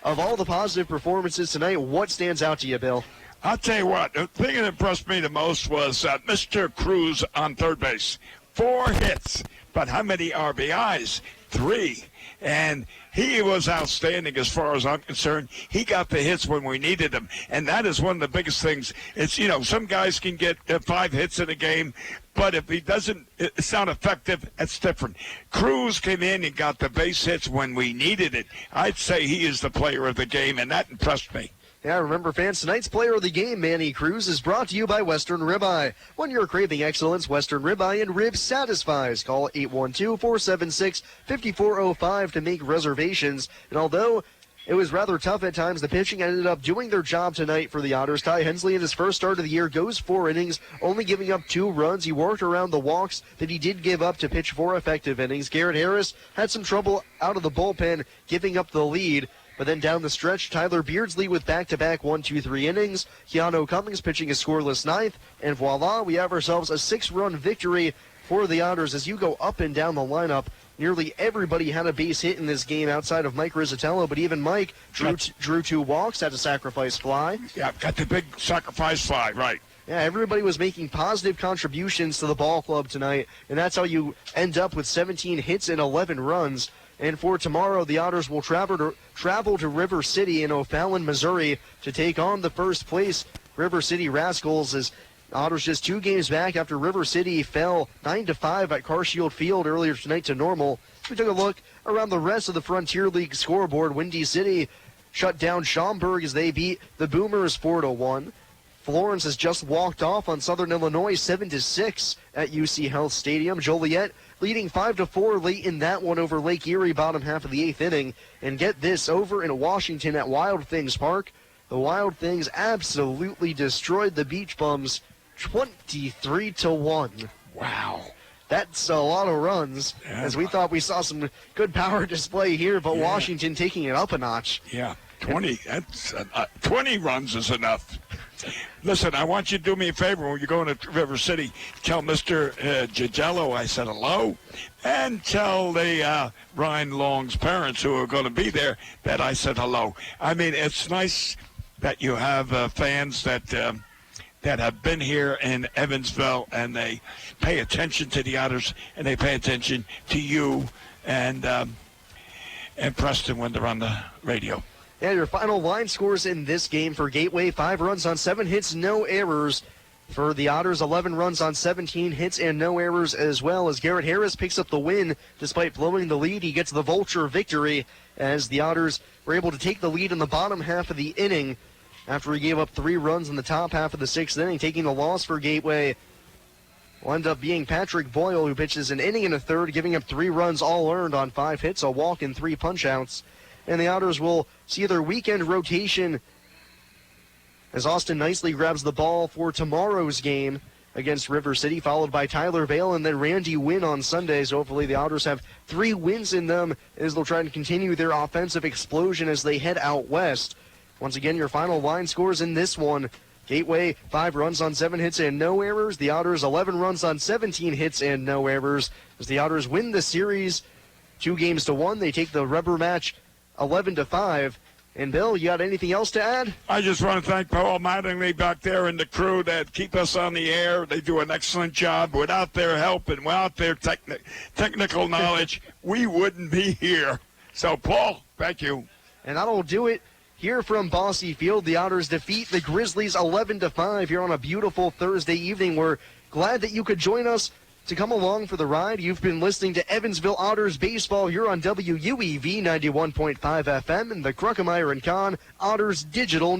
Of all the positive performances tonight, what stands out to you, Bill? I'll tell you what, the thing that impressed me the most was Mr. Cruz on third base. 4 hits, but how many RBIs? 3. And he was outstanding as far as I'm concerned. He got the hits when we needed them, and that is one of the biggest things. It's, some guys can get 5 hits in a game, but if he doesn't, it's not effective, that's different. Cruz came in and got the base hits when we needed it. I'd say he is the player of the game, and that impressed me. Yeah, remember, fans, tonight's player of the game, Manny Cruz, is brought to you by Western Ribeye. When you're craving excellence, Western Ribeye and Ribs satisfies. Call 812-476-5405 to make reservations. And although it was rather tough at times, the pitching ended up doing their job tonight for the Otters. Ty Hensley, in his first start of the year, goes 4 innings, only giving up 2 runs. He worked around the walks that he did give up to pitch 4 effective innings. Garrett Harris had some trouble out of the bullpen, giving up the lead. But then down the stretch, Tyler Beardsley with back-to-back 1-2-3 innings. Keanu Cummings pitching a scoreless 9th. And voila, we have ourselves a 6-run victory for the Otters. As you go up and down the lineup, nearly everybody had a base hit in this game outside of Mike Rizzatello. But even Mike drew 2 walks, had a sacrifice fly. Yeah, got the big sacrifice fly, right. Yeah, everybody was making positive contributions to the ball club tonight. And that's how you end up with 17 hits and 11 runs. And for tomorrow, the Otters will travel to River City in O'Fallon, Missouri to take on the first place River City Rascals. As Otters just 2 games back after River City fell 9-5 at Carshield Field earlier tonight to normal. We took a look around the rest of the Frontier League scoreboard. Windy City shut down Schaumburg as they beat the Boomers 4-1. Florence has just walked off on Southern Illinois 7-6 at UC Health Stadium. Joliet leading 5-4 late in that one over Lake Erie, bottom half of the 8th inning. And get this, over in Washington at Wild Things Park, the Wild Things absolutely destroyed the Beach Bums 23-1. Wow. That's a lot of runs, as we thought we saw some good power display here, but Washington taking it up a notch. Yeah, 20 runs is enough. Listen, I want you to do me a favor when you go into River City. Tell Mr. Gigello I said hello, and tell the Ryan Long's parents who are going to be there that I said hello. I mean, it's nice that you have fans that have been here in Evansville, and they pay attention to the Otters, and they pay attention to you and Preston when they're on the radio. Yeah, your final line scores in this game for Gateway: 5 runs on 7 hits, no errors. For the Otters, 11 runs on 17 hits and no errors as well, as Garrett Harris picks up the win despite blowing the lead. He gets the Vulture victory as the Otters were able to take the lead in the bottom half of the inning after he gave up 3 runs in the top half of the 6th inning. Taking the loss for Gateway will end up being Patrick Boyle, who pitches an inning and a third, giving up 3 runs all earned on 5 hits, a walk, and 3 punch-outs. And the Otters will see their weekend rotation as Austin Nicely grabs the ball for tomorrow's game against River City, followed by Tyler Bale and then Randy Wynn on Sunday. So hopefully the Otters have 3 wins in them as they'll try to continue their offensive explosion as they head out west. Once again, your final line scores in this one. Gateway, 5 runs on 7 hits and no errors. The Otters, 11 runs on 17 hits and no errors. As the Otters win the series 2-1, they take the rubber match 11-5. And, Bill, you got anything else to add? I just want to thank Paul Mattingly back there and the crew that keep us on the air. They do an excellent job. Without their help and without their technical knowledge, we wouldn't be here. So, Paul, thank you. And that'll do it here from Bosse Field. The Otters defeat the Grizzlies 11-5 here on a beautiful Thursday evening. We're glad that you could join us to come along for the ride. You've been listening to Evansville Otters baseball here on WUEV 91.5 FM and the Kruckemeyer & Kahn Otters Digital